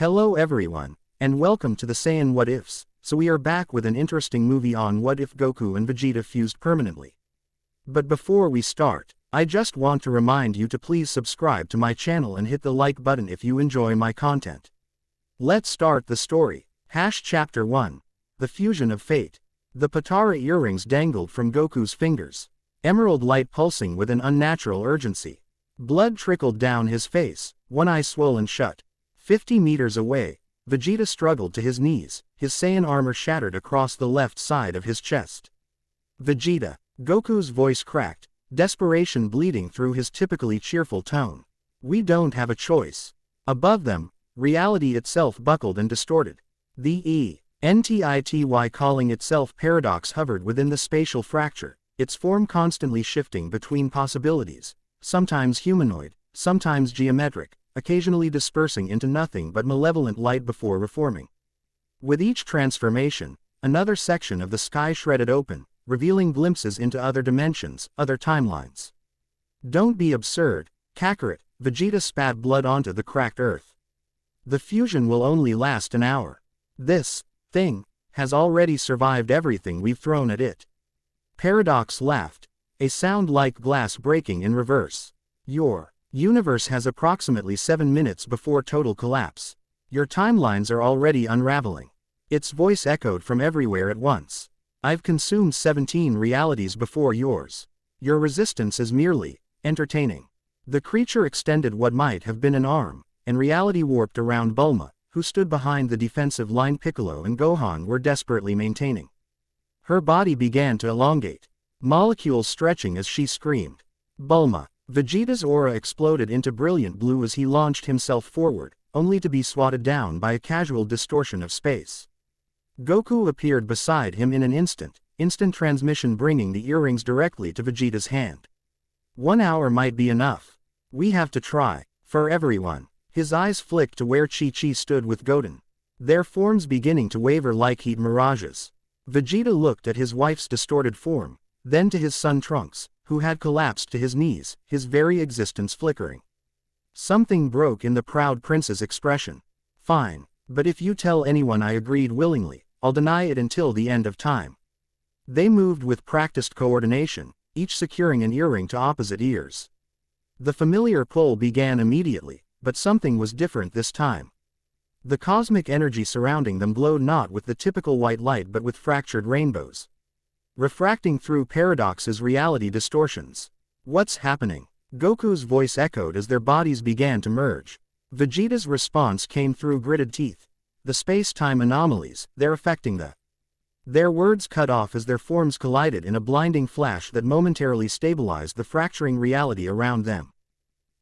Hello everyone, and welcome to the Saiyan What Ifs. So we are back with an interesting movie on what if Goku and Vegeta fused permanently. But before we start, I just want to remind you to please subscribe to my channel and hit the like button if you enjoy my content. Let's start the story. Chapter 1. The Fusion of Fate. The Patara earrings dangled from Goku's fingers. Emerald light pulsing with an unnatural urgency. Blood trickled down his face, one eye swollen shut. 50 meters away, Vegeta struggled to his knees, his Saiyan armor shattered across the left side of his chest. Vegeta. Goku's voice cracked, desperation bleeding through his typically cheerful tone. We don't have a choice. Above them, reality itself buckled and distorted. The entity calling itself Paradox hovered within the spatial fracture, its form constantly shifting between possibilities, sometimes humanoid, sometimes geometric, occasionally dispersing into nothing but malevolent light before reforming. With each transformation, another section of the sky shredded open, revealing glimpses into other dimensions, other timelines. Don't be absurd, Kakarot, Vegeta spat blood onto the cracked earth. The fusion will only last an hour. This thing has already survived everything we've thrown at it. Paradox laughed, a sound like glass breaking in reverse. Your universe has approximately 7 minutes before total collapse. Your timelines are already unraveling. Its voice echoed from everywhere at once. I've consumed 17 realities before yours. Your resistance is merely entertaining. The creature extended what might have been an arm, and reality warped around Bulma, who stood behind the defensive line Piccolo and Gohan were desperately maintaining. Her body began to elongate, molecules stretching as she screamed. Bulma. Vegeta's aura exploded into brilliant blue as he launched himself forward, only to be swatted down by a casual distortion of space. Goku appeared beside him in an instant transmission bringing the earrings directly to Vegeta's hand. 1 hour might be enough. We have to try, for everyone. His eyes flicked to where Chi-Chi stood with Goten, their forms beginning to waver like heat mirages. Vegeta looked at his wife's distorted form, then to his son Trunks, who had collapsed to his knees, his very existence flickering. Something broke in the proud prince's expression. Fine, but if you tell anyone I agreed willingly, I'll deny it until the end of time. They moved with practiced coordination, each securing an earring to opposite ears. The familiar pull began immediately, but something was different this time. The cosmic energy surrounding them glowed not with the typical white light but with fractured rainbows, refracting through Paradox's reality distortions. What's happening? Goku's voice echoed as their bodies began to merge. Vegeta's response came through gritted teeth. The space-time anomalies, they're affecting the... Their words cut off as their forms collided in a blinding flash that momentarily stabilized the fracturing reality around them.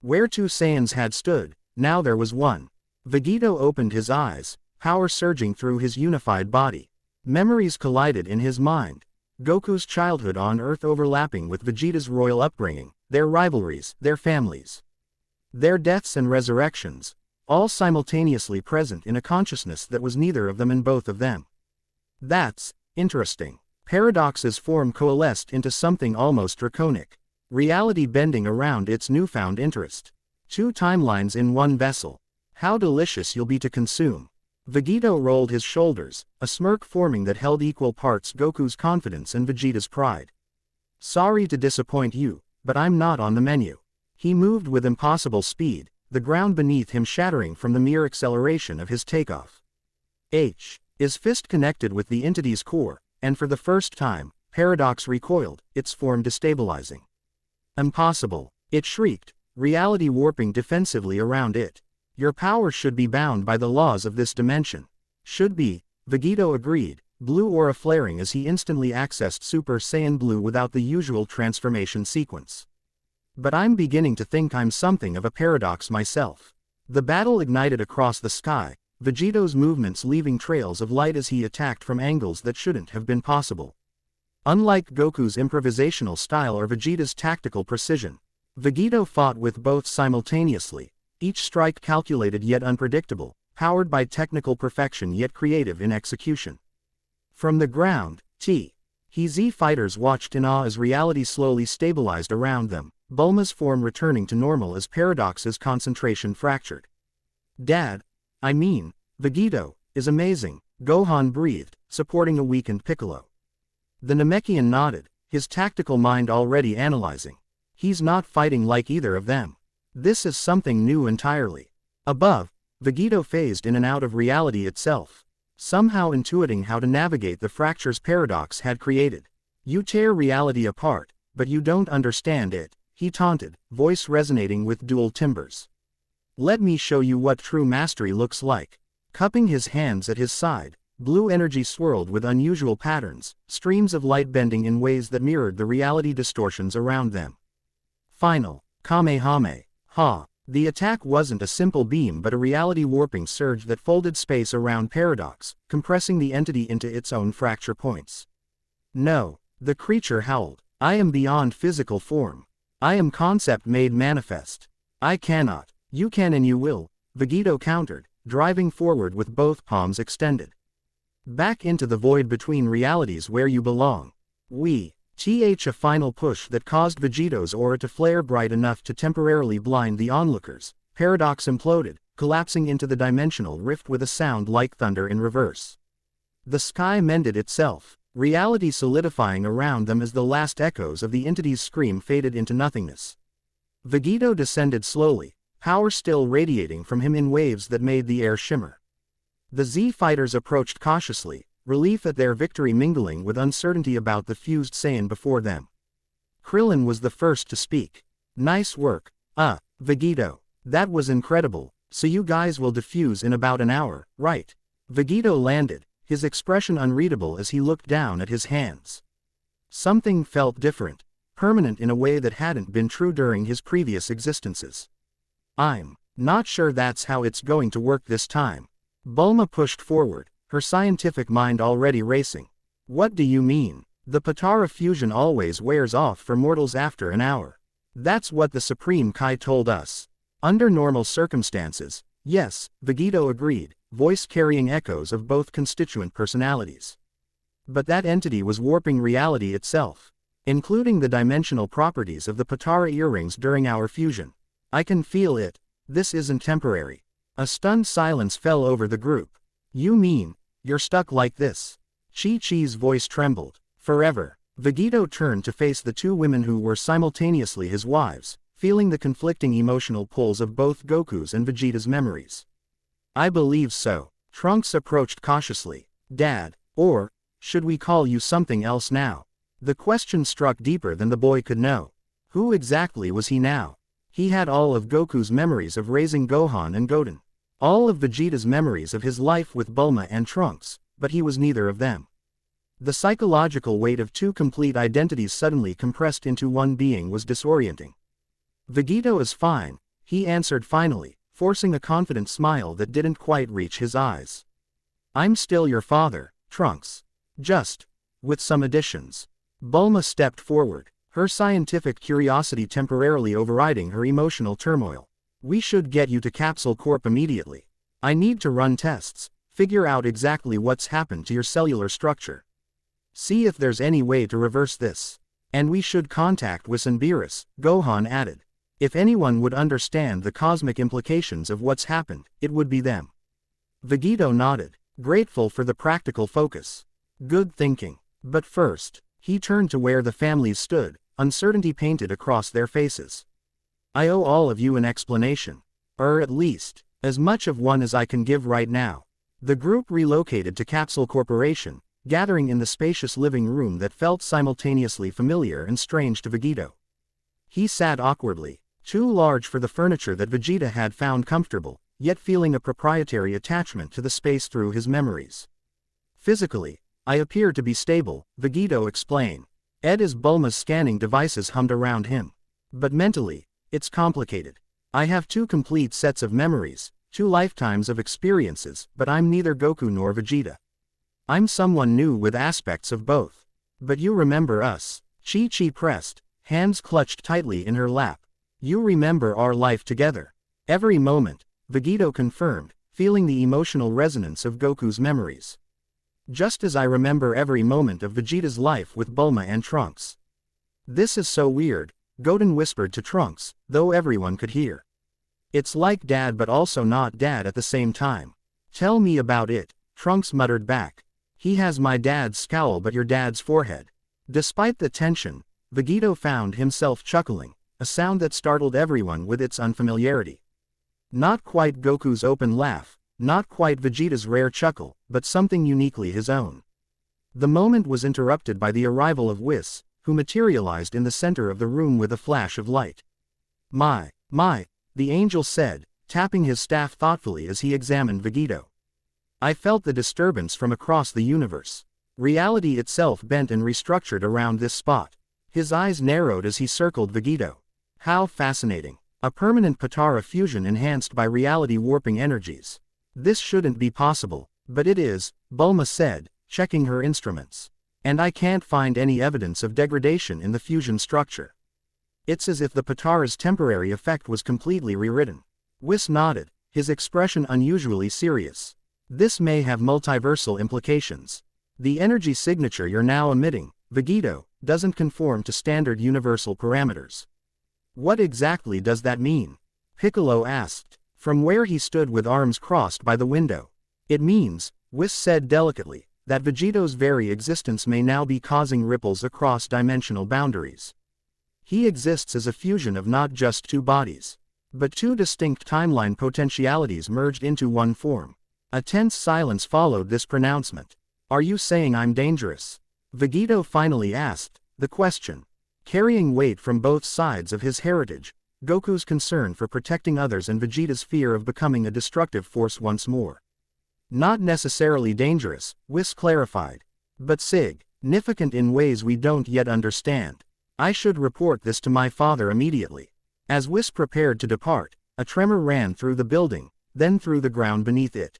Where two Saiyans had stood, now there was one. Vegeta opened his eyes, power surging through his unified body. Memories collided in his mind. Goku's childhood on Earth overlapping with Vegeta's royal upbringing, their rivalries, their families, their deaths and resurrections, all simultaneously present in a consciousness that was neither of them and both of them. That's interesting. Paradox's form coalesced into something almost draconic, reality bending around its newfound interest. 2 timelines in one vessel. How delicious you'll be to consume. Vegeta rolled his shoulders, a smirk forming that held equal parts Goku's confidence and Vegeta's pride. Sorry to disappoint you, but I'm not on the menu. He moved with impossible speed, the ground beneath him shattering from the mere acceleration of his takeoff. His fist connected with the entity's core, and for the first time, Paradox recoiled, its form destabilizing. Impossible, it shrieked, reality warping defensively around it. Your power should be bound by the laws of this dimension. Should be, Vegeta agreed, blue aura flaring as he instantly accessed Super Saiyan Blue without the usual transformation sequence. But I'm beginning to think I'm something of a paradox myself. The battle ignited across the sky, Vegeta's movements leaving trails of light as he attacked from angles that shouldn't have been possible. Unlike Goku's improvisational style or Vegeta's tactical precision, Vegeta fought with both simultaneously, each strike calculated yet unpredictable, powered by technical perfection yet creative in execution. From the ground, his fighters watched in awe as reality slowly stabilized around them, Bulma's form returning to normal as Paradox's concentration fractured. Dad, I mean, Vegito is amazing, Gohan breathed, supporting a weakened Piccolo. The Namekian nodded, his tactical mind already analyzing. He's not fighting like either of them. This is something new entirely. Above, Vegito phased in and out of reality itself, somehow intuiting how to navigate the fractures paradox had created. You tear reality apart, but you don't understand it, he taunted, voice resonating with dual timbres. Let me show you what true mastery looks like. Cupping his hands at his side, blue energy swirled with unusual patterns, streams of light bending in ways that mirrored the reality distortions around them. Final Kamehameha. Ha! The attack wasn't a simple beam but a reality-warping surge that folded space around Paradox, compressing the entity into its own fracture points. No, the creature howled. I am beyond physical form. I am concept made manifest. I cannot. You can and you will, Vegito countered, driving forward with both palms extended. Back into the void between realities where you belong. A final push that caused Vegito's aura to flare bright enough to temporarily blind the onlookers. Paradox imploded, collapsing into the dimensional rift with a sound like thunder in reverse. The sky mended itself, reality solidifying around them as the last echoes of the entity's scream faded into nothingness. Vegito descended slowly, power still radiating from him in waves that made the air shimmer. The Z fighters approached cautiously, relief at their victory mingling with uncertainty about the fused Saiyan before them. Krillin was the first to speak. Nice work, Vegito. That was incredible, so you guys will defuse in about an hour, right? Vegito landed, his expression unreadable as he looked down at his hands. Something felt different, permanent in a way that hadn't been true during his previous existences. I'm not sure that's how it's going to work this time. Bulma pushed forward, her scientific mind already racing. What do you mean? The Potara fusion always wears off for mortals after an hour. That's what the Supreme Kai told us. Under normal circumstances, yes, Vegito agreed, voice carrying echoes of both constituent personalities. But that entity was warping reality itself, including the dimensional properties of the Potara earrings during our fusion. I can feel it. This isn't temporary. A stunned silence fell over the group. You mean, you're stuck like this? Chi-Chi's voice trembled. Forever. Vegito turned to face the two women who were simultaneously his wives, feeling the conflicting emotional pulls of both Goku's and Vegeta's memories. I believe so. Trunks approached cautiously. Dad, or, should we call you something else now? The question struck deeper than the boy could know. Who exactly was he now? He had all of Goku's memories of raising Gohan and Goten. All of Vegeta's memories of his life with Bulma and Trunks, but he was neither of them. The psychological weight of two complete identities suddenly compressed into one being was disorienting. Vegito is fine, he answered finally, forcing a confident smile that didn't quite reach his eyes. I'm still your father, Trunks. Just, with some additions. Bulma stepped forward, her scientific curiosity temporarily overriding her emotional turmoil. We should get you to Capsule Corp immediately. I need to run tests, figure out exactly what's happened to your cellular structure. See if there's any way to reverse this. And we should contact Whis and Beerus, Gohan added. If anyone would understand the cosmic implications of what's happened, it would be them. Vegito nodded, grateful for the practical focus. Good thinking. But first, he turned to where the families stood, uncertainty painted across their faces. I owe all of you an explanation. Or at least, as much of one as I can give right now. The group relocated to Capsule Corporation, gathering in the spacious living room that felt simultaneously familiar and strange to Vegito. He sat awkwardly, too large for the furniture that Vegeta had found comfortable, yet feeling a proprietary attachment to the space through his memories. Physically, I appear to be stable, Vegito explained. As Bulma's scanning devices hummed around him. But mentally, it's complicated. I have two complete sets of memories, two lifetimes of experiences, but I'm neither Goku nor Vegeta. I'm someone new with aspects of both. But you remember us. Chi-Chi pressed, hands clutched tightly in her lap. You remember our life together. Every moment, Vegito confirmed, feeling the emotional resonance of Goku's memories. Just as I remember every moment of Vegeta's life with Bulma and Trunks. This is so weird, Goten whispered to Trunks, though everyone could hear. It's like dad but also not dad at the same time. Tell me about it, Trunks muttered back. He has my dad's scowl but your dad's forehead. Despite the tension, Vegito found himself chuckling, a sound that startled everyone with its unfamiliarity. Not quite Goku's open laugh, not quite Vegeta's rare chuckle, but something uniquely his own. The moment was interrupted by the arrival of Whis, who materialized in the center of the room with a flash of light. My, the angel said, tapping his staff thoughtfully as he examined Vegito. I felt the disturbance from across the universe. Reality itself bent and restructured around this spot. His eyes narrowed as he circled Vegito. How fascinating. A permanent Patara fusion enhanced by reality warping energies. This shouldn't be possible, but it is, Bulma said, checking her instruments. And I can't find any evidence of degradation in the fusion structure. It's as if the Patara's temporary effect was completely rewritten. Whis nodded, his expression unusually serious. This may have multiversal implications. The energy signature you're now emitting, Vegito, doesn't conform to standard universal parameters. What exactly does that mean? Piccolo asked, from where he stood with arms crossed by the window. It means, Whis said delicately, that Vegito's very existence may now be causing ripples across dimensional boundaries. He exists as a fusion of not just two bodies, but two distinct timeline potentialities merged into one form. A tense silence followed this pronouncement. Are you saying I'm dangerous? Vegito finally asked, the question carrying weight from both sides of his heritage, Goku's concern for protecting others and Vegeta's fear of becoming a destructive force once more. Not necessarily dangerous, Whis clarified, but significant in ways we don't yet understand. I should report this to my father immediately. As Whis prepared to depart, a tremor ran through the building, then through the ground beneath it.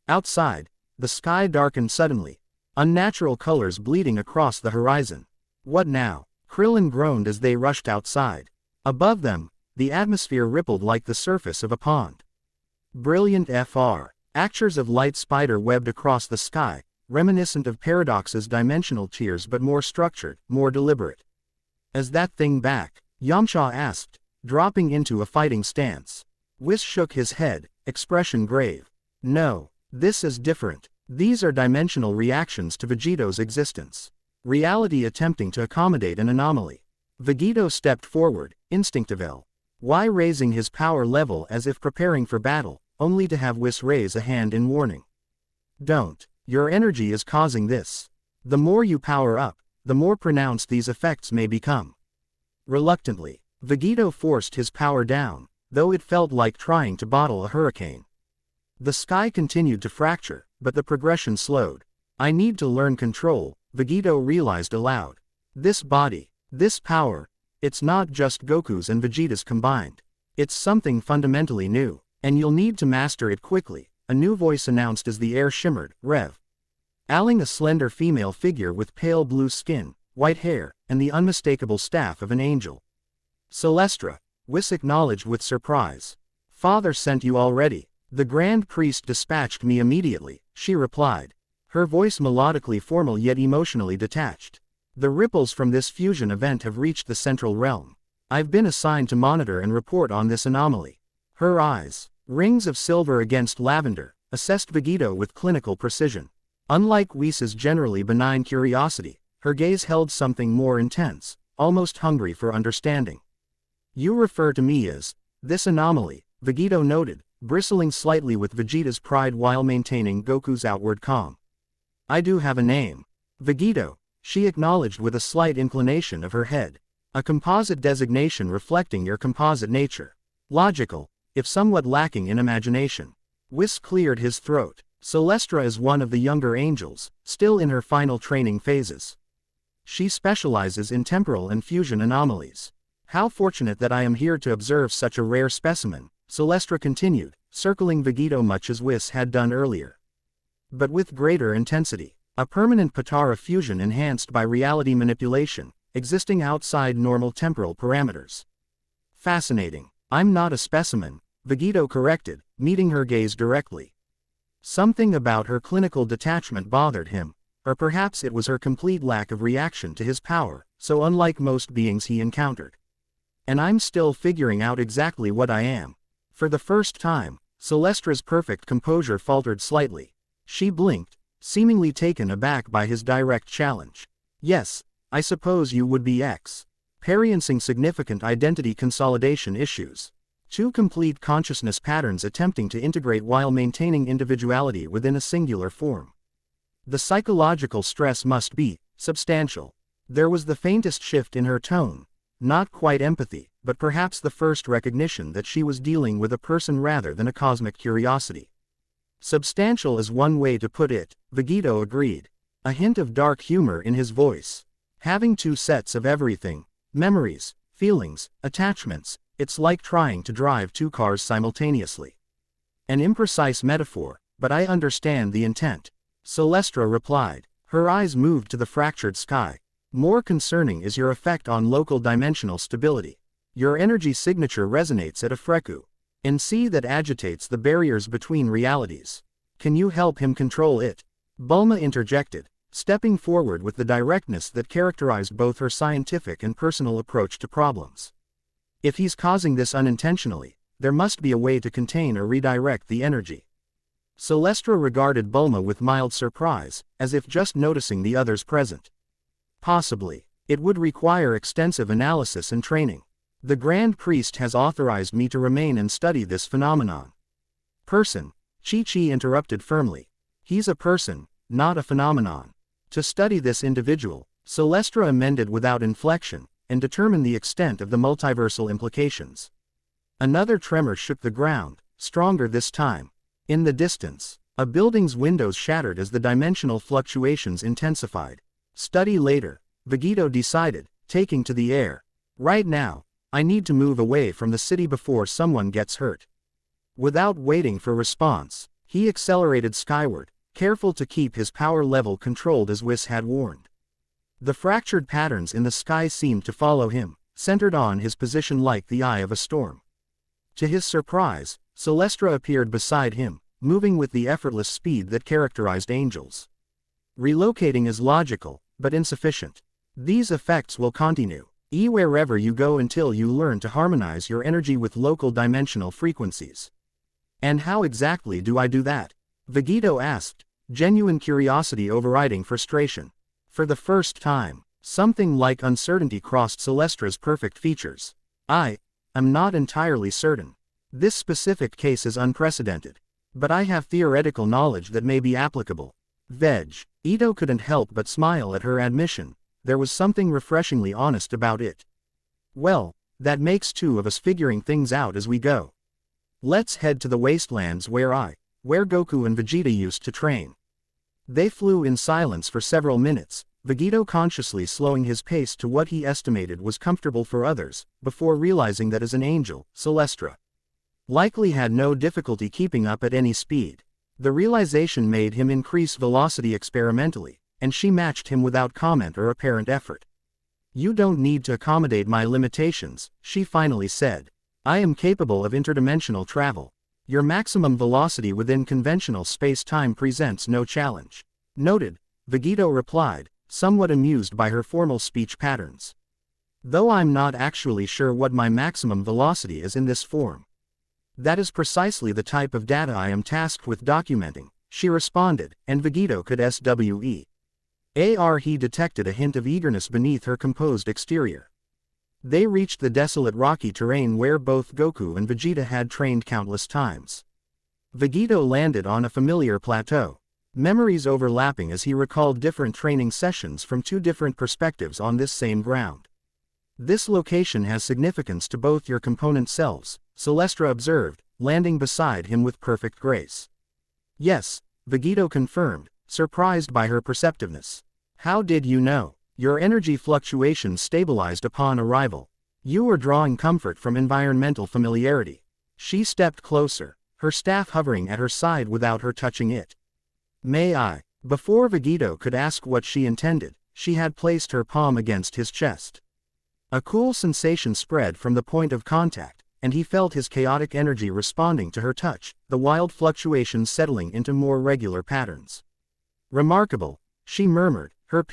Outside, the sky darkened suddenly, unnatural colors bleeding across the horizon. What now? Krillin groaned as they rushed outside. Above them, the atmosphere rippled like the surface of a pond. Brilliant Fr. Actures of light spider-webbed across the sky, reminiscent of Paradox's dimensional tiers but more structured, more deliberate. Is that thing back? Yamcha asked, dropping into a fighting stance. Whis shook his head, expression grave. No, this is different. These are dimensional reactions to Vegito's existence. Reality attempting to accommodate an anomaly. Vegito stepped forward, instinctively. Why raising his power level as if preparing for battle, only to have Whis raise a hand in warning. Don't. Your energy is causing this. The more you power up, the more pronounced these effects may become. Reluctantly, Vegito forced his power down, though it felt like trying to bottle a hurricane. The sky continued to fracture, but the progression slowed. I need to learn control, Vegito realized aloud. This body, this power, it's not just Goku's and Vegeta's combined. It's something fundamentally new, and you'll need to master it quickly, a new voice announced as the air shimmered, Rev. Ailing a slender female figure with pale blue skin, white hair, and the unmistakable staff of an angel. Celestra, Whis acknowledged with surprise. Father sent you already. The Grand Priest dispatched me immediately, she replied. Her voice melodically formal yet emotionally detached. The ripples from this fusion event have reached the central realm. I've been assigned to monitor and report on this anomaly. Her eyes, rings of silver against lavender, assessed Vegito with clinical precision. Unlike Whis' generally benign curiosity, her gaze held something more intense, almost hungry for understanding. You refer to me as this anomaly, Vegito noted, bristling slightly with Vegeta's pride while maintaining Goku's outward calm. I do have a name. Vegito, she acknowledged with a slight inclination of her head. A composite designation reflecting your composite nature. Logical, if somewhat lacking in imagination. Whis cleared his throat. Celestra is one of the younger angels, still in her final training phases. She specializes in temporal and fusion anomalies. How fortunate that I am here to observe such a rare specimen, Celestra continued, circling Vegito much as Whis had done earlier. But with greater intensity. A permanent Patara fusion enhanced by reality manipulation, existing outside normal temporal parameters. Fascinating. I'm not a specimen, Vegito corrected, meeting her gaze directly. Something about her clinical detachment bothered him, or perhaps it was her complete lack of reaction to his power, so unlike most beings he encountered. And I'm still figuring out exactly what I am. For the first time, Celestra's perfect composure faltered slightly. She blinked, seemingly taken aback by his direct challenge. Yes, I suppose you would be experiencing significant identity consolidation issues. Two complete consciousness patterns attempting to integrate while maintaining individuality within a singular form. The psychological stress must be substantial. There was the faintest shift in her tone, not quite empathy, but perhaps the first recognition that she was dealing with a person rather than a cosmic curiosity. Substantial is one way to put it, Vegeta agreed, a hint of dark humor in his voice. Having two sets of everything, memories, feelings, attachments, it's like trying to drive two cars simultaneously. An imprecise metaphor, but I understand the intent. Celestra replied. Her eyes moved to the fractured sky. More concerning is your effect on local dimensional stability. Your energy signature resonates at a frequency that agitates the barriers between realities. Can you help him control it? Bulma interjected, stepping forward with the directness that characterized both her scientific and personal approach to problems. If he's causing this unintentionally, there must be a way to contain or redirect the energy. Celestra regarded Bulma with mild surprise, as if just noticing the others present. Possibly. It would require extensive analysis and training. The Grand Priest has authorized me to remain and study this phenomenon. Person. Chi-Chi interrupted firmly. He's a person, not a phenomenon. To study this individual, Celestra amended without inflection, and determine the extent of the multiversal implications. Another tremor shook the ground, stronger this time. In the distance, a building's windows shattered as the dimensional fluctuations intensified. Study later, Vegeta decided, taking to the air. Right now, I need to move away from the city before someone gets hurt. Without waiting for response, he accelerated skyward, careful to keep his power level controlled as Whis had warned. The fractured patterns in the sky seemed to follow him, centered on his position like the eye of a storm. To his surprise, Celestra appeared beside him, moving with the effortless speed that characterized angels. Relocating is logical, but insufficient. These effects will continue wherever you go until you learn to harmonize your energy with local dimensional frequencies. And how exactly do I do that? Vegeta asked, genuine curiosity overriding frustration. For the first time, something like uncertainty crossed Celestra's perfect features. I am not entirely certain. This specific case is unprecedented. But I have theoretical knowledge that may be applicable. Ito couldn't help but smile at her admission. There was something refreshingly honest about it. Well, that makes two of us figuring things out as we go. Let's head to the wastelands where Goku and Vegeta used to train. They flew in silence for several minutes, Vegeta consciously slowing his pace to what he estimated was comfortable for others, before realizing that as an angel, Celestra likely had no difficulty keeping up at any speed. The realization made him increase velocity experimentally, and she matched him without comment or apparent effort. You don't need to accommodate my limitations, she finally said. I am capable of interdimensional travel. Your maximum velocity within conventional space-time presents no challenge. Noted, Vegeta replied, somewhat amused by her formal speech patterns. Though I'm not actually sure what my maximum velocity is in this form. That is precisely the type of data I am tasked with documenting, she responded, and Vegeta could SWE. He detected a hint of eagerness beneath her composed exterior. They reached the desolate rocky terrain where both Goku and Vegeta had trained countless times. Vegeta landed on a familiar plateau, memories overlapping as he recalled different training sessions from two different perspectives on this same ground. This location has significance to both your component selves, Celestra observed, landing beside him with perfect grace. Yes, Vegeta confirmed, surprised by her perceptiveness. How did you know? Your energy fluctuations stabilized upon arrival. You were drawing comfort from environmental familiarity. She stepped closer, her staff hovering at her side without her touching it. May I? Before Vegeta could ask what she intended, she had placed her palm against his chest. A cool sensation spread from the point of contact, and he felt his chaotic energy responding to her touch, the wild fluctuations settling into more regular patterns. Remarkable, she murmured, her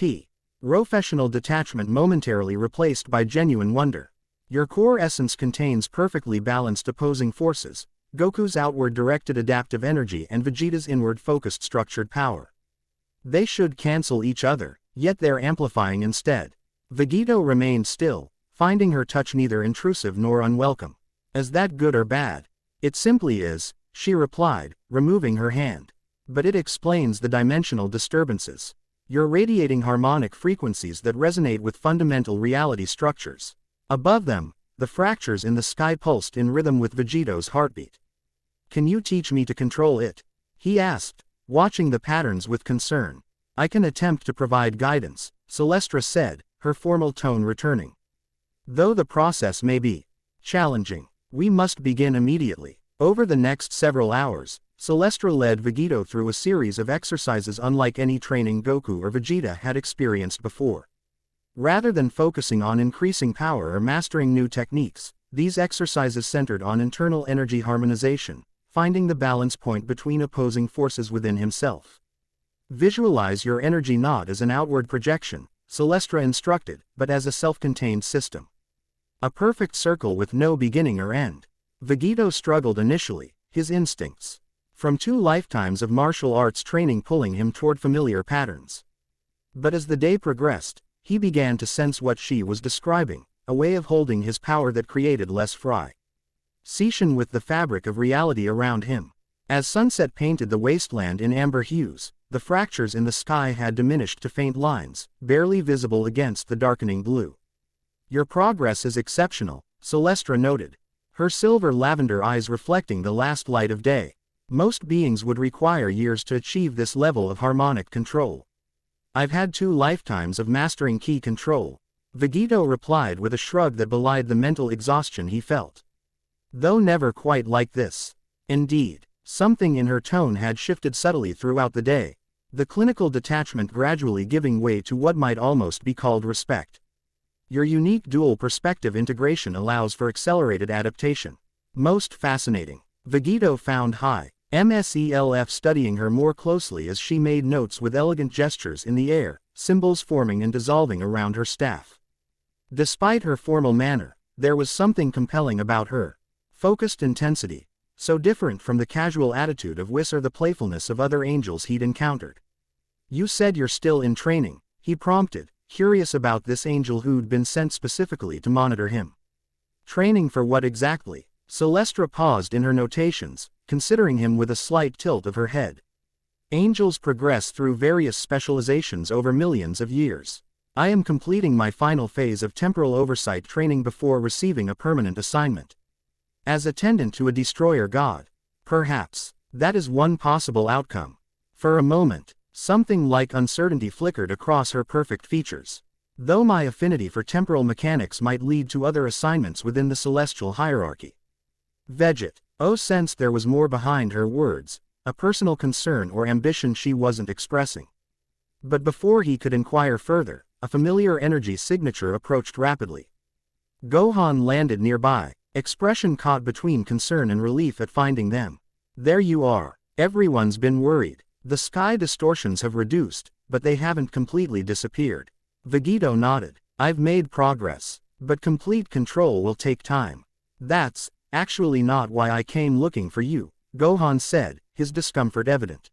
professional detachment momentarily replaced by genuine wonder. Your core essence contains perfectly balanced opposing forces, Goku's outward-directed adaptive energy and Vegeta's inward-focused structured power. They should cancel each other, yet they're amplifying instead. Vegeta remained still, finding her touch neither intrusive nor unwelcome. Is that good or bad? It simply is, she replied, removing her hand. But it explains the dimensional disturbances. You're radiating harmonic frequencies that resonate with fundamental reality structures. Above them, the fractures in the sky pulsed in rhythm with Vegeta's heartbeat. Can you teach me to control it? He asked, watching the patterns with concern. I can attempt to provide guidance, Celestra said, her formal tone returning. Though the process may be challenging, we must begin immediately. Over the next several hours, Celestra led Vegeta through a series of exercises unlike any training Goku or Vegeta had experienced before. Rather than focusing on increasing power or mastering new techniques, these exercises centered on internal energy harmonization, finding the balance point between opposing forces within himself. Visualize your energy not as an outward projection, Celestra instructed, but as a self-contained system. A perfect circle with no beginning or end. Vegeta struggled initially, his instincts from 2 lifetimes of martial arts training pulling him toward familiar patterns. But as the day progressed, he began to sense what she was describing, a way of holding his power that created less friction with the fabric of reality around him. As sunset painted the wasteland in amber hues, the fractures in the sky had diminished to faint lines, barely visible against the darkening blue. Your progress is exceptional, Celestra noted, her silver lavender eyes reflecting the last light of day. Most beings would require years to achieve this level of harmonic control. I've had 2 lifetimes of mastering key control, Vegeta replied with a shrug that belied the mental exhaustion he felt. Though never quite like this. Indeed, something in her tone had shifted subtly throughout the day, the clinical detachment gradually giving way to what might almost be called respect. Your unique dual perspective integration allows for accelerated adaptation. Most fascinating. Vegeta found high MSELF studying her more closely as she made notes with elegant gestures in the air, symbols forming and dissolving around her staff. Despite her formal manner, there was something compelling about her focused intensity, so different from the casual attitude of Whis or the playfulness of other angels he'd encountered. You said you're still in training, he prompted, curious about this angel who'd been sent specifically to monitor him. Training for what exactly? Celestra paused in her notations, considering him with a slight tilt of her head. Angels progress through various specializations over millions of years. I am completing my final phase of temporal oversight training before receiving a permanent assignment. As attendant to a destroyer god. Perhaps, that is one possible outcome. For a moment, something like uncertainty flickered across her perfect features. Though my affinity for temporal mechanics might lead to other assignments within the celestial hierarchy. Vegeta sensed there was more behind her words, a personal concern or ambition she wasn't expressing. But before he could inquire further, a familiar energy signature approached rapidly. Gohan landed nearby, expression caught between concern and relief at finding them. There you are. Everyone's been worried. The sky distortions have reduced, but they haven't completely disappeared. Vegeta nodded. I've made progress, but complete control will take time. That's actually not why I came looking for you, Gohan said, his discomfort evident.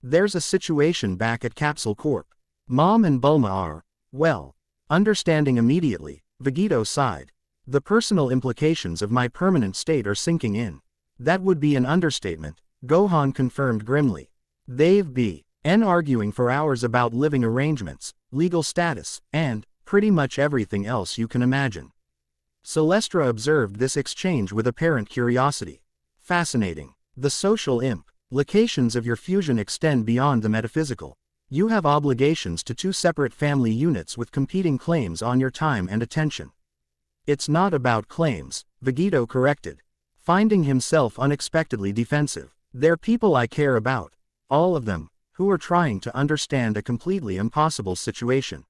There's a situation back at Capsule Corp. Mom and Bulma are, well, understanding immediately, Vegeta sighed. The personal implications of my permanent state are sinking in. That would be an understatement, Gohan confirmed grimly. They've been arguing for hours about living arrangements, legal status, and pretty much everything else you can imagine. Celestra observed this exchange with apparent curiosity. Fascinating. The social implications of your fusion extend beyond the metaphysical. You have obligations to 2 separate family units with competing claims on your time and attention. It's not about claims, Vegeta corrected, finding himself unexpectedly defensive. They're people I care about, all of them, who are trying to understand a completely impossible situation.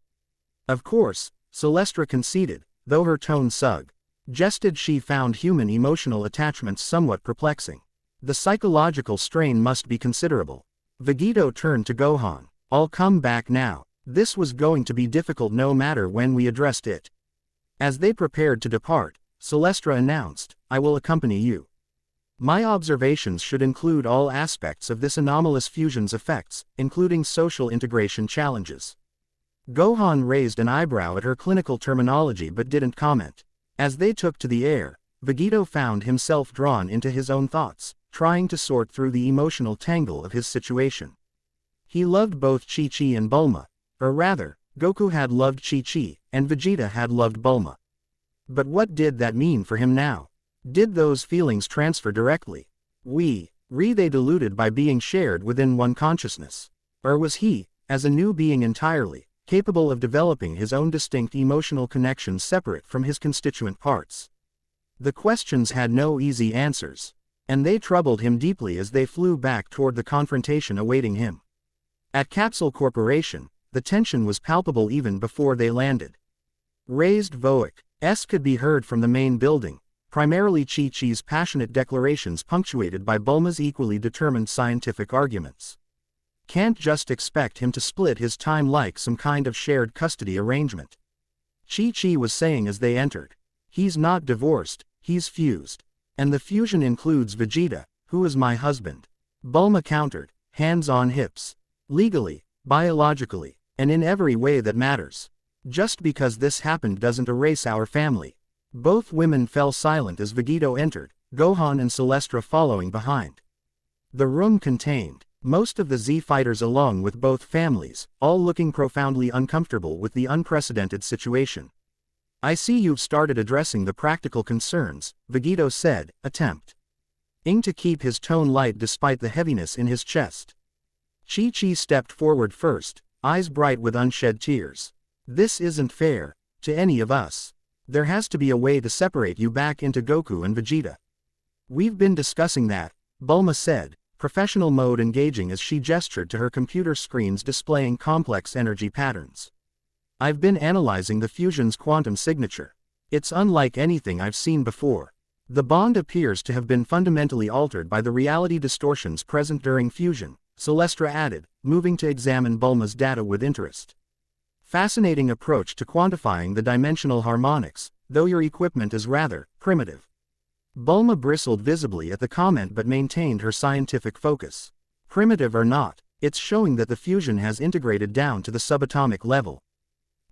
Of course, Celestra conceded, though her tone suggested she found human emotional attachments somewhat perplexing. The psychological strain must be considerable. Vegeta turned to Gohan. I'll come back now. This was going to be difficult no matter when we addressed it. As they prepared to depart, Celestra announced, I will accompany you. My observations should include all aspects of this anomalous fusion's effects, including social integration challenges. Gohan raised an eyebrow at her clinical terminology but didn't comment. As they took to the air, Vegito found himself drawn into his own thoughts, trying to sort through the emotional tangle of his situation. He loved both Chi-Chi and Bulma, or rather, Goku had loved Chi-Chi, and Vegeta had loved Bulma. But what did that mean for him now? Did those feelings transfer directly? Were they diluted by being shared within one consciousness? Or was he, as a new being entirely, capable of developing his own distinct emotional connections separate from his constituent parts? The questions had no easy answers, and they troubled him deeply as they flew back toward the confrontation awaiting him. At Capsule Corporation, the tension was palpable even before they landed. Raised voices could be heard from the main building, primarily Chi-Chi's passionate declarations punctuated by Bulma's equally determined scientific arguments. Can't just expect him to split his time like some kind of shared custody arrangement. Chi-Chi was saying as they entered. He's not divorced, he's fused. And the fusion includes Vegeta, who is my husband. Bulma countered, hands on hips. Legally, biologically, and in every way that matters. Just because this happened doesn't erase our family. Both women fell silent as Vegito entered, Gohan and Celestra following behind. The room contained most of the Z fighters along with both families, all looking profoundly uncomfortable with the unprecedented situation. I see you've started addressing the practical concerns, Vegito said, attempting to keep his tone light despite the heaviness in his chest. Chi-Chi stepped forward first, eyes bright with unshed tears. This isn't fair to any of us. There has to be a way to separate you back into Goku and Vegeta. We've been discussing that, Bulma said, professional mode engaging as she gestured to her computer screens displaying complex energy patterns. I've been analyzing the fusion's quantum signature. It's unlike anything I've seen before. The bond appears to have been fundamentally altered by the reality distortions present during fusion, Celestra added, moving to examine Bulma's data with interest. Fascinating approach to quantifying the dimensional harmonics, though your equipment is rather primitive. Bulma bristled visibly at the comment but maintained her scientific focus. Primitive or not, it's showing that the fusion has integrated down to the subatomic level.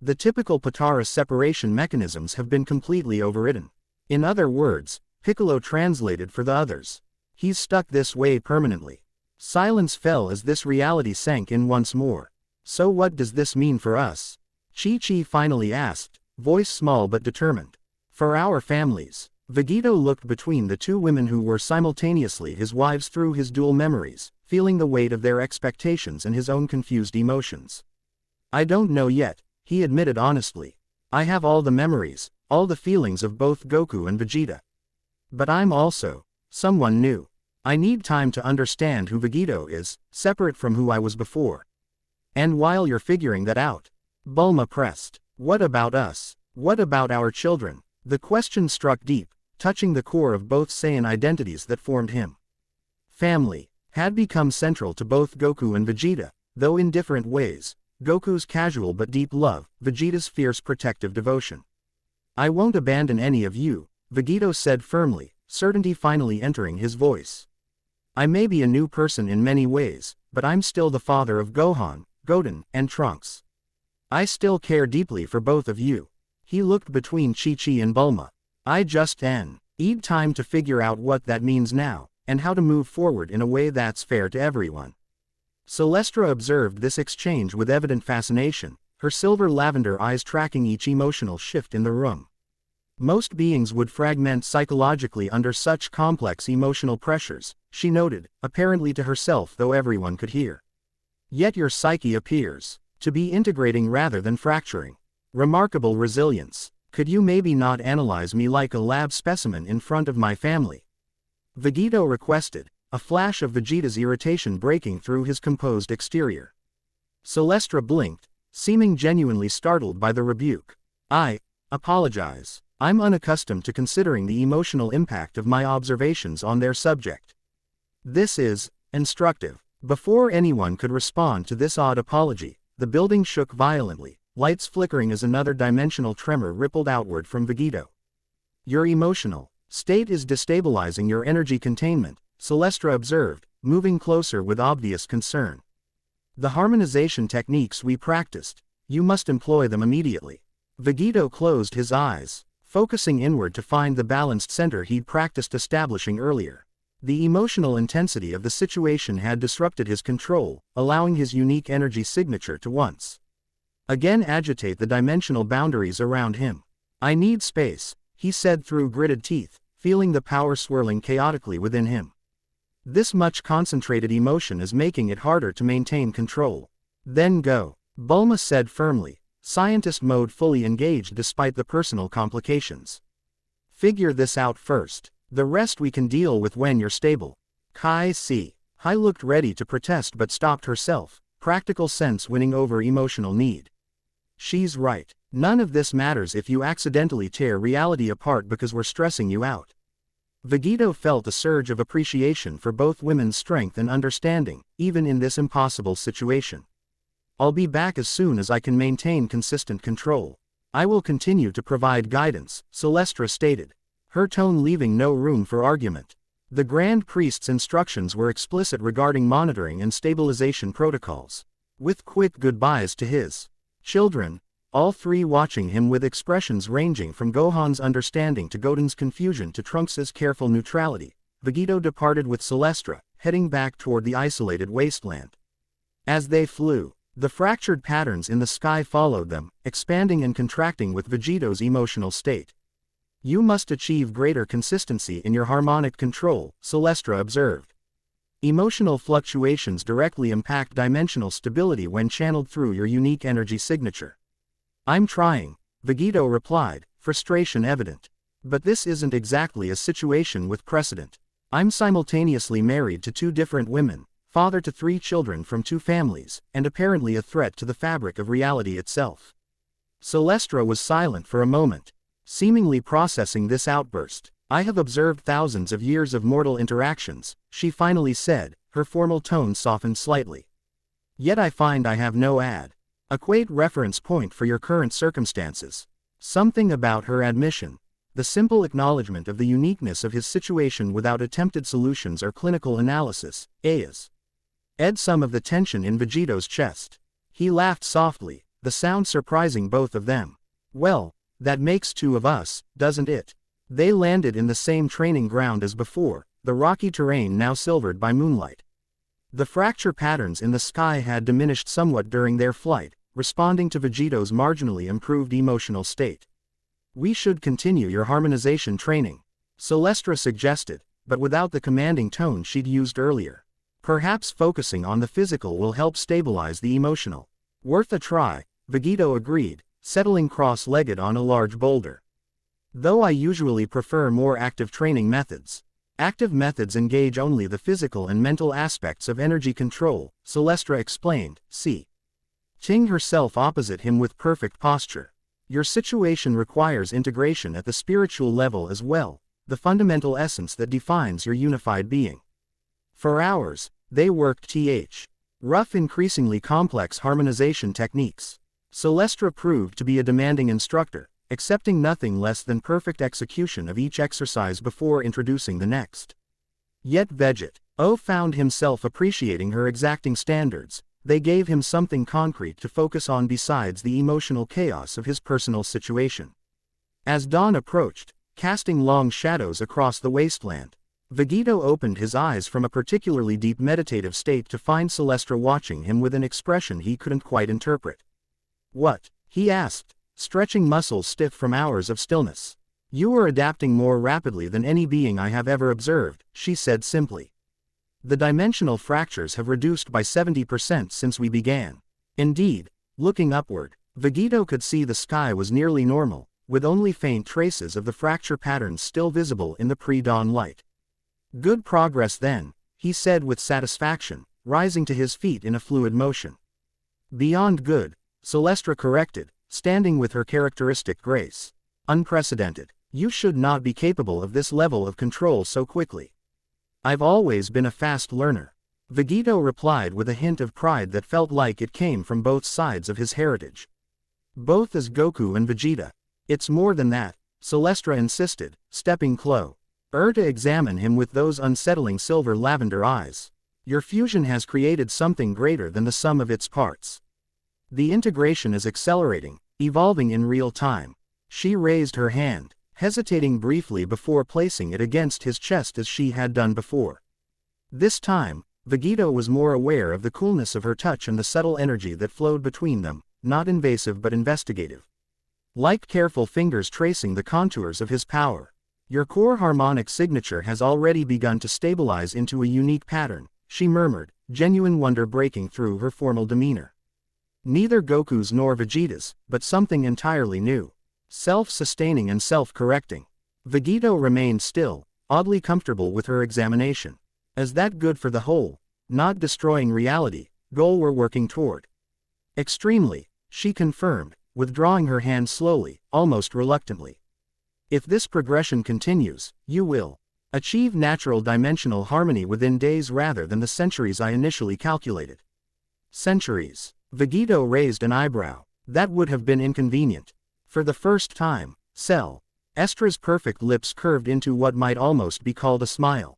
The typical Potara separation mechanisms have been completely overridden. In other words, Piccolo translated for the others. He's stuck this way permanently. Silence fell as this reality sank in once more. So what does this mean for us? Chi-Chi finally asked, voice small but determined. For our families. Vegito looked between the two women who were simultaneously his wives through his dual memories, feeling the weight of their expectations and his own confused emotions. I don't know yet, he admitted honestly. I have all the memories, all the feelings of both Goku and Vegeta. But I'm also someone new. I need time to understand who Vegito is, separate from who I was before. And while you're figuring that out, Bulma pressed, what about us? What about our children? The question struck deep, touching the core of both Saiyan identities that formed him. Family had become central to both Goku and Vegeta, though in different ways, Goku's casual but deep love, Vegeta's fierce protective devotion. I won't abandon any of you, Vegito said firmly, certainty finally entering his voice. I may be a new person in many ways, but I'm still the father of Gohan, Goten, and Trunks. I still care deeply for both of you. He looked between Chi-Chi and Bulma. I just need time to figure out what that means now, and how to move forward in a way that's fair to everyone. Celestra observed this exchange with evident fascination, her silver lavender eyes tracking each emotional shift in the room. Most beings would fragment psychologically under such complex emotional pressures, she noted, apparently to herself though everyone could hear. Yet your psyche appears to be integrating rather than fracturing. Remarkable resilience. Could you maybe not analyze me like a lab specimen in front of my family? Vegito requested, a flash of Vegeta's irritation breaking through his composed exterior. Celestra blinked, seeming genuinely startled by the rebuke. I apologize. I'm unaccustomed to considering the emotional impact of my observations on their subject. This is instructive. Before anyone could respond to this odd apology, the building shook violently, lights flickering as another dimensional tremor rippled outward from Vegito. You're emotional, State is destabilizing your energy containment, Celestra observed, moving closer with obvious concern. The harmonization techniques we practiced, you must employ them immediately. Vegito closed his eyes, focusing inward to find the balanced center he'd practiced establishing earlier. The emotional intensity of the situation had disrupted his control, allowing his unique energy signature to once again agitate the dimensional boundaries around him. I need space, he said through gritted teeth, feeling the power swirling chaotically within him. This much concentrated emotion is making it harder to maintain control. Then go, Bulma said firmly, scientist mode fully engaged despite the personal complications. Figure this out first. The rest we can deal with when you're stable. Kai Si. Hai looked ready to protest but stopped herself, practical sense winning over emotional need. She's right. None of this matters if you accidentally tear reality apart because we're stressing you out. Vegito felt a surge of appreciation for both women's strength and understanding, even in this impossible situation. I'll be back as soon as I can maintain consistent control. I will continue to provide guidance, Celestra stated, her tone leaving no room for argument. The Grand Priest's instructions were explicit regarding monitoring and stabilization protocols. With quick goodbyes to his children, all three watching him with expressions ranging from Gohan's understanding to Goten's confusion to Trunks' careful neutrality, Vegito departed with Celestra, heading back toward the isolated wasteland. As they flew, the fractured patterns in the sky followed them, expanding and contracting with Vegito's emotional state. You must achieve greater consistency in your harmonic control, Celestra observed. Emotional fluctuations directly impact dimensional stability when channeled through your unique energy signature. I'm trying, Vegito replied, frustration evident. But this isn't exactly a situation with precedent. I'm simultaneously married to 2 different women, father to 3 children from 2 families, and apparently a threat to the fabric of reality itself. Celestra was silent for a moment, seemingly processing this outburst. I have observed thousands of years of mortal interactions, she finally said, her formal tone softened slightly. Yet I find I have no adequate reference point for your current circumstances. Something about her admission, the simple acknowledgement of the uniqueness of his situation without attempted solutions or clinical analysis, added some of the tension in Vegito's chest. He laughed softly, the sound surprising both of them. Well, that makes 2 of us, doesn't it? They landed in the same training ground as before, the rocky terrain now silvered by moonlight. The fracture patterns in the sky had diminished somewhat during their flight, responding to Vegito's marginally improved emotional state. We should continue your harmonization training, Celestra suggested, but without the commanding tone she'd used earlier. Perhaps focusing on the physical will help stabilize the emotional. Worth a try, Vegito agreed, settling cross-legged on a large boulder. Though I usually prefer more active training methods. Active methods engage only the physical and mental aspects of energy control, Celestra explained, Ting herself opposite him with perfect posture. Your situation requires integration at the spiritual level as well, the fundamental essence that defines your unified being. For hours, they worked rough increasingly complex harmonization techniques. Celestra proved to be a demanding instructor, accepting nothing less than perfect execution of each exercise before introducing the next. Yet Vegito found himself appreciating her exacting standards. They gave him something concrete to focus on besides the emotional chaos of his personal situation. As dawn approached, casting long shadows across the wasteland, Vegito opened his eyes from a particularly deep meditative state to find Celestra watching him with an expression he couldn't quite interpret. What? He asked, stretching muscles stiff from hours of stillness. You are adapting more rapidly than any being I have ever observed, she said simply. The dimensional fractures have reduced by 70% since we began. Indeed, looking upward, Vegito could see the sky was nearly normal, with only faint traces of the fracture patterns still visible in the pre-dawn light. Good progress then, he said with satisfaction, rising to his feet in a fluid motion. Beyond good, Celestra corrected, standing with her characteristic grace. Unprecedented. You should not be capable of this level of control so quickly. I've always been a fast learner. Vegito replied with a hint of pride that felt like it came from both sides of his heritage. Both as Goku and Vegeta. It's more than that, Celestra insisted, stepping close. To examine him with those unsettling silver lavender eyes. Your fusion has created something greater than the sum of its parts. The integration is accelerating, evolving in real time. She raised her hand, hesitating briefly before placing it against his chest as she had done before. This time, Vegeta was more aware of the coolness of her touch and the subtle energy that flowed between them, not invasive but investigative. Like careful fingers tracing the contours of his power. Your core harmonic signature has already begun to stabilize into a unique pattern, she murmured, genuine wonder breaking through her formal demeanor. Neither Goku's nor Vegeta's, but something entirely new. Self-sustaining and self-correcting. Vegeta remained still, oddly comfortable with her examination. Is that good for the whole, not destroying reality, goal we're working toward? Extremely, she confirmed, withdrawing her hand slowly, almost reluctantly. If this progression continues, you will achieve natural dimensional harmony within days rather than the centuries I initially calculated. Centuries. Vegeta raised an eyebrow. That would have been inconvenient. For the first time, Estra's perfect lips curved into what might almost be called a smile.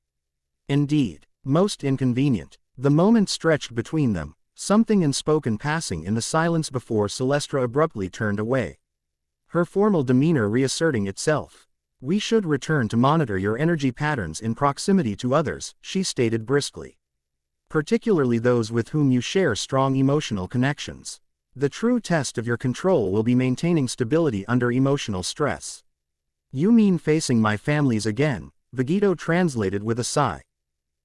Indeed, most inconvenient. The moment stretched between them, something unspoken passing in the silence before Celestra abruptly turned away. Her formal demeanor reasserting itself. We should return to monitor your energy patterns in proximity to others, she stated briskly. Particularly those with whom you share strong emotional connections. The true test of your control will be maintaining stability under emotional stress. You mean facing my families again, Vegeta translated with a sigh.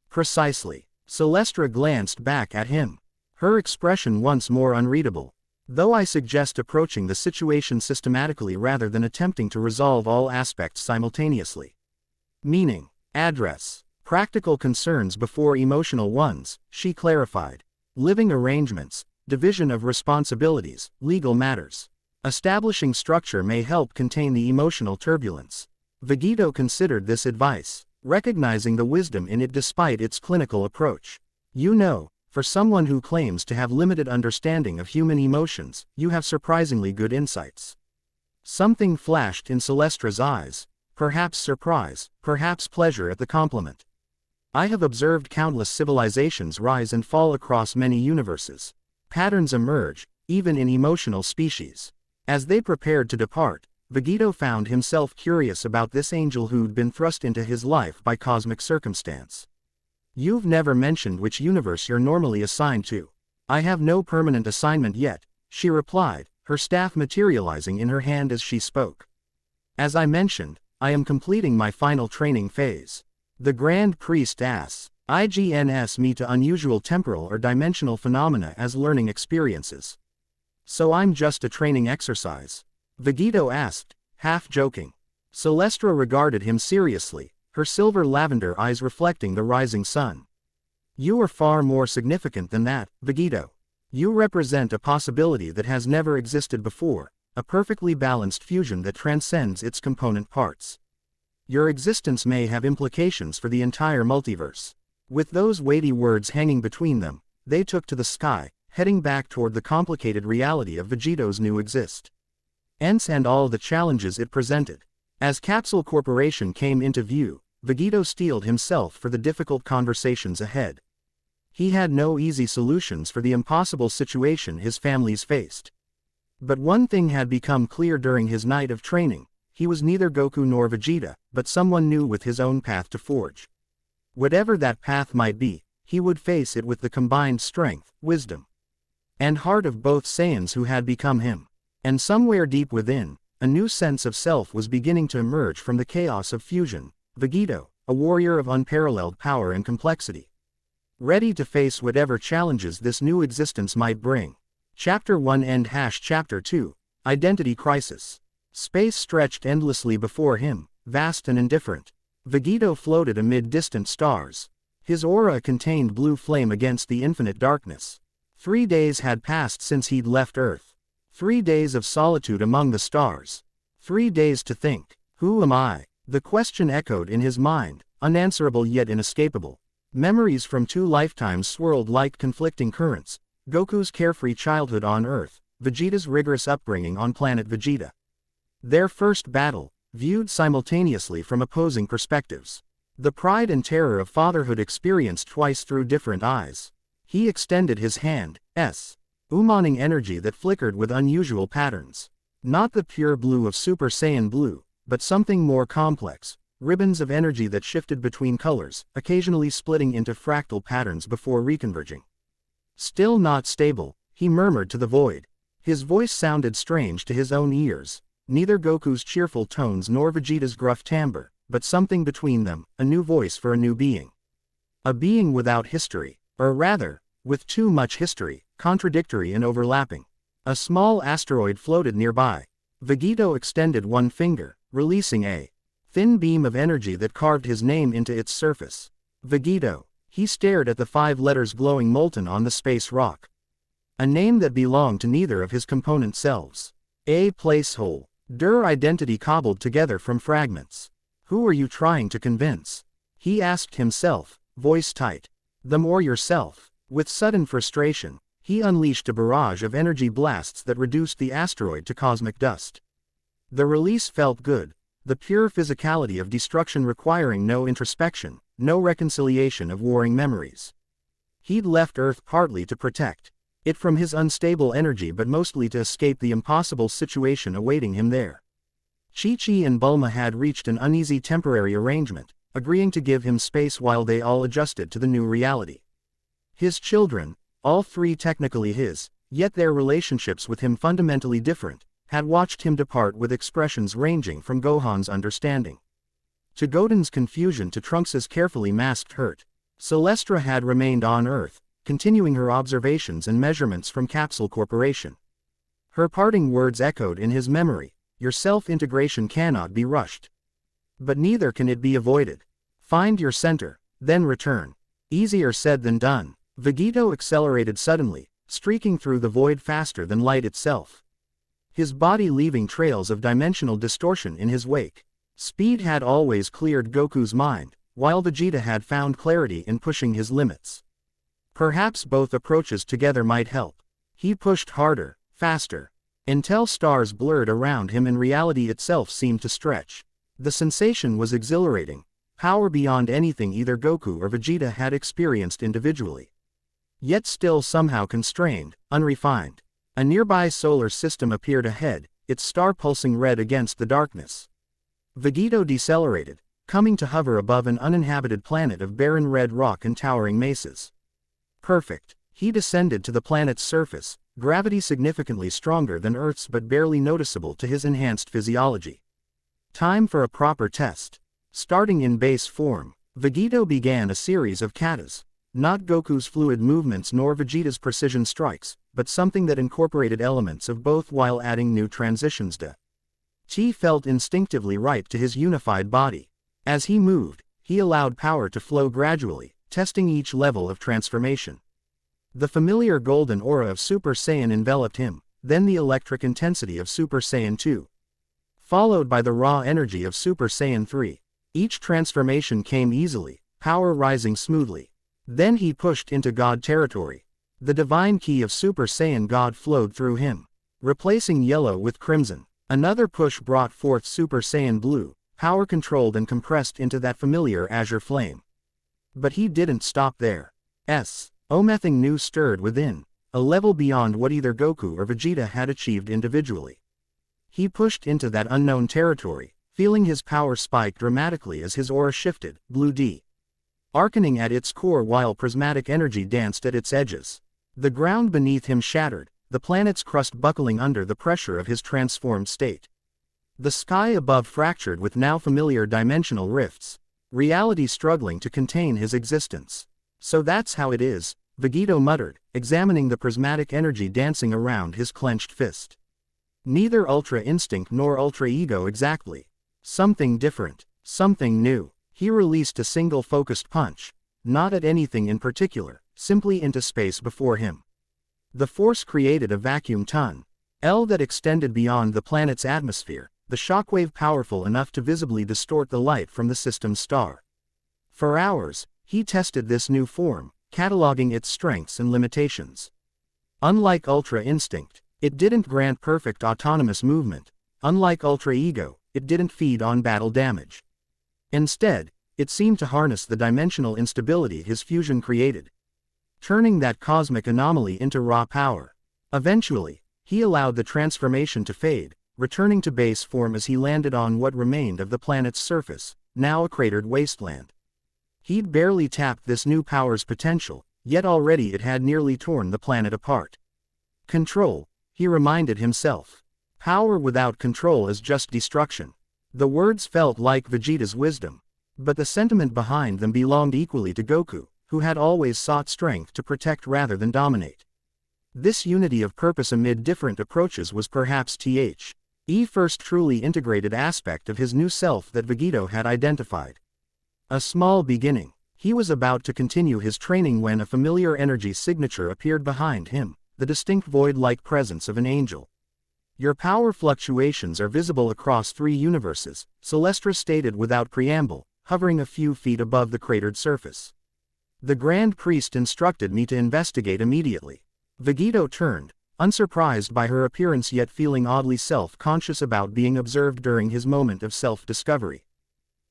Precisely. Celestra glanced back at him. Her expression once more unreadable. Though I suggest approaching the situation systematically rather than attempting to resolve all aspects simultaneously. Meaning, address, practical concerns before emotional ones, she clarified. Living arrangements, division of responsibilities, legal matters. Establishing structure may help contain the emotional turbulence. Vegeta considered this advice, recognizing the wisdom in it despite its clinical approach. You know, for someone who claims to have limited understanding of human emotions, you have surprisingly good insights. Something flashed in Celestra's eyes, perhaps surprise, perhaps pleasure at the compliment. I have observed countless civilizations rise and fall across many universes. Patterns emerge, even in emotional species. As they prepared to depart, Vegeta found himself curious about this angel who'd been thrust into his life by cosmic circumstance. You've never mentioned which universe you're normally assigned to. I have no permanent assignment yet, she replied, her staff materializing in her hand as she spoke. As I mentioned, I am completing my final training phase. The Grand Priest asks, IGNS me to unusual temporal or dimensional phenomena as learning experiences. So I'm just a training exercise? Vegeta asked, half joking. Celestra regarded him seriously, her silver lavender eyes reflecting the rising sun. You are far more significant than that, Vegeta. You represent a possibility that has never existed before, a perfectly balanced fusion that transcends its component parts. Your existence may have implications for the entire multiverse. With those weighty words hanging between them, they took to the sky, heading back toward the complicated reality of Vegeta's new existence and all the challenges it presented. As Capsule Corporation came into view, Vegeta steeled himself for the difficult conversations ahead. He had no easy solutions for the impossible situation his families faced. But one thing had become clear during his night of training: he was neither Goku nor Vegeta, but someone new with his own path to forge. Whatever that path might be, he would face it with the combined strength, wisdom, and heart of both Saiyans who had become him. And somewhere deep within, a new sense of self was beginning to emerge from the chaos of fusion. Vegeta, a warrior of unparalleled power and complexity, ready to face whatever challenges this new existence might bring. Chapter 1 End Chapter 2, Identity Crisis. Space stretched endlessly before him, vast and indifferent. Vegeta floated amid distant stars. His aura contained blue flame against the infinite darkness. 3 days had passed since he'd left Earth. 3 days of solitude among the stars. 3 days to think, who am I? The question echoed in his mind, unanswerable yet inescapable. Memories from 2 lifetimes swirled like conflicting currents: Goku's carefree childhood on Earth, Vegeta's rigorous upbringing on planet Vegeta. Their first battle, viewed simultaneously from opposing perspectives. The pride and terror of fatherhood experienced twice through different eyes. He extended his hand, emanating energy that flickered with unusual patterns. Not the pure blue of Super Saiyan blue, but something more complex, ribbons of energy that shifted between colors, occasionally splitting into fractal patterns before reconverging. Still not stable, he murmured to the void. His voice sounded strange to his own ears, neither Goku's cheerful tones nor Vegeta's gruff timbre, but something between them, a new voice for a new being. A being without history, or rather, with too much history, contradictory and overlapping. A small asteroid floated nearby. Vegeta extended one finger, releasing a thin beam of energy that carved his name into its surface. Vegeta. He stared at the 5 letters glowing molten on the space rock. A name that belonged to neither of his component selves. A placehole. Identity cobbled together from fragments. Who are you trying to convince? He asked himself, voice tight. Them or yourself. With sudden frustration, he unleashed a barrage of energy blasts that reduced the asteroid to cosmic dust. The release felt good, the pure physicality of destruction requiring no introspection, no reconciliation of warring memories. He'd left Earth partly to protect it from his unstable energy but mostly to escape the impossible situation awaiting him there. Chi-Chi and Bulma had reached an uneasy temporary arrangement, agreeing to give him space while they all adjusted to the new reality. His children, all 3 technically his, yet their relationships with him fundamentally different, had watched him depart with expressions ranging from Gohan's understanding to Goten's confusion to Trunks's carefully masked hurt. Celestra had remained on Earth, continuing her observations and measurements from Capsule Corporation. Her parting words echoed in his memory, your self-integration cannot be rushed. But neither can it be avoided. Find your center, then return. Easier said than done. Vegeta accelerated suddenly, streaking through the void faster than light itself. His body leaving trails of dimensional distortion in his wake. Speed had always cleared Goku's mind, while Vegeta had found clarity in pushing his limits. Perhaps both approaches together might help. He pushed harder, faster, until stars blurred around him and reality itself seemed to stretch. The sensation was exhilarating, power beyond anything either Goku or Vegeta had experienced individually. Yet still somehow constrained, unrefined. A nearby solar system appeared ahead, its star pulsing red against the darkness. Vegeta decelerated, coming to hover above an uninhabited planet of barren red rock and towering mesas. Perfect. He descended to the planet's surface, gravity significantly stronger than Earth's but barely noticeable to his enhanced physiology. Time for a proper test. Starting in base form, Vegeta began a series of katas. Not Goku's fluid movements nor Vegeta's precision strikes, but something that incorporated elements of both while adding new transitions. Chi felt instinctively right to his unified body. As he moved, he allowed power to flow gradually, testing each level of transformation. The familiar golden aura of Super Saiyan enveloped him, then the electric intensity of Super Saiyan 2. Followed by the raw energy of Super Saiyan 3. Each transformation came easily, power rising smoothly. Then he pushed into God territory. The divine ki of Super Saiyan God flowed through him, replacing yellow with crimson. Another push brought forth Super Saiyan Blue, power controlled and compressed into that familiar azure flame. But he didn't stop there. Something new stirred within, a level beyond what either Goku or Vegeta had achieved individually. He pushed into that unknown territory, feeling his power spike dramatically as his aura shifted, blue arcaning at its core while prismatic energy danced at its edges. The ground beneath him shattered, the planet's crust buckling under the pressure of his transformed state. The sky above fractured with now familiar dimensional rifts, reality struggling to contain his existence. So that's how it is, Vegeta muttered, examining the prismatic energy dancing around his clenched fist. Neither Ultra Instinct nor Ultra Ego exactly. Something different, something new. He released a single focused punch, not at anything in particular, simply into space before him. The force created a vacuum tunnel that extended beyond the planet's atmosphere, the shockwave powerful enough to visibly distort the light from the system's star. For hours, he tested this new form, cataloging its strengths and limitations. Unlike Ultra Instinct, it didn't grant perfect autonomous movement. Unlike Ultra Ego, it didn't feed on battle damage. Instead, it seemed to harness the dimensional instability his fusion created, turning that cosmic anomaly into raw power. Eventually, he allowed the transformation to fade, returning to base form as he landed on what remained of the planet's surface, now a cratered wasteland. He'd barely tapped this new power's potential, yet already it had nearly torn the planet apart. Control, he reminded himself. Power without control is just destruction. The words felt like Vegeta's wisdom, but the sentiment behind them belonged equally to Goku, who had always sought strength to protect rather than dominate. This unity of purpose amid different approaches was perhaps the first truly integrated aspect of his new self that Vegeta had identified. A small beginning. He was about to continue his training when a familiar energy signature appeared behind him, the distinct void-like presence of an angel. Your power fluctuations are visible across 3 universes, Celestra stated without preamble, hovering a few feet above the cratered surface. The Grand Priest instructed me to investigate immediately. Vegeta turned, unsurprised by her appearance yet feeling oddly self-conscious about being observed during his moment of self-discovery.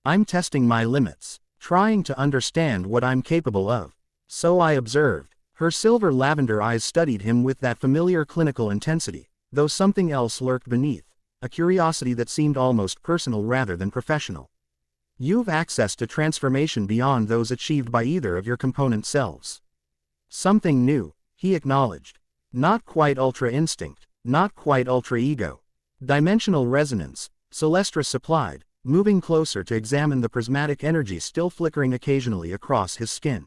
I'm testing my limits, trying to understand what I'm capable of. So I observed. Her silver lavender eyes studied him with that familiar clinical intensity, though something else lurked beneath, a curiosity that seemed almost personal rather than professional. You've access to transformation beyond those achieved by either of your component selves. Something new, he acknowledged. Not quite Ultra Instinct, not quite Ultra Ego. Dimensional resonance, Celestra supplied, moving closer to examine the prismatic energy still flickering occasionally across his skin.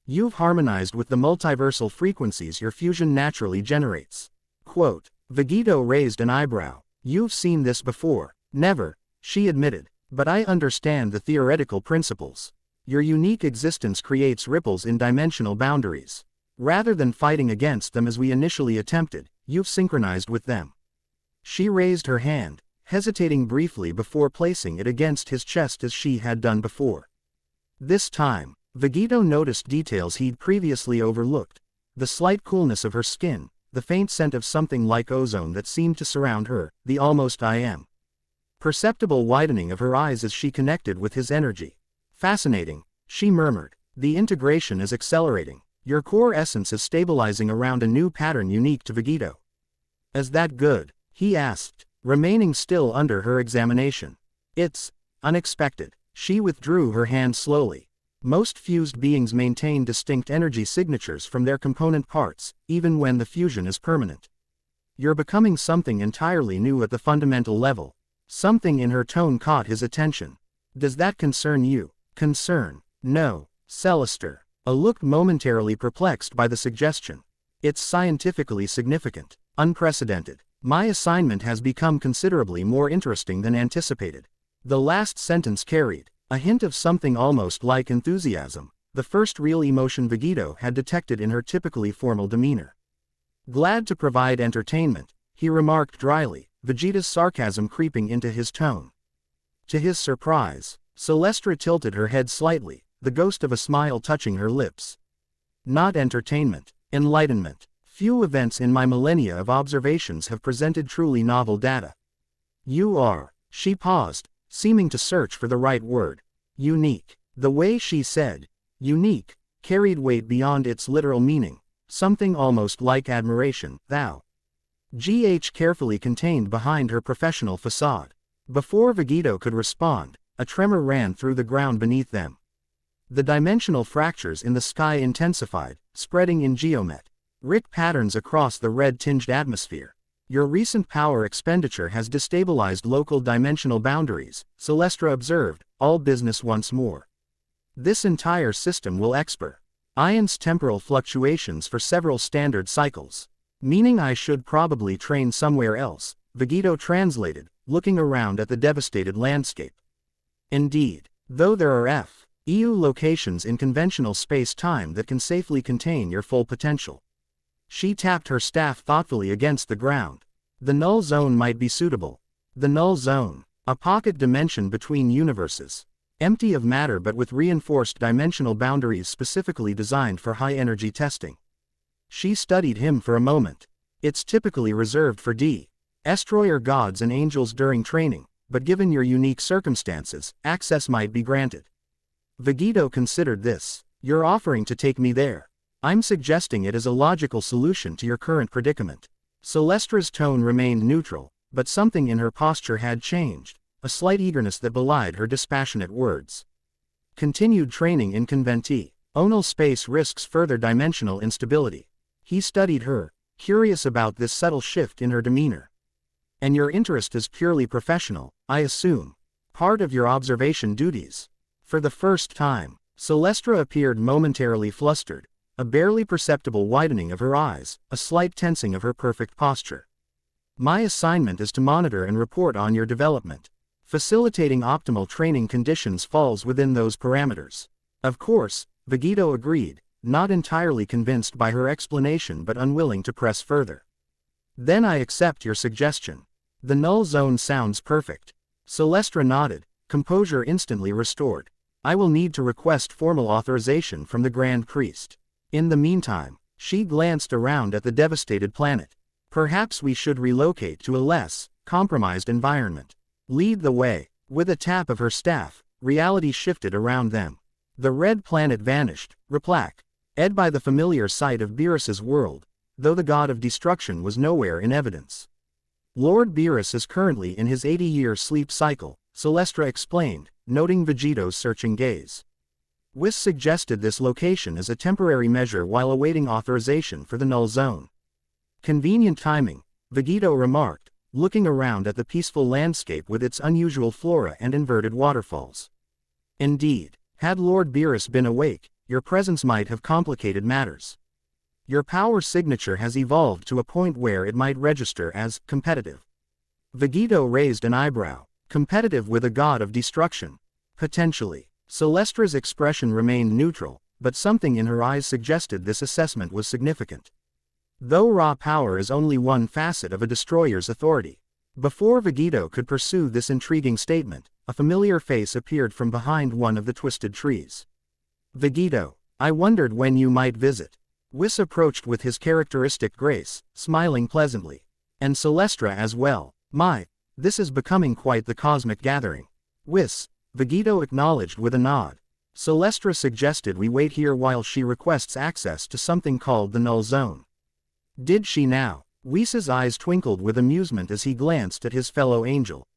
You've harmonized with the multiversal frequencies your fusion naturally generates. Quote. Vegeta raised an eyebrow. You've seen this before. Never, she admitted. But I understand the theoretical principles. Your unique existence creates ripples in dimensional boundaries. Rather than fighting against them as we initially attempted, you've synchronized with them. She raised her hand, hesitating briefly before placing it against his chest as she had done before. This time, Vegeta noticed details he'd previously overlooked. The slight coolness of her skin, the faint scent of something like ozone that seemed to surround her, the almost perceptible widening of her eyes as she connected with his energy. Fascinating, she murmured. The integration is accelerating. Your core essence is stabilizing around a new pattern unique to Vegeta. Is that good? He asked, remaining still under her examination. It's unexpected. She withdrew her hand slowly. Most fused beings maintain distinct energy signatures from their component parts, even when the fusion is permanent. You're becoming something entirely new at the fundamental level. Something in her tone caught his attention. Does that concern you? Concern? No, Celestar. A looked momentarily perplexed by the suggestion. It's scientifically significant, unprecedented. My assignment has become considerably more interesting than anticipated. The last sentence carried a hint of something almost like enthusiasm, the first real emotion Vegeta had detected in her typically formal demeanor. Glad to provide entertainment, he remarked dryly, Vegeta's sarcasm creeping into his tone. To his surprise, Celestra tilted her head slightly, the ghost of a smile touching her lips. Not entertainment, enlightenment. Few events in my millennia of observations have presented truly novel data. You are, she paused, seeming to search for the right word. Unique. The way she said, unique, carried weight beyond its literal meaning, something almost like admiration, thou. Carefully contained behind her professional facade. Before Vegeta could respond, a tremor ran through the ground beneath them. The dimensional fractures in the sky intensified, spreading in geometric patterns across the red-tinged atmosphere. Your recent power expenditure has destabilized local dimensional boundaries, Celestra observed, all business once more. This entire system will experience temporal fluctuations for several standard cycles. Meaning I should probably train somewhere else, Vegeta translated, looking around at the devastated landscape. Indeed, though there are EU locations in conventional space-time that can safely contain your full potential. She tapped her staff thoughtfully against the ground. The null zone might be suitable. The null zone, a pocket dimension between universes. Empty of matter but with reinforced dimensional boundaries specifically designed for high-energy testing. She studied him for a moment. It's typically reserved for destroyer gods and angels during training, but given your unique circumstances, access might be granted. Vegito considered this. You're offering to take me there. I'm suggesting it as a logical solution to your current predicament. Celestra's tone remained neutral, but something in her posture had changed, a slight eagerness that belied her dispassionate words. Continued training in Conventi. Onal space risks further dimensional instability. He studied her, curious about this subtle shift in her demeanor. And your interest is purely professional, I assume. Part of your observation duties. For the first time, Celestra appeared momentarily flustered, a barely perceptible widening of her eyes, a slight tensing of her perfect posture. My assignment is to monitor and report on your development. Facilitating optimal training conditions falls within those parameters. Of course, Vegito agreed, not entirely convinced by her explanation but unwilling to press further. Then I accept your suggestion. The null zone sounds perfect. Celestra nodded, composure instantly restored. I will need to request formal authorization from the Grand Priest. In the meantime, she glanced around at the devastated planet. Perhaps we should relocate to a less compromised environment. Lead the way. With a tap of her staff, reality shifted around them. The red planet vanished, replac, ed by the familiar sight of Beerus's world, though the god of destruction was nowhere in evidence. Lord Beerus is currently in his 80-year sleep cycle, Celestra explained, noting Vegito's searching gaze. Whis suggested this location as a temporary measure while awaiting authorization for the null zone. Convenient timing, Vegito remarked, looking around at the peaceful landscape with its unusual flora and inverted waterfalls. Indeed, had Lord Beerus been awake, your presence might have complicated matters. Your power signature has evolved to a point where it might register as competitive. Vegito raised an eyebrow. Competitive with a god of destruction? Potentially. Celestra's expression remained neutral, but something in her eyes suggested this assessment was significant. Though raw power is only one facet of a destroyer's authority. Before Vegito could pursue this intriguing statement, a familiar face appeared from behind one of the twisted trees. Vegito, I wondered when you might visit. Whis approached with his characteristic grace, smiling pleasantly. And Celestra as well. My, this is becoming quite the cosmic gathering. Whis, Vegito acknowledged with a nod. Celestra suggested we wait here while she requests access to something called the null zone. Did she now? Whis's eyes twinkled with amusement as he glanced at his fellow angel.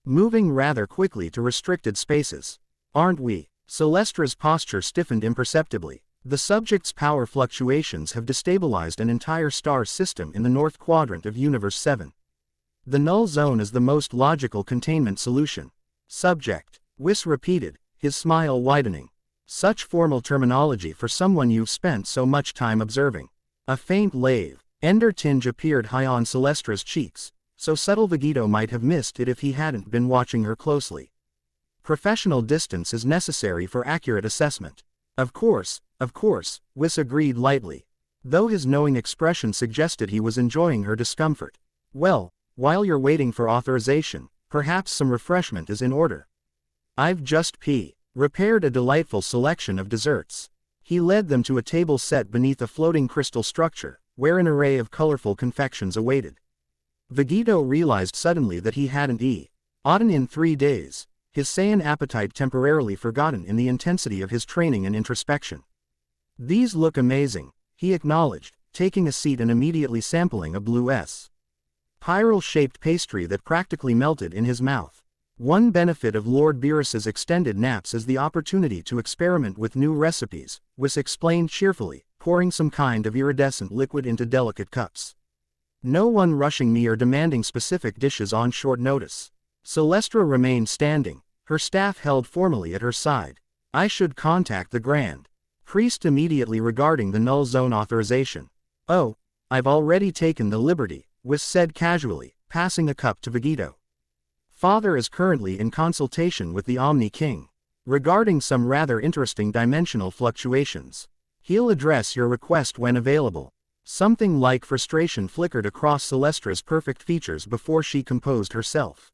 Moving rather quickly to restricted spaces. Aren't we? Celestra's posture stiffened imperceptibly. The subject's power fluctuations have destabilized an entire star system in the north quadrant of Universe 7. The null zone is the most logical containment solution. Subject, Whis repeated, his smile widening. Such formal terminology for someone you've spent so much time observing. A faint lave, ender tinge appeared high on Celestra's cheeks, so subtle Vegito might have missed it if he hadn't been watching her closely. Professional distance is necessary for accurate assessment. Of course, Whis agreed lightly, though his knowing expression suggested he was enjoying her discomfort. Well, while you're waiting for authorization, perhaps some refreshment is in order. I've just repaired a delightful selection of desserts. He led them to a table set beneath a floating crystal structure, where an array of colorful confections awaited. Vegito realized suddenly that he hadn't eaten in 3 days, his Saiyan appetite temporarily forgotten in the intensity of his training and introspection. These look amazing, he acknowledged, taking a seat and immediately sampling a blue spiral-shaped pastry that practically melted in his mouth. One benefit of Lord Beerus's extended naps is the opportunity to experiment with new recipes, Whis explained cheerfully, pouring some kind of iridescent liquid into delicate cups. No one rushing me or demanding specific dishes on short notice. Celestra remained standing, her staff held formally at her side. I should contact the Grand Priest immediately regarding the null zone authorization. Oh, I've already taken the liberty, Whis said casually, passing a cup to Vegito. Father is currently in consultation with the Omni King regarding some rather interesting dimensional fluctuations. He'll address your request when available. Something like frustration flickered across Celestra's perfect features before she composed herself.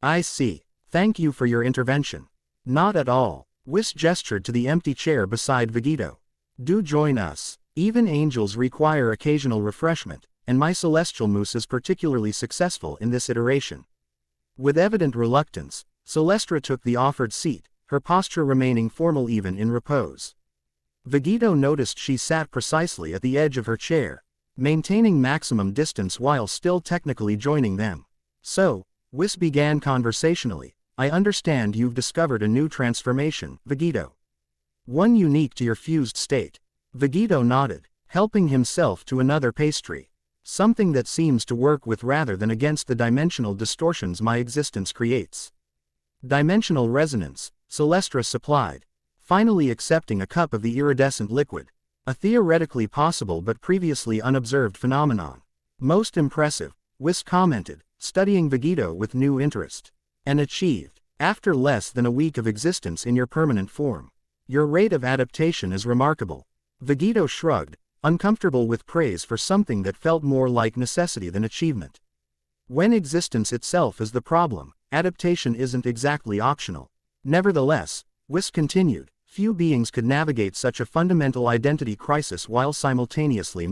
I see. Thank you for your intervention. Not at all. Whis gestured to the empty chair beside Vegito. Do join us. Even angels require occasional refreshment, and my celestial moose is particularly successful in this iteration. With evident reluctance, Celestra took the offered seat, her posture remaining formal even in repose. Vegito noticed she sat precisely at the edge of her chair, maintaining maximum distance while still technically joining them. "So," Whis began conversationally, "I understand you've discovered a new transformation, Vegito. One unique to your fused state." Vegito nodded, helping himself to another pastry. "Something that seems to work with rather than against the dimensional distortions my existence creates." "Dimensional resonance," Celestra supplied, finally accepting a cup of the iridescent liquid. "A theoretically possible but previously unobserved phenomenon." "Most impressive," Whis commented, studying Vegito with new interest. "And achieved after less than a week of existence in your permanent form. Your rate of adaptation is remarkable." Vegito shrugged, uncomfortable with praise for something that felt more like necessity than achievement. When existence itself is the problem, adaptation isn't exactly optional. "Nevertheless," Whis continued, "few beings could navigate such a fundamental identity crisis while simultaneously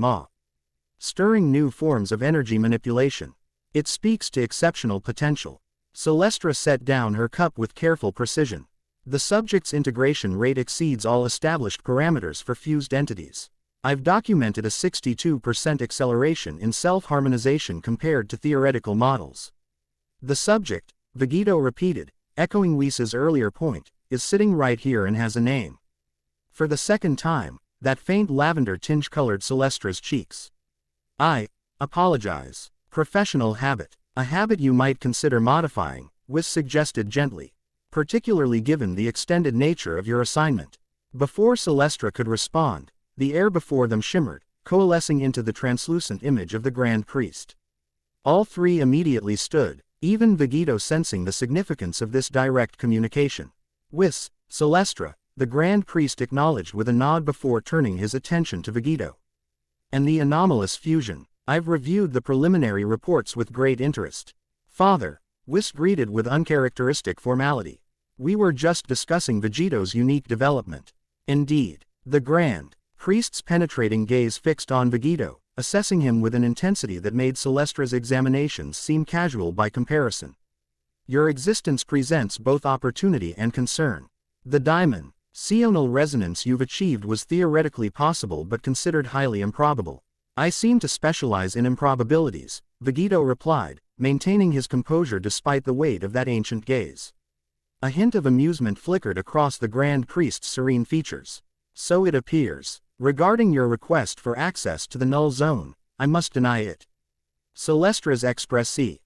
stirring new forms of energy manipulation. It speaks to exceptional potential." Celestra set down her cup with careful precision. "The subject's integration rate exceeds all established parameters for fused entities. I've documented a 62% acceleration in self-harmonization compared to theoretical models." "The subject," Vegito repeated, echoing Whis's earlier point, "is sitting right here and has a name." For the second time, that faint lavender tinge colored Celestra's cheeks. "I apologize. Professional habit. A habit you might consider modifying," Whis suggested gently, "particularly given the extended nature of your assignment." Before Celestra could respond, the air before them shimmered, coalescing into the translucent image of the Grand Priest. All three immediately stood, even Vegito sensing the significance of this direct communication. "Whis, Celestra," the Grand Priest acknowledged with a nod before turning his attention to Vegito. "And the anomalous fusion. I've reviewed the preliminary reports with great interest." "Father," Whis greeted with uncharacteristic formality. "We were just discussing Vegito's unique development." "Indeed." The Grand Priest's penetrating gaze fixed on Vegito, assessing him with an intensity that made Celestra's examinations seem casual by comparison. "Your existence presents both opportunity and concern. The dimensional resonance you've achieved was theoretically possible but considered highly improbable." "I seem to specialize in improbabilities," Vegito replied, maintaining his composure despite the weight of that ancient gaze. A hint of amusement flickered across the Grand Priest's serene features. "So it appears. Regarding your request for access to the null zone, I must deny it." Celestra's expressé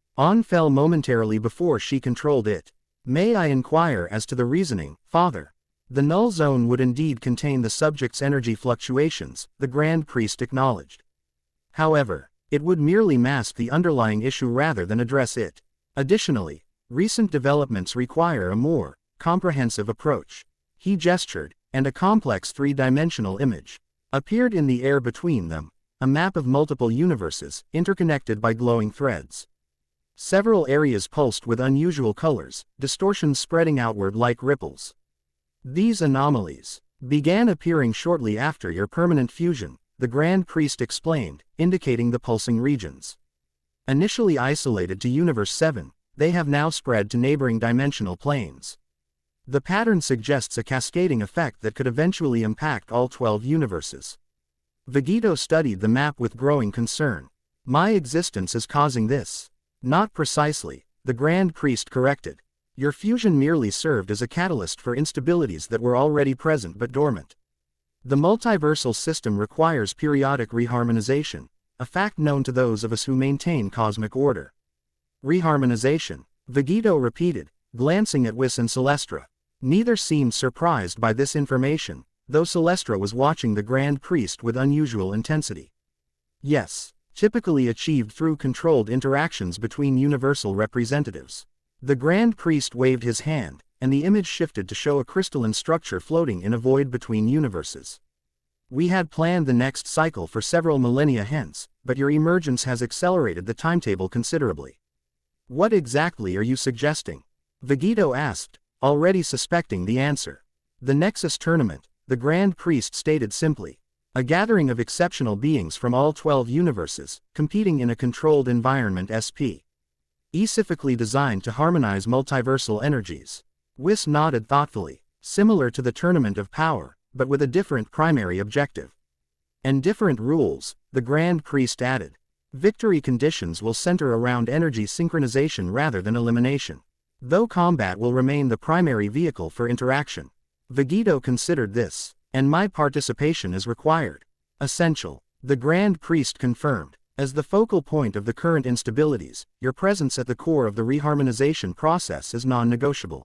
fell momentarily before she controlled it. "May I inquire as to the reasoning, Father?" "The null zone would indeed contain the subject's energy fluctuations," the Grand Priest acknowledged. "However, it would merely mask the underlying issue rather than address it. Additionally, recent developments require a more comprehensive approach." He gestured, and a complex three-dimensional image appeared in the air between them, a map of multiple universes, interconnected by glowing threads. Several areas pulsed with unusual colors, distortions spreading outward like ripples. "These anomalies began appearing shortly after your permanent fusion," the Grand Priest explained, indicating the pulsing regions. "Initially isolated to Universe 7, they have now spread to neighboring dimensional planes. The pattern suggests a cascading effect that could eventually impact all 12 universes." Vegito studied the map with growing concern. "My existence is causing this." "Not precisely," the Grand Priest corrected. "Your fusion merely served as a catalyst for instabilities that were already present but dormant. The multiversal system requires periodic reharmonization, a fact known to those of us who maintain cosmic order." "Reharmonization," Vegito repeated, glancing at Whis and Celestra. Neither seemed surprised by this information, though Celestra was watching the Grand Priest with unusual intensity. "Yes, typically achieved through controlled interactions between universal representatives." The Grand Priest waved his hand, and the image shifted to show a crystalline structure floating in a void between universes. "We had planned the next cycle for several millennia hence, but your emergence has accelerated the timetable considerably." "What exactly are you suggesting?" Vegito asked, already suspecting the answer. "The Nexus Tournament," the Grand Priest stated simply. "A gathering of exceptional beings from all 12 universes, competing in a controlled environment SP. specifically designed to harmonize multiversal energies. Whis nodded thoughtfully, similar to the Tournament of Power, but with a different primary objective. And different rules, the Grand Priest added. Victory conditions will center around energy synchronization rather than elimination. Though combat will remain the primary vehicle for interaction. Vegeta considered this, and my participation is required. Essential, the Grand Priest confirmed. As the focal point of the current instabilities, your presence at the core of the reharmonization process is non-negotiable.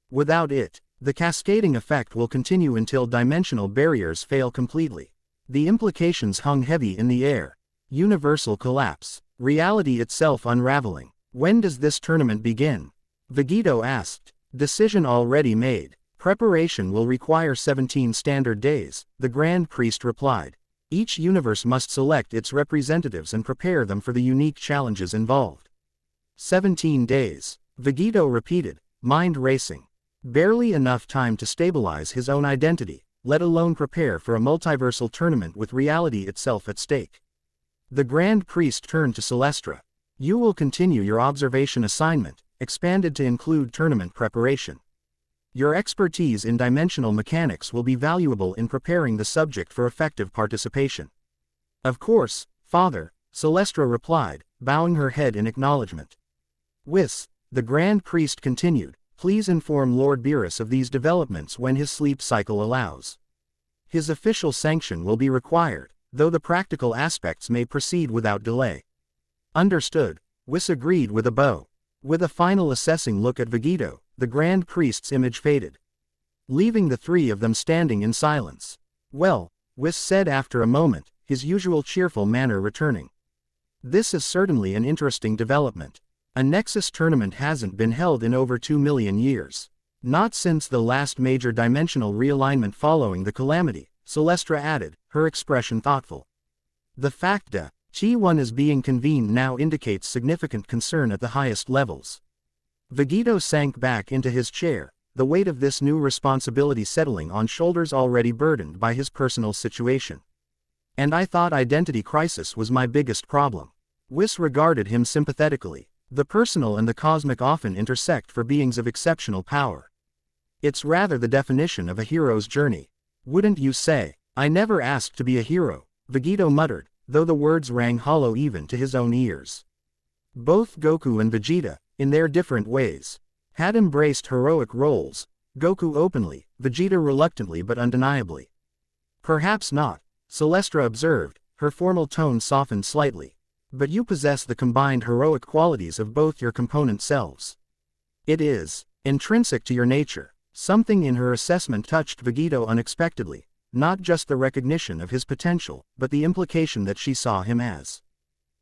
Without it, the cascading effect will continue until dimensional barriers fail completely. The implications hung heavy in the air. Universal collapse, reality itself unraveling. When does this tournament begin? Vegeta asked. Decision already made. Preparation will require 17 standard days, the Grand Priest replied. Each universe must select its representatives and prepare them for the unique challenges involved. 17 days, Vegeta repeated, mind racing. Barely enough time to stabilize his own identity, let alone prepare for a multiversal tournament with reality itself at stake. The Grand Priest turned to Celestra. You will continue your observation assignment, expanded to include tournament preparation. Your expertise in dimensional mechanics will be valuable in preparing the subject for effective participation. Of course, Father, Celestra replied, bowing her head in acknowledgement. Whis, the Grand Priest continued, please inform Lord Beerus of these developments when his sleep cycle allows. His official sanction will be required, though the practical aspects may proceed without delay. Understood, Whis agreed with a bow. With a final assessing look at Vegeta, the Grand Priest's image faded, leaving the three of them standing in silence. Well, Whis said after a moment, his usual cheerful manner returning. This is certainly an interesting development. A Nexus tournament hasn't been held in over 2 million years. Not since the last major dimensional realignment following the calamity, Celestra added, her expression thoughtful. The fact that T1 is being convened now indicates significant concern at the highest levels. Vegeta sank back into his chair, the weight of this new responsibility settling on shoulders already burdened by his personal situation. And I thought identity crisis was my biggest problem. Whis regarded him sympathetically. The personal and the cosmic often intersect for beings of exceptional power. It's rather the definition of a hero's journey. Wouldn't you say? I never asked to be a hero, Vegeta muttered, though the words rang hollow even to his own ears. Both Goku and Vegeta, in their different ways, had embraced heroic roles, Goku openly, Vegeta reluctantly but undeniably. Perhaps not, Celestra observed, her formal tone softened slightly. But you possess the combined heroic qualities of both your component selves. It is intrinsic to your nature. Something in her assessment touched Vegeta unexpectedly, not just the recognition of his potential, but the implication that she saw him as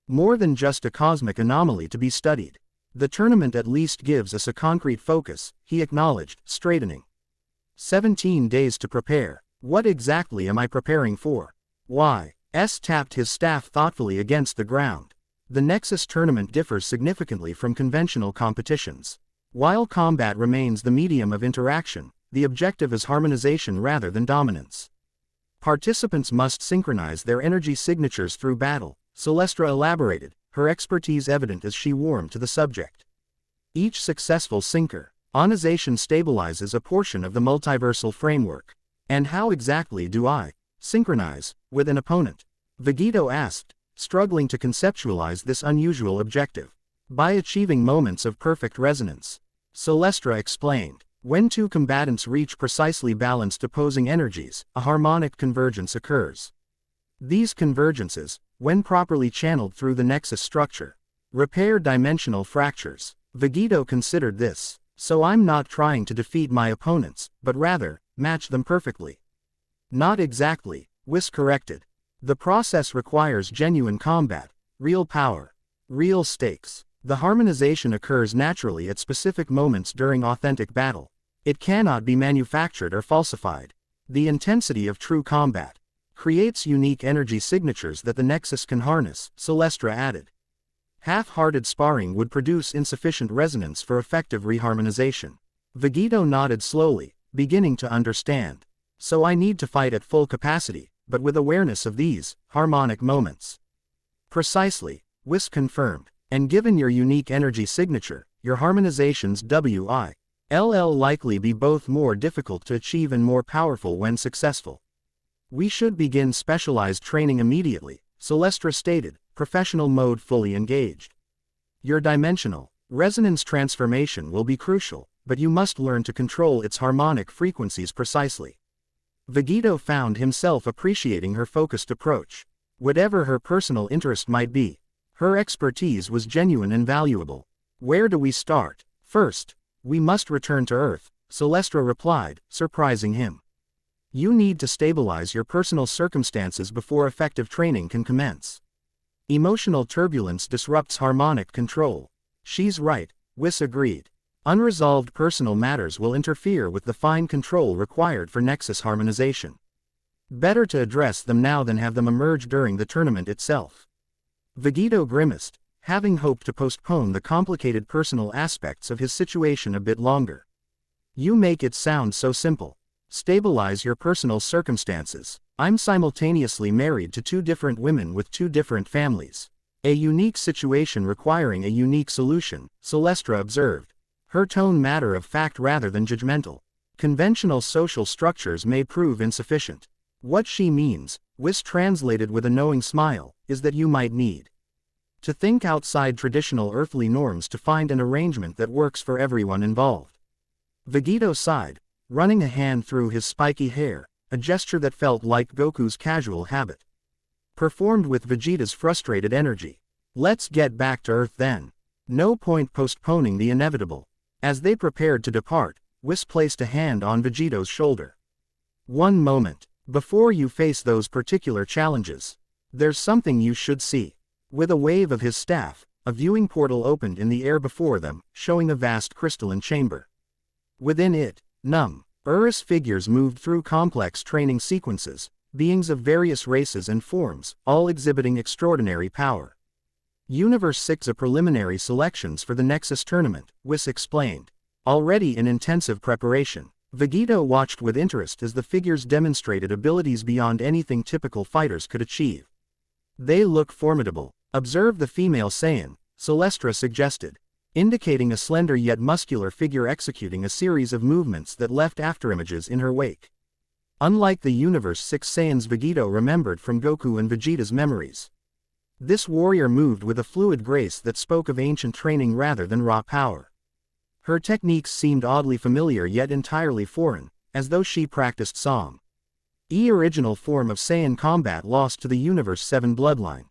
more than just a cosmic anomaly to be studied. The tournament at least gives us a concrete focus, he acknowledged, straightening. 17 days to prepare. What exactly am I preparing for? Why? Tapped his staff thoughtfully against the ground. The Nexus tournament differs significantly from conventional competitions. While combat remains the medium of interaction, the objective is harmonization rather than dominance. Participants must synchronize their energy signatures through battle, Celestra elaborated, her expertise evident as she warmed to the subject. Each successful synchronization stabilizes a portion of the multiversal framework. And how exactly do I synchronize with an opponent? Vegeta asked, struggling to conceptualize this unusual objective. By achieving moments of perfect resonance, Celestra explained. When two combatants reach precisely balanced opposing energies, a harmonic convergence occurs. These convergences, when properly channeled through the Nexus structure, repair dimensional fractures. Vegeta considered this. So I'm not trying to defeat my opponents, but rather, match them perfectly. Not exactly, Whis corrected. The process requires genuine combat, real power, real stakes. The harmonization occurs naturally at specific moments during authentic battle. It cannot be manufactured or falsified. The intensity of true combat creates unique energy signatures that the Nexus can harness, Celestra added. Half-hearted sparring would produce insufficient resonance for effective reharmonization. Vegeta nodded slowly, beginning to understand. So I need to fight at full capacity, but with awareness of these harmonic moments. Precisely, Whis confirmed. And given your unique energy signature, your harmonizations will likely be both more difficult to achieve and more powerful when successful. We should begin specialized training immediately, Celestra stated, professional mode fully engaged. Your dimensional resonance transformation will be crucial, but you must learn to control its harmonic frequencies precisely. Vegito found himself appreciating her focused approach. Whatever her personal interest might be, her expertise was genuine and valuable. Where do we start? First, we must return to Earth, Celestra replied, surprising him. You need to stabilize your personal circumstances before effective training can commence. Emotional turbulence disrupts harmonic control. She's right, Whis agreed. Unresolved personal matters will interfere with the fine control required for Nexus harmonization. Better to address them now than have them emerge during the tournament itself. Vegito grimaced, having hoped to postpone the complicated personal aspects of his situation a bit longer. You make it sound so simple. Stabilize your personal circumstances. I'm simultaneously married to 2 different women with 2 different families. A unique situation requiring a unique solution, Celestra observed. Her tone matter of fact rather than judgmental. Conventional social structures may prove insufficient. What she means, Whis translated with a knowing smile, is that you might need to think outside traditional earthly norms to find an arrangement that works for everyone involved. Vegito sighed, running a hand through his spiky hair, a gesture that felt like Goku's casual habit. Performed with Vegeta's frustrated energy. Let's get back to Earth then. No point postponing the inevitable. As they prepared to depart, Whis placed a hand on Vegito's shoulder. One moment. Before you face those particular challenges, there's something you should see. With a wave of his staff, a viewing portal opened in the air before them, showing a vast crystalline chamber. Within it, Urus figures moved through complex training sequences, beings of various races and forms, all exhibiting extraordinary power. Universe 6 preliminary selections for the Nexus tournament, Whis explained. Already in intensive preparation, Vegito watched with interest as the figures demonstrated abilities beyond anything typical fighters could achieve. They look formidable. Observe the female Saiyan, Celestra suggested, indicating a slender yet muscular figure executing a series of movements that left afterimages in her wake. Unlike the Universe 6 Saiyans Vegito remembered from Goku and Vegeta's memories, this warrior moved with a fluid grace that spoke of ancient training rather than raw power. Her techniques seemed oddly familiar yet entirely foreign, as though she practiced some original form of Saiyan combat lost to the Universe 7 bloodline.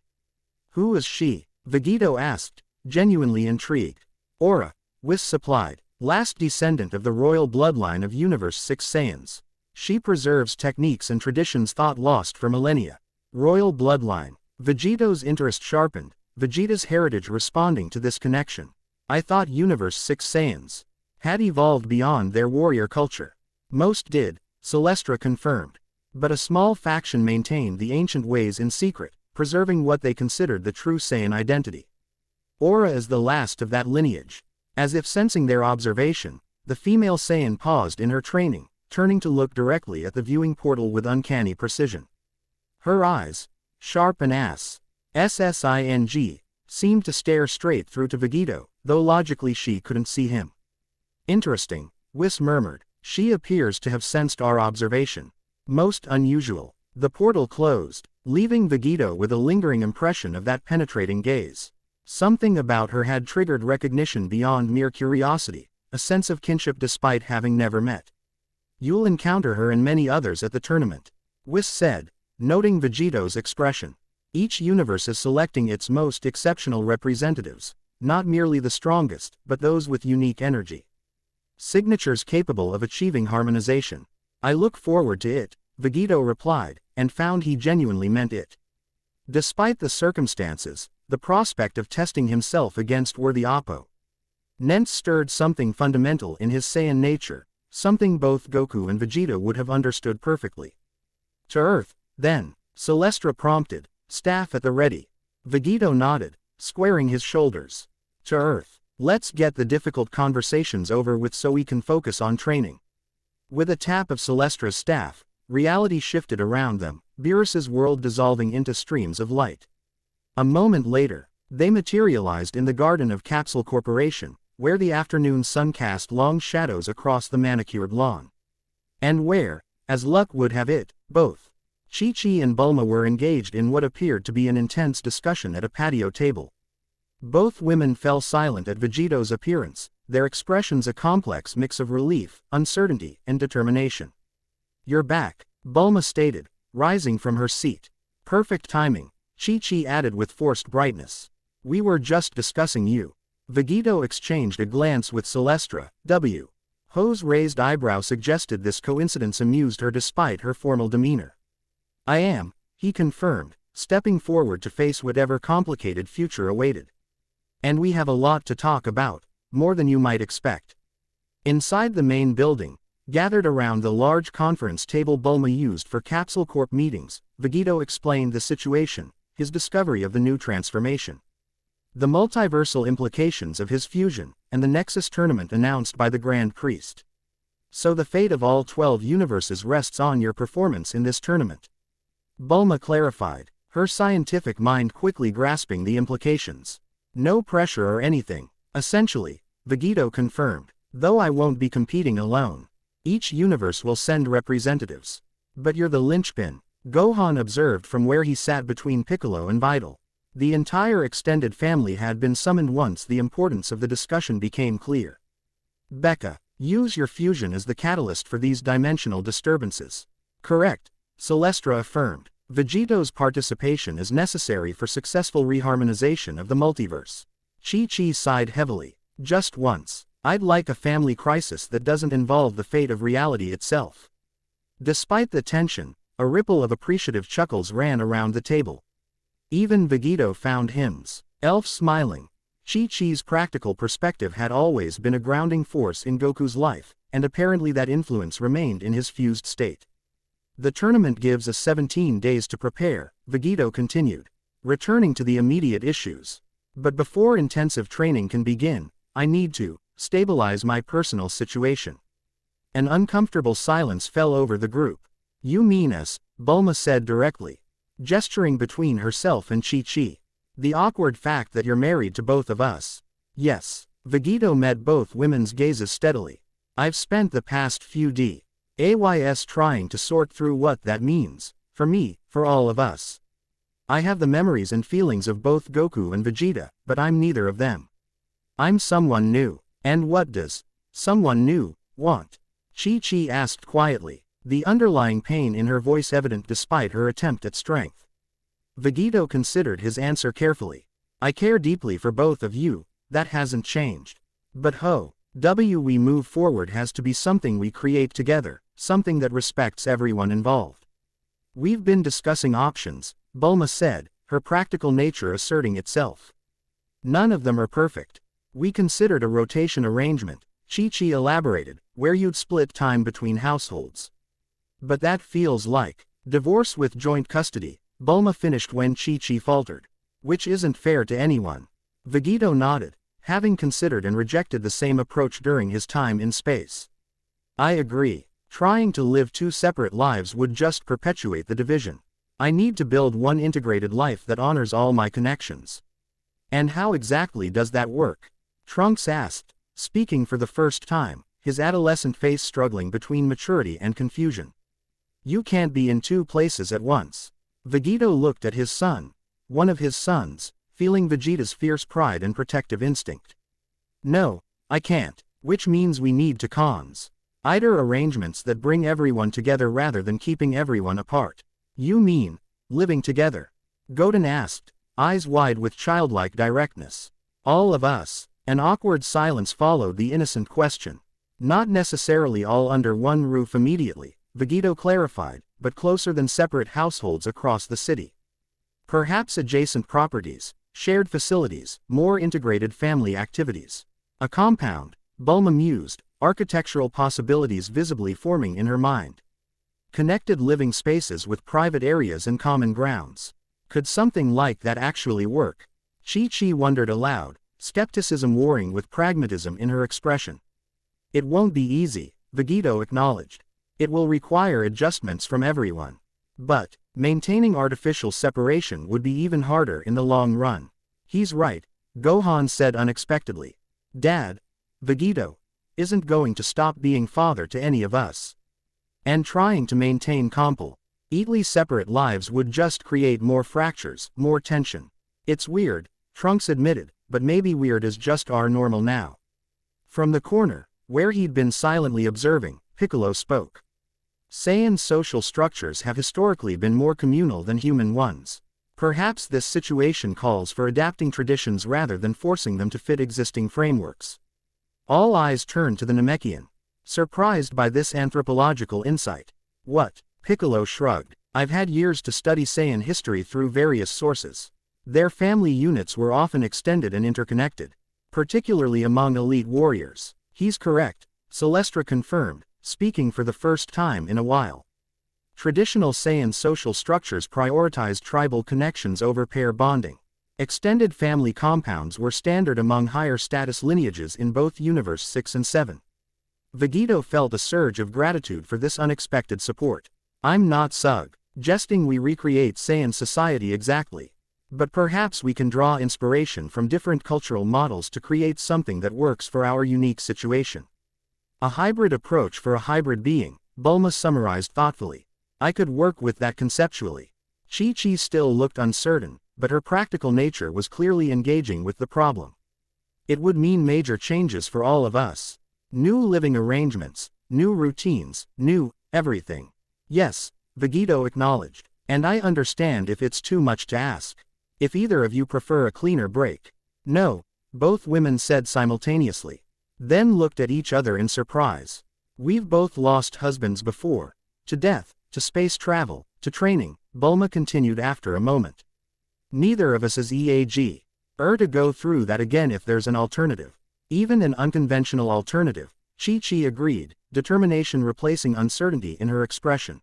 Who is she? Vegito asked, genuinely intrigued. Aura, Whis supplied, last descendant of the royal bloodline of Universe 6 Saiyans. She preserves techniques and traditions thought lost for millennia. Royal bloodline. Vegito's interest sharpened, Vegeta's heritage responding to this connection. I thought Universe 6 Saiyans had evolved beyond their warrior culture. Most did, Celestra confirmed. But a small faction maintained the ancient ways in secret, preserving what they considered the true Saiyan identity. Aura is the last of that lineage. As if sensing their observation, the female Saiyan paused in her training, turning to look directly at the viewing portal with uncanny precision. Her eyes, sharp and SSING, seemed to stare straight through to Vegito, though logically she couldn't see him. Interesting, Whis murmured. She appears to have sensed our observation. Most unusual. The portal closed, leaving Vegito with a lingering impression of that penetrating gaze. Something about her had triggered recognition beyond mere curiosity, a sense of kinship despite having never met. You'll encounter her and many others at the tournament, Whis said, noting Vegito's expression. Each universe is selecting its most exceptional representatives, not merely the strongest, but those with unique energy. Signatures capable of achieving harmonization. I look forward to it, Vegito replied, and found he genuinely meant it. Despite the circumstances, the prospect of testing himself against worthy opponents stirred something fundamental in his Saiyan nature, something both Goku and Vegeta would have understood perfectly. To Earth, then, Celestra prompted, staff at the ready. Vegito nodded, squaring his shoulders. To Earth. Let's get the difficult conversations over with so we can focus on training. With a tap of Celestra's staff, reality shifted around them, Beerus's world dissolving into streams of light. A moment later, They materialized in the garden of Capsule Corporation, where the afternoon sun cast long shadows across the manicured lawn. And where, as luck would have it, both Chi-Chi and Bulma were engaged in what appeared to be an intense discussion at a patio table. Both women fell silent at Vegeto's appearance, their expressions a complex mix of relief, uncertainty, and determination. "You're back," Bulma stated, rising from her seat. "Perfect timing," Chi-Chi added with forced brightness. "We were just discussing you." Vegito exchanged a glance with Celestra. Ho's raised eyebrow suggested this coincidence amused her despite her formal demeanor. "I am," he confirmed, stepping forward to face whatever complicated future awaited. "And we have a lot to talk about, more than you might expect." Inside the main building, gathered around the large conference table Bulma used for Capsule Corp meetings, Vegito explained the situation, his discovery of the new transformation, the multiversal implications of his fusion, and the Nexus tournament announced by the Grand Priest. "So the fate of all 12 universes rests on your performance in this tournament," Bulma clarified, her scientific mind quickly grasping the implications. "No pressure or anything, essentially," Vegito confirmed, "though I won't be competing alone. Each universe will send representatives. But you're the linchpin," Gohan observed from where he sat between Piccolo and Videl. The entire extended family had been summoned once the importance of the discussion became clear. "Becca, use your fusion as the catalyst for these dimensional disturbances." "Correct," Celestra affirmed. "Vegeto's participation is necessary for successful reharmonization of the multiverse." Chi-Chi sighed heavily. "Just once. I'd like a family crisis that doesn't involve the fate of reality itself." Despite the tension, a ripple of appreciative chuckles ran around the table. Even Vegito found himself smiling. Chi-Chi's practical perspective had always been a grounding force in Goku's life, and apparently that influence remained in his fused state. "The tournament gives us 17 days to prepare," Vegito continued, returning to the immediate issues. "But before intensive training can begin, I need to stabilize my personal situation." An uncomfortable silence fell over the group. "You mean us," Bulma said directly, gesturing between herself and Chi-Chi. "The awkward fact that you're married to both of us." "Yes." Vegito met both women's gazes steadily. "I've spent the past few days trying to sort through what that means, for me, for all of us. I have the memories and feelings of both Goku and Vegeta, but I'm neither of them. I'm someone new." "And what does someone new want?" Chi-Chi asked quietly, the underlying pain in her voice evident despite her attempt at strength. Vegito considered his answer carefully. "I care deeply for both of you, that hasn't changed. But we move forward has to be something we create together, something that respects everyone involved." "We've been discussing options," Bulma said, her practical nature asserting itself. "None of them are perfect. We considered a rotation arrangement," Chi-Chi elaborated, "where you'd split time between households. But that feels like divorce with joint custody," Bulma finished when Chi-Chi faltered. "Which isn't fair to anyone." Vegito nodded, having considered and rejected the same approach during his time in space. "I agree. Trying to live two separate lives would just perpetuate the division. I need to build one integrated life that honors all my connections." "And how exactly does that work?" Trunks asked, speaking for the first time, his adolescent face struggling between maturity and confusion. "You can't be in two places at once." Vegito looked at his son, one of his sons, feeling Vegeta's fierce pride and protective instinct. "No, I can't, which means we need to either arrangements that bring everyone together rather than keeping everyone apart." "You mean living together?" Goten asked, eyes wide with childlike directness. "All of us." An awkward silence followed the innocent question. "Not necessarily all under one roof immediately," Vegito clarified, "but closer than separate households across the city. Perhaps adjacent properties, shared facilities, more integrated family activities. A compound," Bulma mused, architectural possibilities visibly forming in her mind. "Connected living spaces with private areas and common grounds. Could something like that actually work?" Chi-Chi wondered aloud, skepticism warring with pragmatism in her expression. "It won't be easy," Vegito acknowledged. "It will require adjustments from everyone. But maintaining artificial separation would be even harder in the long run." He's right, Gohan said unexpectedly. Dad, Vegito, isn't going to stop being father to any of us. And trying to maintain completely separate lives would just create more fractures, more tension. It's weird, Trunks admitted, but maybe weird is just our normal now. From the corner, where he'd been silently observing, Piccolo spoke. Saiyan social structures have historically been more communal than human ones. Perhaps this situation calls for adapting traditions rather than forcing them to fit existing frameworks. All eyes turned to the Namekian, surprised by this anthropological insight. What? Piccolo shrugged. I've had years to study Saiyan history through various sources. Their family units were often extended and interconnected, particularly among elite warriors. He's correct, Celestra confirmed, speaking for the first time in a while. Traditional Saiyan social structures prioritized tribal connections over pair bonding. Extended family compounds were standard among higher status lineages in both Universe 6 and 7. Vegito felt a surge of gratitude for this unexpected support. I'm not suggesting we recreate Saiyan society exactly. But perhaps we can draw inspiration from different cultural models to create something that works for our unique situation. A hybrid approach for a hybrid being, Bulma summarized thoughtfully. I could work with that conceptually. Chi-Chi still looked uncertain, but her practical nature was clearly engaging with the problem. It would mean major changes for all of us. New living arrangements, new routines, new everything. Yes, Vegito acknowledged, and I understand if it's too much to ask. If either of you prefer a cleaner break. No, both women said simultaneously. Then looked at each other in surprise. We've both lost husbands before. To death, to space travel, to training, Bulma continued after a moment. Neither of us is EAG. To go through that again if there's an alternative. Even an unconventional alternative, Chi-Chi agreed, determination replacing uncertainty in her expression.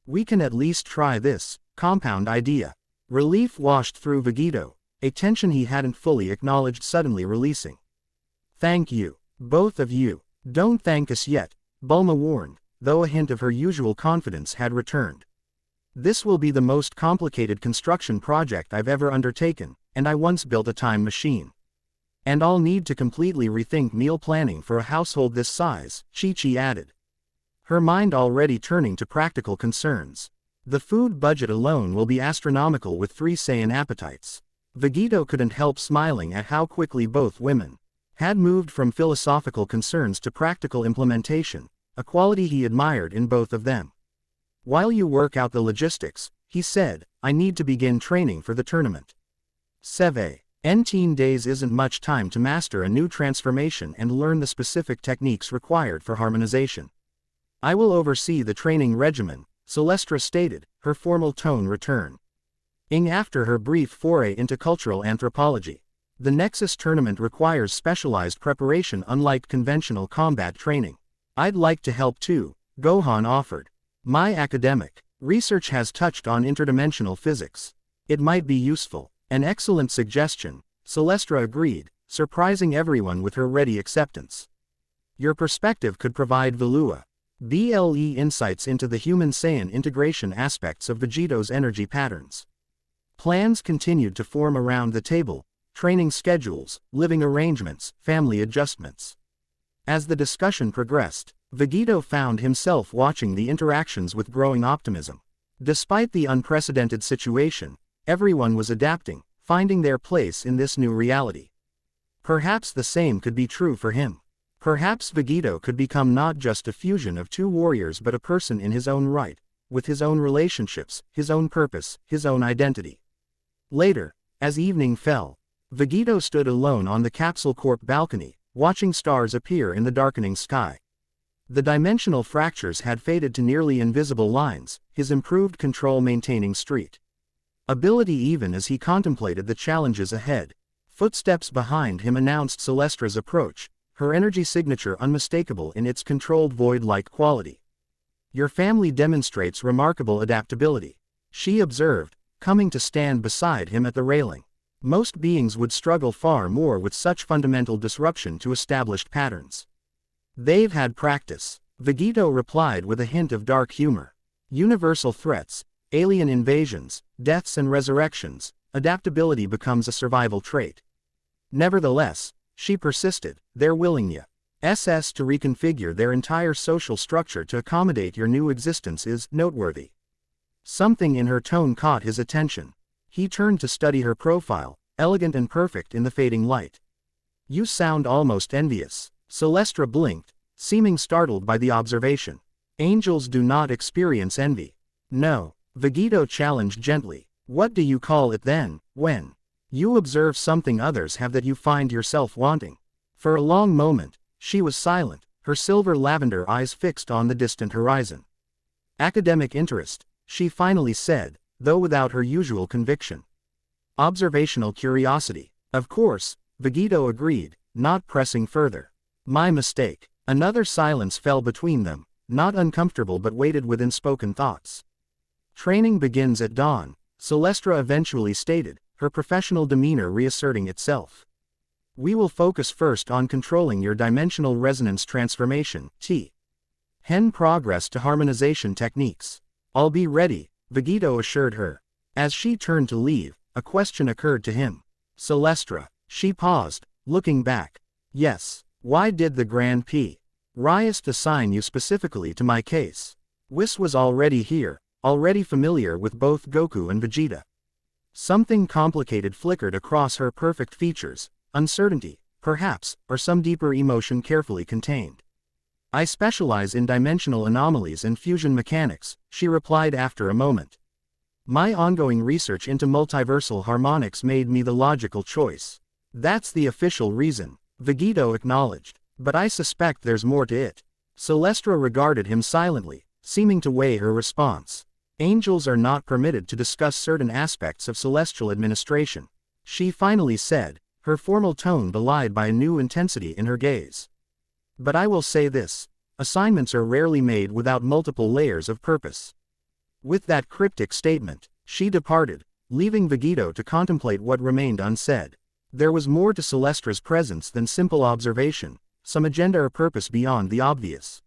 We can at least try this compound idea. Relief washed through Vegito, a tension he hadn't fully acknowledged suddenly releasing. Thank you, both of you. Don't thank us yet, Bulma warned, though a hint of her usual confidence had returned. This will be the most complicated construction project I've ever undertaken, and I once built a time machine. And I'll need to completely rethink meal planning for a household this size, Chi-Chi added. Her mind already turning to practical concerns. The food budget alone will be astronomical with 3 Saiyan appetites. Vegito couldn't help smiling at how quickly both women had moved from philosophical concerns to practical implementation, a quality he admired in both of them. While you work out the logistics, he said, I need to begin training for the tournament. 17 days isn't much time to master a new transformation and learn the specific techniques required for harmonization. I will oversee the training regimen, Celestra stated, her formal tone returning after her brief foray into cultural anthropology. The Nexus tournament requires specialized preparation unlike conventional combat training. I'd like to help too, Gohan offered. My academic research has touched on interdimensional physics. It might be useful. An excellent suggestion, Celestra agreed, surprising everyone with her ready acceptance. Your perspective could provide BLE insights into the human Saiyan integration aspects of Vegito's energy patterns. Plans continued to form around the table, training schedules, living arrangements, family adjustments. As the discussion progressed, Vegito found himself watching the interactions with growing optimism. Despite the unprecedented situation, everyone was adapting, finding their place in this new reality. Perhaps the same could be true for him. Perhaps Vegito could become not just a fusion of 2 warriors but a person in his own right, with his own relationships, his own purpose, his own identity. Later, as evening fell, Vegito stood alone on the Capsule Corp balcony, watching stars appear in the darkening sky. The dimensional fractures had faded to nearly invisible lines, his improved control maintaining street ability even as he contemplated the challenges ahead. Footsteps behind him announced Celestra's approach, her energy signature unmistakable in its controlled void-like quality. Your family demonstrates remarkable adaptability, she observed, coming to stand beside him at the railing. Most beings would struggle far more with such fundamental disruption to established patterns. They've had practice, Vegito replied with a hint of dark humor. Universal threats, alien invasions, deaths and resurrections, adaptability becomes a survival trait. Nevertheless, she persisted, their willing you SS to reconfigure their entire social structure to accommodate your new existence is noteworthy. Something in her tone caught his attention. He turned to study her profile, elegant and perfect in the fading light. You sound almost envious. Celestra blinked, seeming startled by the observation. Angels do not experience envy. No, Vegito challenged gently. What do you call it then, when you observe something others have that you find yourself wanting? For a long moment, she was silent, her silver lavender eyes fixed on the distant horizon. Academic interest, she finally said, though without her usual conviction. Observational curiosity. Of course, Vegito agreed, not pressing further. My mistake. Another silence fell between them, not uncomfortable but weighted with unspoken thoughts. Training begins at dawn, Celestra eventually stated, her professional demeanor reasserting itself. We will focus first on controlling your dimensional resonance transformation, Hen progress to harmonization techniques. I'll be ready, Vegito assured her. As she turned to leave, a question occurred to him. Celestra, she paused, looking back. Yes, why did the Grand P. Riest assign you specifically to my case? Whis was already here, already familiar with both Goku and Vegeta. Something complicated flickered across her perfect features, uncertainty, perhaps, or some deeper emotion carefully contained. I specialize in dimensional anomalies and fusion mechanics, she replied after a moment. My ongoing research into multiversal harmonics made me the logical choice. That's the official reason, Vegito acknowledged, but I suspect there's more to it. Celestra regarded him silently, seeming to weigh her response. Angels are not permitted to discuss certain aspects of celestial administration, she finally said, her formal tone belied by a new intensity in her gaze. But I will say this, assignments are rarely made without multiple layers of purpose. With that cryptic statement, she departed, leaving Vegito to contemplate what remained unsaid. There was more to Celestra's presence than simple observation, some agenda or purpose beyond the obvious.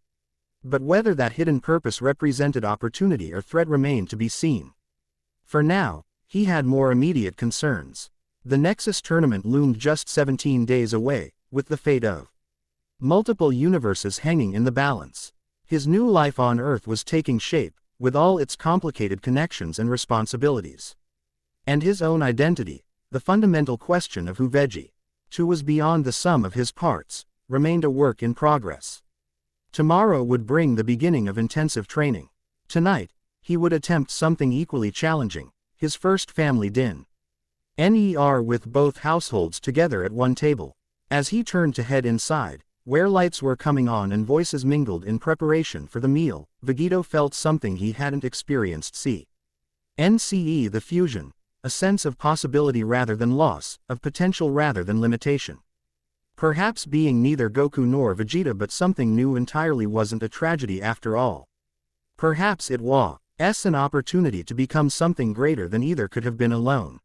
But whether that hidden purpose represented opportunity or threat remained to be seen. For now, he had more immediate concerns. The Nexus tournament loomed just 17 days away, with the fate of multiple universes hanging in the balance. His new life on Earth was taking shape, with all its complicated connections and responsibilities. And his own identity, the fundamental question of who Veggie was beyond the sum of his parts, remained a work in progress. Tomorrow would bring the beginning of intensive training. Tonight, he would attempt something equally challenging, his first family dinner with both households together at one table. As he turned to head inside, where lights were coming on and voices mingled in preparation for the meal, Vegito felt something he hadn't experienced the fusion, a sense of possibility rather than loss, of potential rather than limitation. Perhaps being neither Goku nor Vegeta but something new entirely wasn't a tragedy after all. Perhaps it was an opportunity to become something greater than either could have been alone.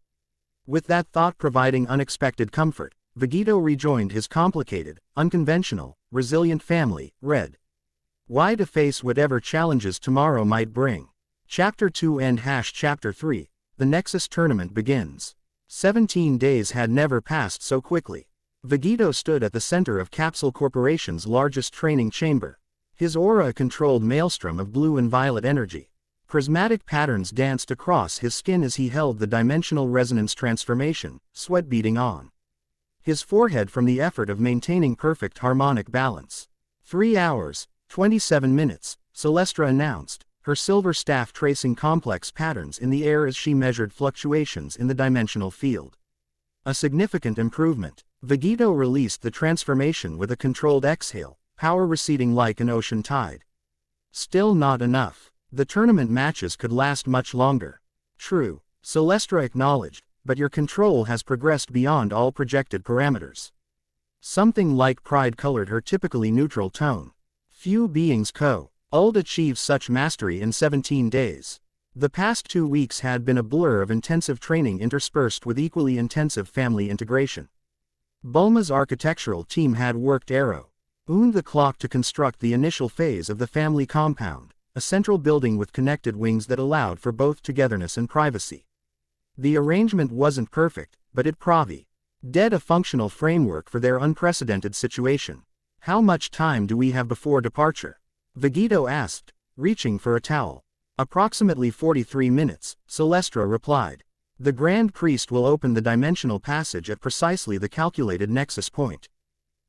With that thought providing unexpected comfort, Vegito rejoined his complicated, unconventional, resilient family, ready to face whatever challenges tomorrow might bring. Chapter 2 and Chapter 3, the Nexus tournament begins. 17 days had never passed so quickly. Vegito stood at the center of Capsule Corporation's largest training chamber. His aura a controlled maelstrom of blue and violet energy. Prismatic patterns danced across his skin as he held the dimensional resonance transformation, sweat beading on his forehead from the effort of maintaining perfect harmonic balance. 3 hours, 27 minutes, Celestra announced, her silver staff tracing complex patterns in the air as she measured fluctuations in the dimensional field. A significant improvement. Vegito released the transformation with a controlled exhale, power receding like an ocean tide. Still not enough. The tournament matches could last much longer. True, Celestra acknowledged, but your control has progressed beyond all projected parameters. Something like pride colored her typically neutral tone. Few beings could achieve such mastery in 17 days. The past 2 weeks had been a blur of intensive training interspersed with equally intensive family integration. Bulma's architectural team had worked around the clock to construct the initial phase of the family compound, a central building with connected wings that allowed for both togetherness and privacy. The arrangement wasn't perfect, but it provided a functional framework for their unprecedented situation. How much time do we have before departure? Vegito asked, reaching for a towel. Approximately 43 minutes, Celestra replied. The Grand Priest will open the dimensional passage at precisely the calculated nexus point.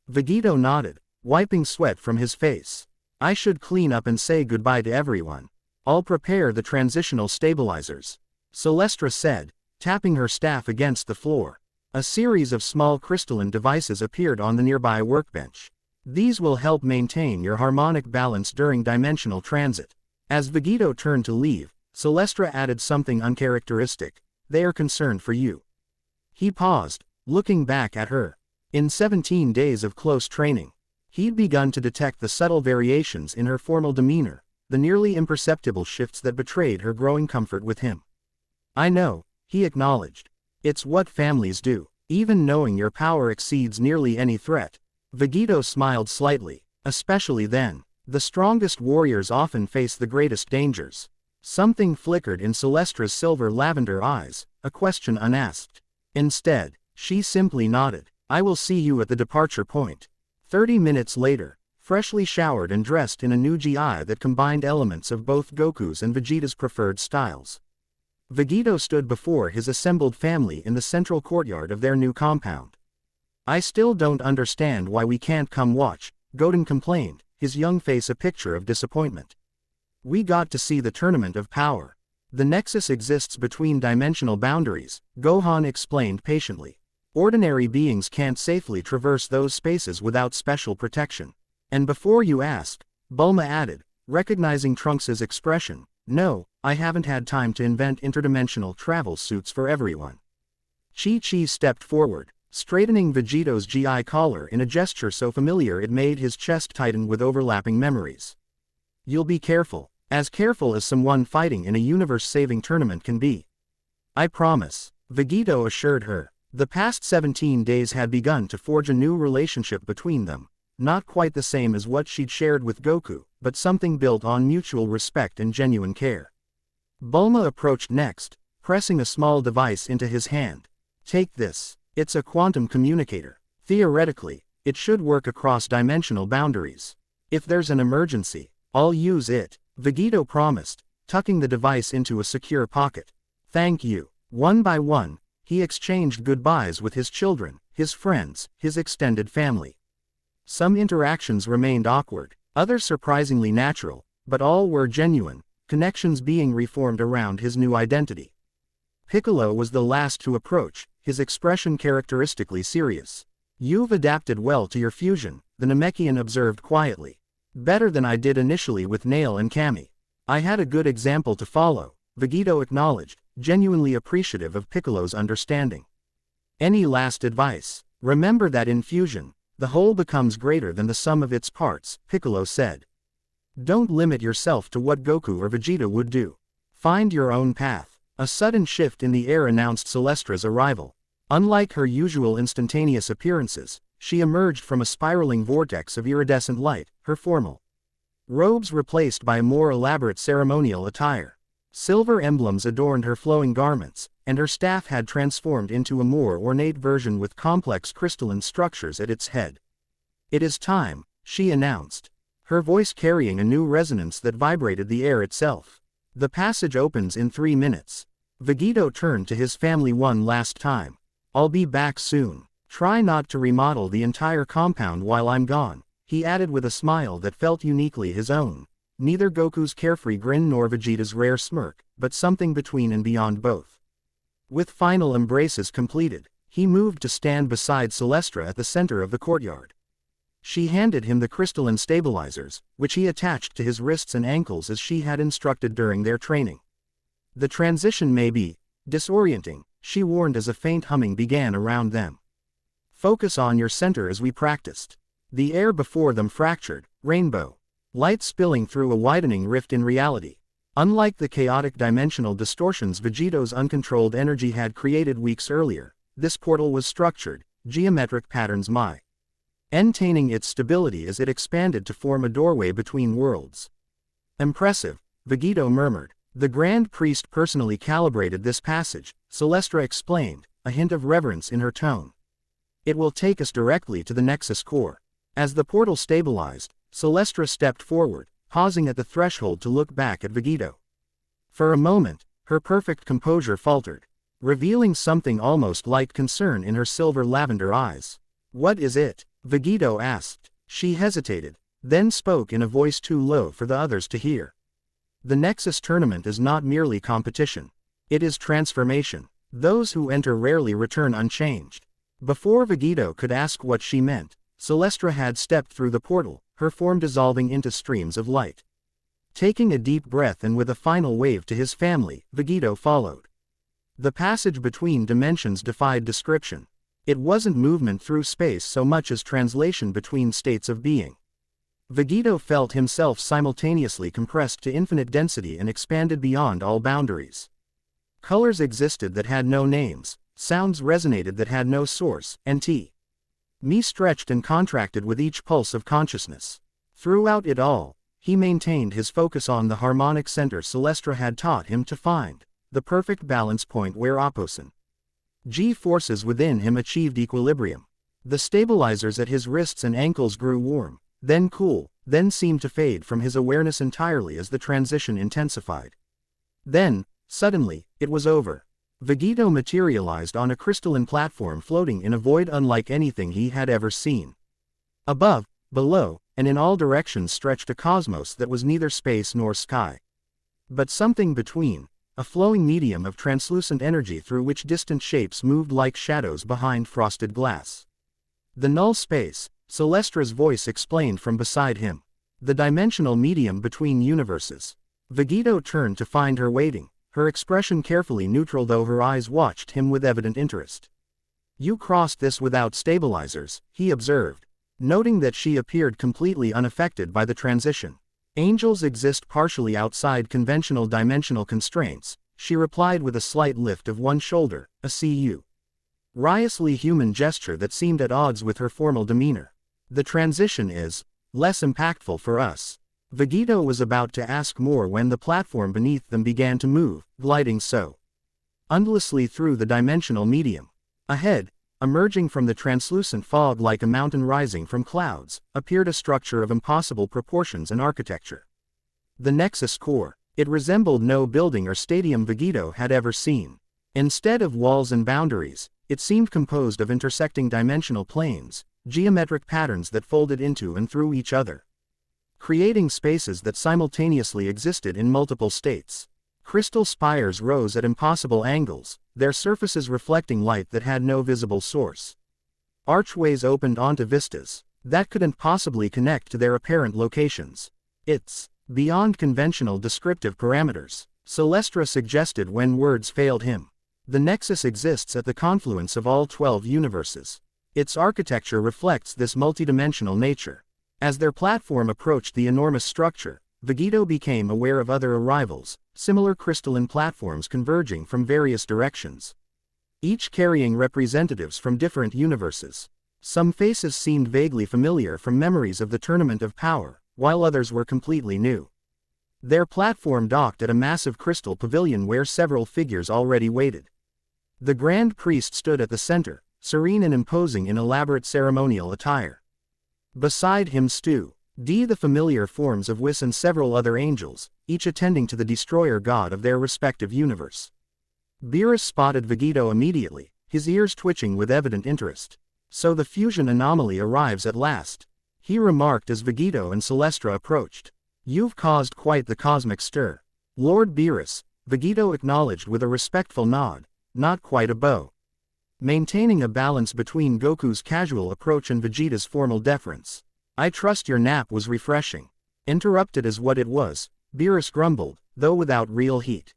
Vegito nodded, wiping sweat from his face. I should clean up and say goodbye to everyone. I'll prepare the transitional stabilizers. Celestra said, tapping her staff against the floor. A series of small crystalline devices appeared on the nearby workbench. These will help maintain your harmonic balance during dimensional transit. As Vegito turned to leave, Celestra added something uncharacteristic. They are concerned for you. He paused, looking back at her. In 17 days of close training, he'd begun to detect the subtle variations in her formal demeanor, the nearly imperceptible shifts that betrayed her growing comfort with him. I know, he acknowledged. It's what families do. Even knowing your power exceeds nearly any threat. Vegito smiled slightly. Especially then. The strongest warriors often face the greatest dangers. Something flickered in Celestra's silver lavender eyes, a question unasked. Instead, she simply nodded. I will see you at the departure point. 30 minutes later, freshly showered and dressed in a new GI that combined elements of both Goku's and Vegeta's preferred styles. Vegito stood before his assembled family in the central courtyard of their new compound. I still don't understand why we can't come watch, Goten complained, his young face a picture of disappointment. We got to see the tournament of power. The nexus exists between dimensional boundaries, Gohan explained patiently. Ordinary beings can't safely traverse those spaces without special protection. And before you ask, Bulma added, recognizing Trunks' expression, no, I haven't had time to invent interdimensional travel suits for everyone. Chi-Chi stepped forward, straightening Vegito's GI collar in a gesture so familiar it made his chest tighten with overlapping memories. You'll be careful as someone fighting in a universe-saving tournament can be. I promise, Vegito assured her. The past 17 days had begun to forge a new relationship between them, not quite the same as what she'd shared with Goku, but something built on mutual respect and genuine care. Bulma approached next, pressing a small device into his hand. Take this. It's a quantum communicator. Theoretically, it should work across dimensional boundaries. If there's an emergency, I'll use it, Vegito promised, tucking the device into a secure pocket. Thank you. One by one, he exchanged goodbyes with his children, his friends, his extended family. Some interactions remained awkward, others surprisingly natural, but all were genuine, connections being reformed around his new identity. Piccolo was the last to approach, his expression characteristically serious. You've adapted well to your fusion, the Namekian observed quietly. Better than I did initially with Nail and Kami. I had a good example to follow, Vegito acknowledged, genuinely appreciative of Piccolo's understanding. Any last advice? Remember that in fusion, the whole becomes greater than the sum of its parts, Piccolo said. Don't limit yourself to what Goku or Vegeta would do. Find your own path. A sudden shift in the air announced Celestra's arrival. Unlike her usual instantaneous appearances, she emerged from a spiraling vortex of iridescent light, her formal robes replaced by a more elaborate ceremonial attire. Silver emblems adorned her flowing garments, and her staff had transformed into a more ornate version with complex crystalline structures at its head. It is time, she announced, her voice carrying a new resonance that vibrated the air itself. The passage opens in 3 minutes. Vegito turned to his family one last time. I'll be back soon. Try not to remodel the entire compound while I'm gone, he added with a smile that felt uniquely his own. Neither Goku's carefree grin nor Vegeta's rare smirk, but something between and beyond both. With final embraces completed, he moved to stand beside Celestra at the center of the courtyard. She handed him the crystalline stabilizers, which he attached to his wrists and ankles as she had instructed during their training. The transition may be disorienting, she warned as a faint humming began around them. Focus on your center as we practiced. The air before them fractured, rainbow light spilling through a widening rift in reality. Unlike the chaotic dimensional distortions Vegito's uncontrolled energy had created weeks earlier, this portal was structured, geometric patterns maintaining its stability as it expanded to form a doorway between worlds. Impressive, Vegito murmured. The Grand Priest personally calibrated this passage, Celestra explained, a hint of reverence in her tone. It will take us directly to the Nexus core. As the portal stabilized, Celestra stepped forward, pausing at the threshold to look back at Vegito. For a moment, her perfect composure faltered, revealing something almost like concern in her silver lavender eyes. "What is it?" Vegito asked. She hesitated, then spoke in a voice too low for the others to hear. "The Nexus tournament is not merely competition. It is transformation. Those who enter rarely return unchanged." Before Vegito could ask what she meant, Celestra had stepped through the portal, her form dissolving into streams of light. Taking a deep breath and with a final wave to his family, Vegito followed. The passage between dimensions defied description. It wasn't movement through space so much as translation between states of being. Vegito felt himself simultaneously compressed to infinite density and expanded beyond all boundaries. Colors existed that had no names, sounds resonated that had no source, and me stretched and contracted with each pulse of consciousness. Throughout it all, he maintained his focus on the harmonic center Celestra had taught him to find, the perfect balance point where opposite G-forces within him achieved equilibrium. The stabilizers at his wrists and ankles grew warm, then cool, then seemed to fade from his awareness entirely as the transition intensified. Then, suddenly, it was over. Vegito materialized on a crystalline platform floating in a void unlike anything he had ever seen. Above, below, and in all directions stretched a cosmos that was neither space nor sky, but something between, a flowing medium of translucent energy through which distant shapes moved like shadows behind frosted glass. "The null space," Celestra's voice explained from beside him. "The dimensional medium between universes." Vegito turned to find her waiting, her expression carefully neutral though her eyes watched him with evident interest. "You crossed this without stabilizers," he observed, noting that she appeared completely unaffected by the transition. "Angels exist partially outside conventional dimensional constraints," she replied with a slight lift of one shoulder, a riously human gesture that seemed at odds with her formal demeanor. "The transition is less impactful for us." Vegito was about to ask more when the platform beneath them began to move, gliding so endlessly through the dimensional medium. Ahead, emerging from the translucent fog like a mountain rising from clouds, appeared a structure of impossible proportions and architecture. The Nexus core. It resembled no building or stadium Vegito had ever seen. Instead of walls and boundaries, it seemed composed of intersecting dimensional planes, geometric patterns that folded into and through each other, creating spaces that simultaneously existed in multiple states. Crystal spires rose at impossible angles, their surfaces reflecting light that had no visible source. Archways opened onto vistas that couldn't possibly connect to their apparent locations. "It's beyond conventional descriptive parameters," Celestra suggested when words failed him. "The Nexus exists at the confluence of all 12 universes. Its architecture reflects this multidimensional nature." As their platform approached the enormous structure, Vegito became aware of other arrivals, similar crystalline platforms converging from various directions, each carrying representatives from different universes. Some faces seemed vaguely familiar from memories of the Tournament of Power, while others were completely new. Their platform docked at a massive crystal pavilion where several figures already waited. The Grand Priest stood at the center, serene and imposing in elaborate ceremonial attire. Beside him stood the familiar forms of Whis and several other angels, each attending to the destroyer god of their respective universe. Beerus spotted Vegito immediately, his ears twitching with evident interest. "So the fusion anomaly arrives at last," he remarked as Vegito and Celestra approached. "You've caused quite the cosmic stir." "Lord Beerus," Vegito acknowledged with a respectful nod, not quite a bow, maintaining a balance between Goku's casual approach and Vegeta's formal deference. "I trust your nap was refreshing." Interrupted as what it was, Beerus grumbled, though without real heat.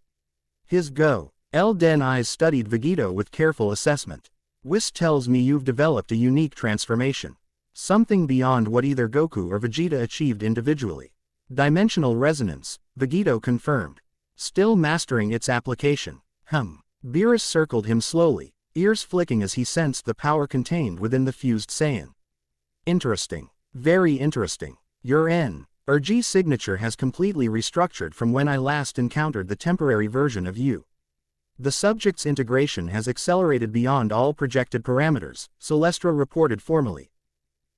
His golden eyes studied Vegito with careful assessment. "Whis tells me you've developed a unique transformation. Something beyond what either Goku or Vegeta achieved individually." "Dimensional resonance," Vegito confirmed. "Still mastering its application." Beerus circled him slowly, ears flicking as he sensed the power contained within the fused Saiyan. "Interesting. Very interesting. Your G signature has completely restructured from when I last encountered the temporary version of you." The subject's integration has accelerated beyond all projected parameters, Celestra reported formally.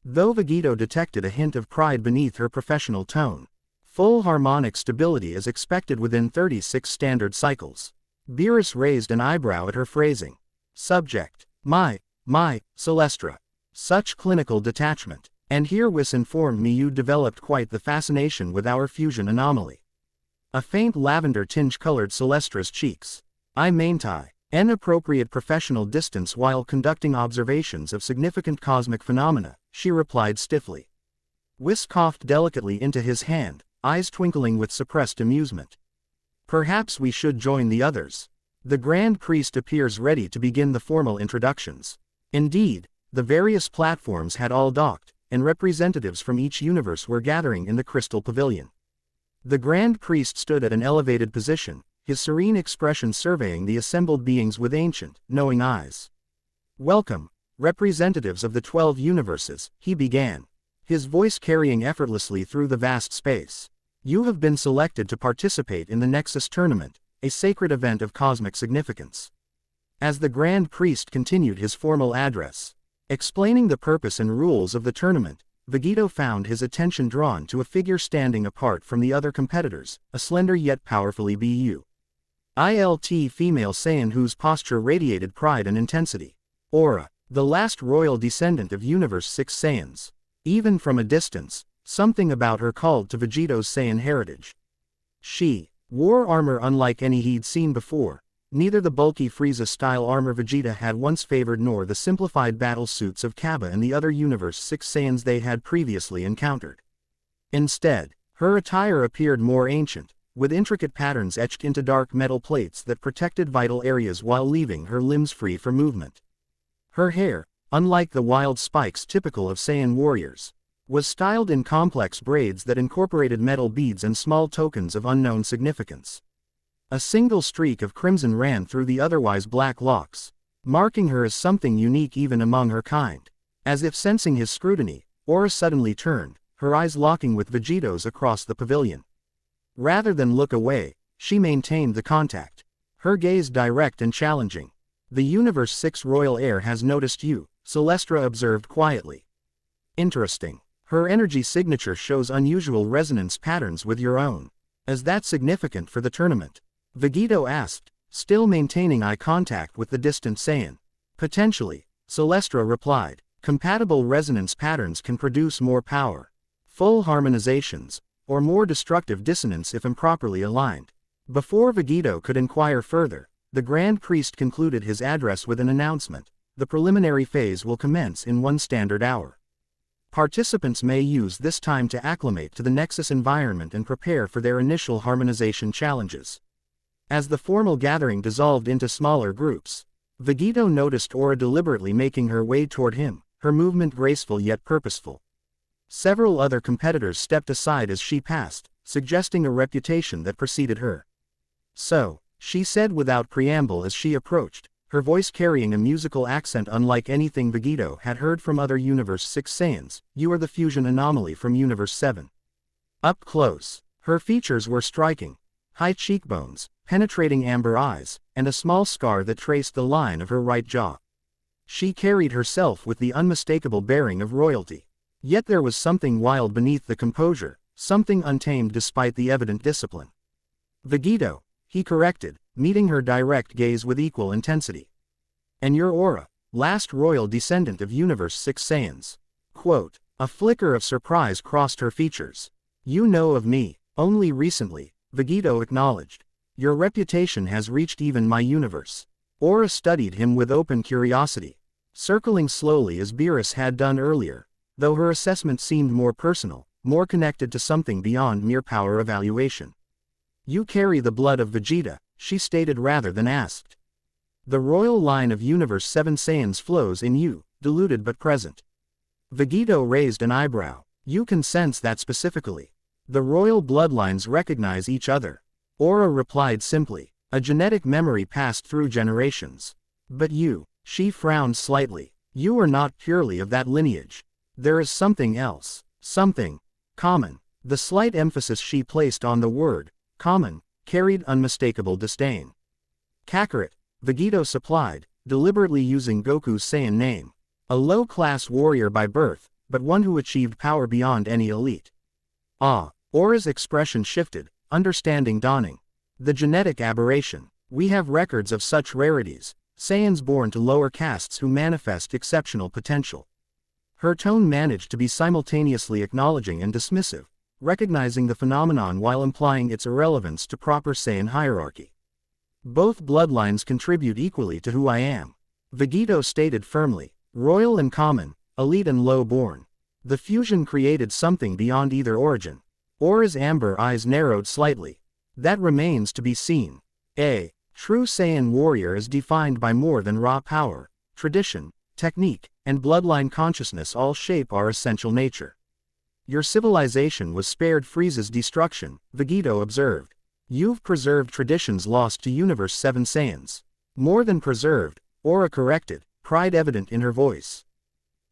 Though Vegito detected a hint of pride beneath her professional tone. Full harmonic stability is expected within 36 standard cycles. Beerus raised an eyebrow at her phrasing. Subject. My, Celestra. Such clinical detachment. And here Whis informed me you developed quite the fascination with our fusion anomaly. A faint lavender tinge colored Celestra's cheeks. I maintain an appropriate professional distance while conducting observations of significant cosmic phenomena, she replied stiffly. Whis coughed delicately into his hand, eyes twinkling with suppressed amusement. Perhaps we should join the others. The Grand Priest appears ready to begin the formal introductions. Indeed, the various platforms had all docked, and representatives from each universe were gathering in the Crystal Pavilion. The Grand Priest stood at an elevated position, his serene expression surveying the assembled beings with ancient, knowing eyes. Welcome, representatives of the 12 universes, he began, his voice carrying effortlessly through the vast space. You have been selected to participate in the Nexus Tournament, a sacred event of cosmic significance. As the Grand Priest continued his formal address, explaining the purpose and rules of the tournament, Vegito found his attention drawn to a figure standing apart from the other competitors, a slender yet powerfully built female Saiyan whose posture radiated pride and intensity. Aura, the last royal descendant of Universe 6 Saiyans. Even from a distance, something about her called to Vegito's Saiyan heritage. She wore armor unlike any he'd seen before, neither the bulky Frieza-style armor Vegeta had once favored nor the simplified battle suits of Cabba and the other Universe 6 Saiyans they had previously encountered. Instead, her attire appeared more ancient, with intricate patterns etched into dark metal plates that protected vital areas while leaving her limbs free for movement. Her hair, unlike the wild spikes typical of Saiyan warriors, was styled in complex braids that incorporated metal beads and small tokens of unknown significance. A single streak of crimson ran through the otherwise black locks, marking her as something unique even among her kind. As if sensing his scrutiny, Aura suddenly turned, her eyes locking with Vegito's across the pavilion. Rather than look away, she maintained the contact, her gaze direct and challenging. The Universe 6 royal heir has noticed you, Celestra observed quietly. Interesting. Her energy signature shows unusual resonance patterns with your own. Is that significant for the tournament? Vegito asked, still maintaining eye contact with the distant Saiyan. Potentially, Celestra replied. Compatible resonance patterns can produce more power, full harmonizations, or more destructive dissonance if improperly aligned. Before Vegito could inquire further, the Grand Priest concluded his address with an announcement. The preliminary phase will commence in 1 standard hour. Participants may use this time to acclimate to the Nexus environment and prepare for their initial harmonization challenges. As the formal gathering dissolved into smaller groups, Vegito noticed Aura deliberately making her way toward him, her movement graceful yet purposeful. Several other competitors stepped aside as she passed, suggesting a reputation that preceded her. So, she said without preamble as she approached, her voice carrying a musical accent unlike anything Vegito had heard from other Universe 6 Saiyans, you are the fusion anomaly from Universe 7. Up close, her features were striking. High cheekbones, penetrating amber eyes, and a small scar that traced the line of her right jaw. She carried herself with the unmistakable bearing of royalty. Yet there was something wild beneath the composure, something untamed despite the evident discipline. Vegito, he corrected, meeting her direct gaze with equal intensity. And your Aura, last royal descendant of Universe 6 Saiyans. Quote, a flicker of surprise crossed her features. You know of me, only recently, Vegito acknowledged. Your reputation has reached even my universe. Aura studied him with open curiosity, circling slowly as Beerus had done earlier, though her assessment seemed more personal, more connected to something beyond mere power evaluation. You carry the blood of Vegeta, she stated rather than asked. The royal line of Universe 7 Saiyans flows in you, diluted but present. Vegito raised an eyebrow. You can sense that specifically. The royal bloodlines recognize each other. Aura replied simply. A genetic memory passed through generations. But you, she frowned slightly. You are not purely of that lineage. There is something else. Something common. The slight emphasis she placed on the word common carried unmistakable disdain. Kakarot, Vegito supplied, deliberately using Goku's Saiyan name. A low-class warrior by birth, but one who achieved power beyond any elite. Ah, Aura's expression shifted, understanding dawning. The genetic aberration. We have records of such rarities, Saiyans born to lower castes who manifest exceptional potential. Her tone managed to be simultaneously acknowledging and dismissive, recognizing the phenomenon while implying its irrelevance to proper Saiyan hierarchy. Both bloodlines contribute equally to who I am, Vegito stated firmly. Royal and common, elite and low-born. The fusion created something beyond either origin. Aura's amber eyes narrowed slightly. That remains to be seen. A true Saiyan warrior is defined by more than raw power. Tradition, technique, and bloodline consciousness all shape our essential nature. Your civilization was spared Frieza's destruction, Vegito observed. You've preserved traditions lost to Universe 7 Saiyans. More than preserved, Aura corrected, pride evident in her voice.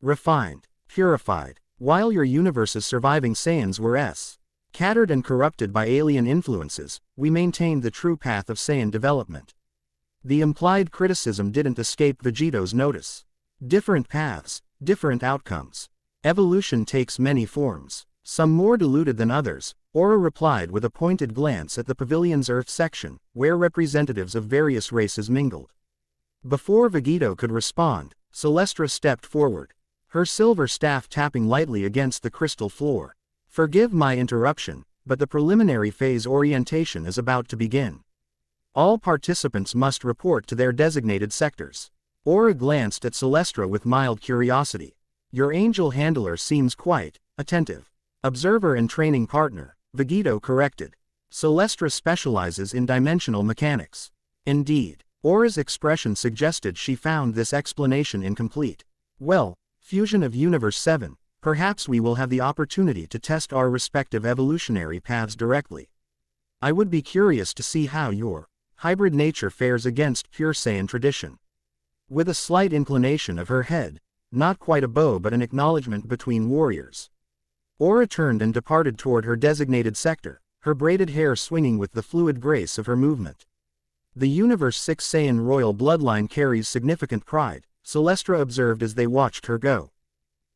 Refined, purified, while your universe's surviving Saiyans were scattered and corrupted by alien influences, we maintained the true path of Saiyan development. The implied criticism didn't escape Vegito's notice. Different paths, different outcomes. Evolution takes many forms, some more diluted than others, Aura replied with a pointed glance at the pavilion's Earth section, where representatives of various races mingled. Before Vegito could respond, Celestra stepped forward, her silver staff tapping lightly against the crystal floor. Forgive my interruption, but the preliminary phase orientation is about to begin. All participants must report to their designated sectors. Aura glanced at Celestra with mild curiosity. Your angel handler seems quite attentive. Observer and training partner, Vegito corrected. Celestra specializes in dimensional mechanics. Indeed. Aura's expression suggested she found this explanation incomplete. Well, fusion of Universe 7, perhaps we will have the opportunity to test our respective evolutionary paths directly. I would be curious to see how your hybrid nature fares against pure Saiyan tradition. With a slight inclination of her head, not quite a bow but an acknowledgement between warriors. Aura turned and departed toward her designated sector, her braided hair swinging with the fluid grace of her movement. The Universe 6 Saiyan royal bloodline carries significant pride, Celestra observed as they watched her go.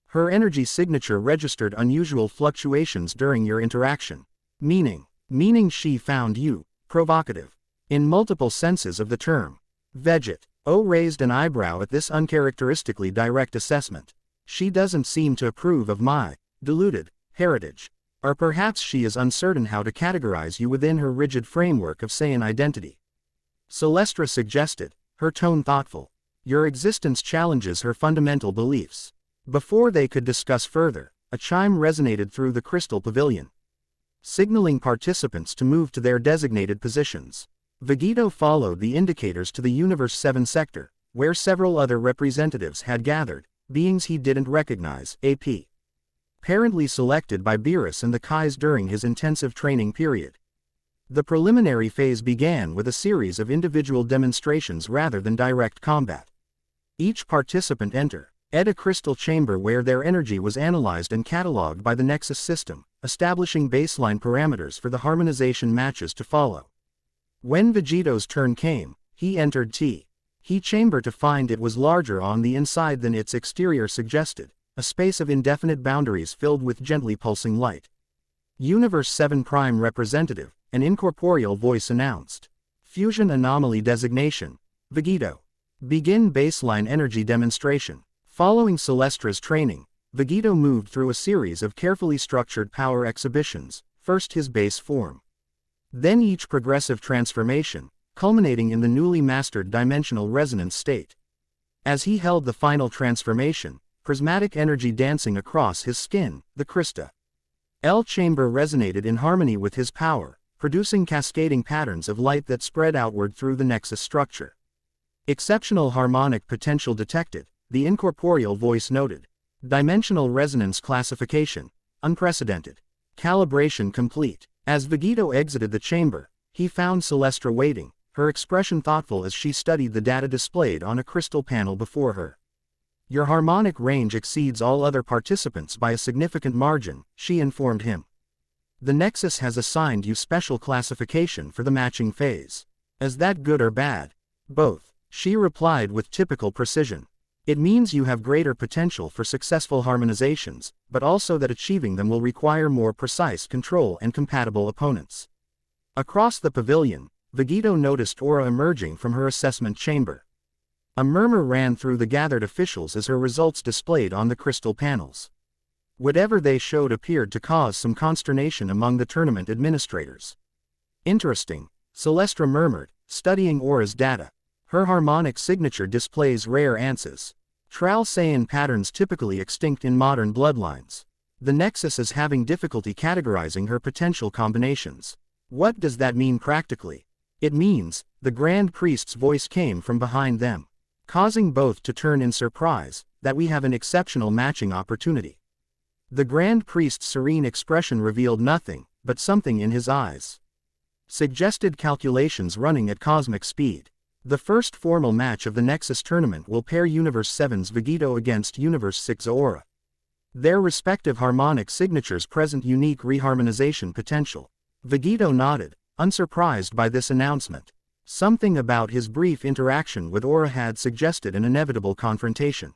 Her energy signature registered unusual fluctuations during your interaction. Meaning she found you provocative. In multiple senses of the term. Vegito raised an eyebrow at this uncharacteristically direct assessment. She doesn't seem to approve of my diluted heritage. Or perhaps she is uncertain how to categorize you within her rigid framework of Saiyan identity. Celestra suggested, her tone thoughtful. Your existence challenges her fundamental beliefs. Before they could discuss further, a chime resonated through the crystal pavilion, signaling participants to move to their designated positions. Vegito followed the indicators to the Universe 7 sector, where several other representatives had gathered, beings he didn't recognize, apparently selected by Beerus and the Kais during his intensive training period. The preliminary phase began with a series of individual demonstrations rather than direct combat. Each participant entered a crystal chamber where their energy was analyzed and catalogued by the Nexus system, establishing baseline parameters for the harmonization matches to follow. When Vegito's turn came, he entered He chamber to find it was larger on the inside than its exterior suggested, a space of indefinite boundaries filled with gently pulsing light. Universe 7 Prime Representative, an incorporeal voice announced. Fusion Anomaly Designation. Vegito. Begin baseline energy demonstration. Following Celestra's training, Vegito moved through a series of carefully structured power exhibitions, first his base form. Then each progressive transformation, culminating in the newly mastered dimensional resonance state. As he held the final transformation, prismatic energy dancing across his skin, the Krista L chamber resonated in harmony with his power, producing cascading patterns of light that spread outward through the Nexus structure. Exceptional harmonic potential detected, the incorporeal voice noted. Dimensional resonance classification, unprecedented. Calibration complete. As Vegito exited the chamber, he found Celestra waiting, her expression thoughtful as she studied the data displayed on a crystal panel before her. Your harmonic range exceeds all other participants by a significant margin, she informed him. The Nexus has assigned you special classification for the matching phase. Is that good or bad? Both, she replied with typical precision. It means you have greater potential for successful harmonizations, but also that achieving them will require more precise control and compatible opponents. Across the pavilion, Vegito noticed Aura emerging from her assessment chamber. A murmur ran through the gathered officials as her results displayed on the crystal panels. Whatever they showed appeared to cause some consternation among the tournament administrators. Interesting, Celestra murmured, studying Aura's data. Her harmonic signature displays rare ANSYs. Tral Saiyan patterns typically extinct in modern bloodlines. The Nexus is having difficulty categorizing her potential combinations. What does that mean practically? It means, the Grand Priest's voice came from behind them, causing both to turn in surprise, that we have an exceptional matching opportunity. The Grand Priest's serene expression revealed nothing, but something in his eyes suggested calculations running at cosmic speed. The first formal match of the Nexus tournament will pair Universe 7's Vegito against Universe 6's Aura. Their respective harmonic signatures present unique reharmonization potential. Vegito nodded, unsurprised by this announcement. Something about his brief interaction with Aura had suggested an inevitable confrontation.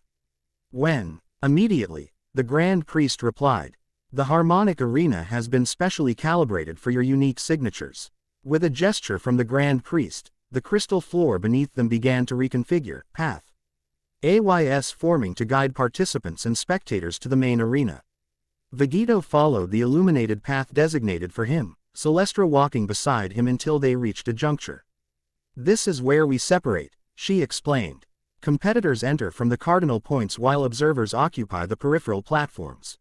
Immediately, the Grand Priest replied, "The harmonic arena has been specially calibrated for your unique signatures." With a gesture from the Grand Priest, the crystal floor beneath them began to reconfigure, path AYS forming to guide participants and spectators to the main arena. Vegito followed the illuminated path designated for him, Celestra walking beside him until they reached a juncture. "This is where we separate," she explained. "Competitors enter from the cardinal points while observers occupy the peripheral platforms."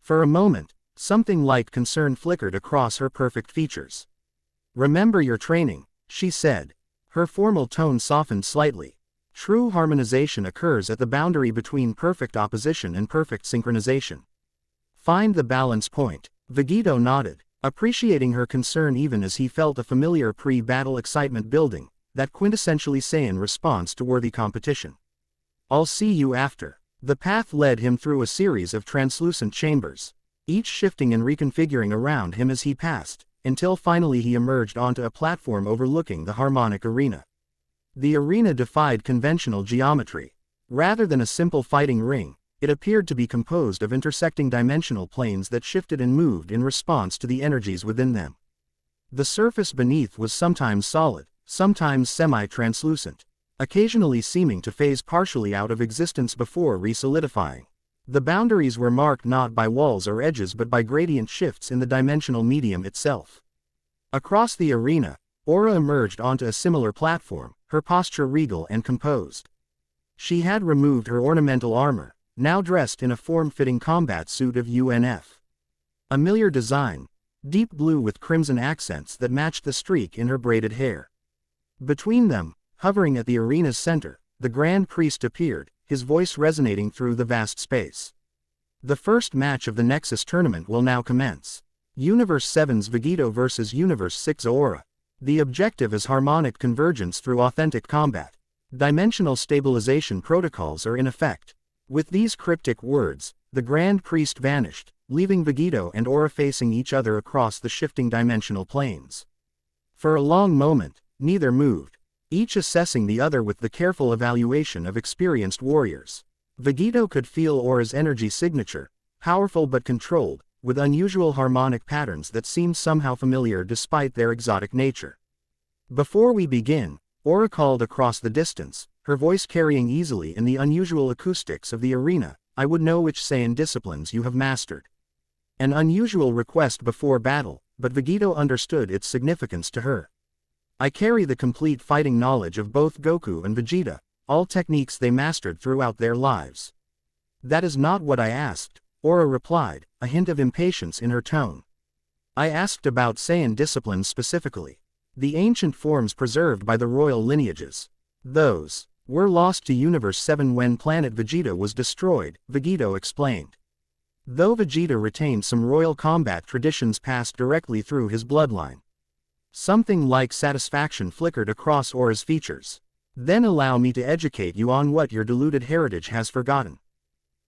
For a moment, something like concern flickered across her perfect features. "Remember your training," she said. Her formal tone softened slightly. True harmonization occurs at the boundary between perfect opposition and perfect synchronization. Find the balance point. Vegito nodded, appreciating her concern even as he felt a familiar pre-battle excitement building, that quintessentially Saiyan response to worthy competition. "I'll see you after." The path led him through a series of translucent chambers, each shifting and reconfiguring around him as he passed, until finally he emerged onto a platform overlooking the harmonic arena. The arena defied conventional geometry. Rather than a simple fighting ring, it appeared to be composed of intersecting dimensional planes that shifted and moved in response to the energies within them. The surface beneath was sometimes solid, sometimes semi-translucent, occasionally seeming to phase partially out of existence before re-solidifying. The boundaries were marked not by walls or edges but by gradient shifts in the dimensional medium itself. Across the arena, Aura emerged onto a similar platform, her posture regal and composed. She had removed her ornamental armor, now dressed in a form-fitting combat suit of UNF. A familiar design, deep blue with crimson accents that matched the streak in her braided hair. Between them, hovering at the arena's center, the Grand Priest appeared, his voice resonating through the vast space. "The first match of the Nexus tournament will now commence. Universe 7's Vegito versus Universe 6's Aura. The objective is harmonic convergence through authentic combat. Dimensional stabilization protocols are in effect." With these cryptic words, the Grand Priest vanished, leaving Vegito and Aura facing each other across the shifting dimensional planes. For a long moment, neither moved, each assessing the other with the careful evaluation of experienced warriors. Vegito could feel Aura's energy signature, powerful but controlled, with unusual harmonic patterns that seemed somehow familiar despite their exotic nature. "Before we begin," Aura called across the distance, her voice carrying easily in the unusual acoustics of the arena, "I would know which Saiyan disciplines you have mastered." An unusual request before battle, but Vegito understood its significance to her. "I carry the complete fighting knowledge of both Goku and Vegeta, all techniques they mastered throughout their lives." "That is not what I asked," Aura replied, a hint of impatience in her tone. "I asked about Saiyan disciplines specifically. The ancient forms preserved by the royal lineages. Those were lost to Universe 7 when planet Vegeta was destroyed," Vegito explained. Though Vegeta retained some royal combat traditions passed directly through his bloodline. Something like satisfaction flickered across Aura's features. "Then allow me to educate you on what your deluded heritage has forgotten."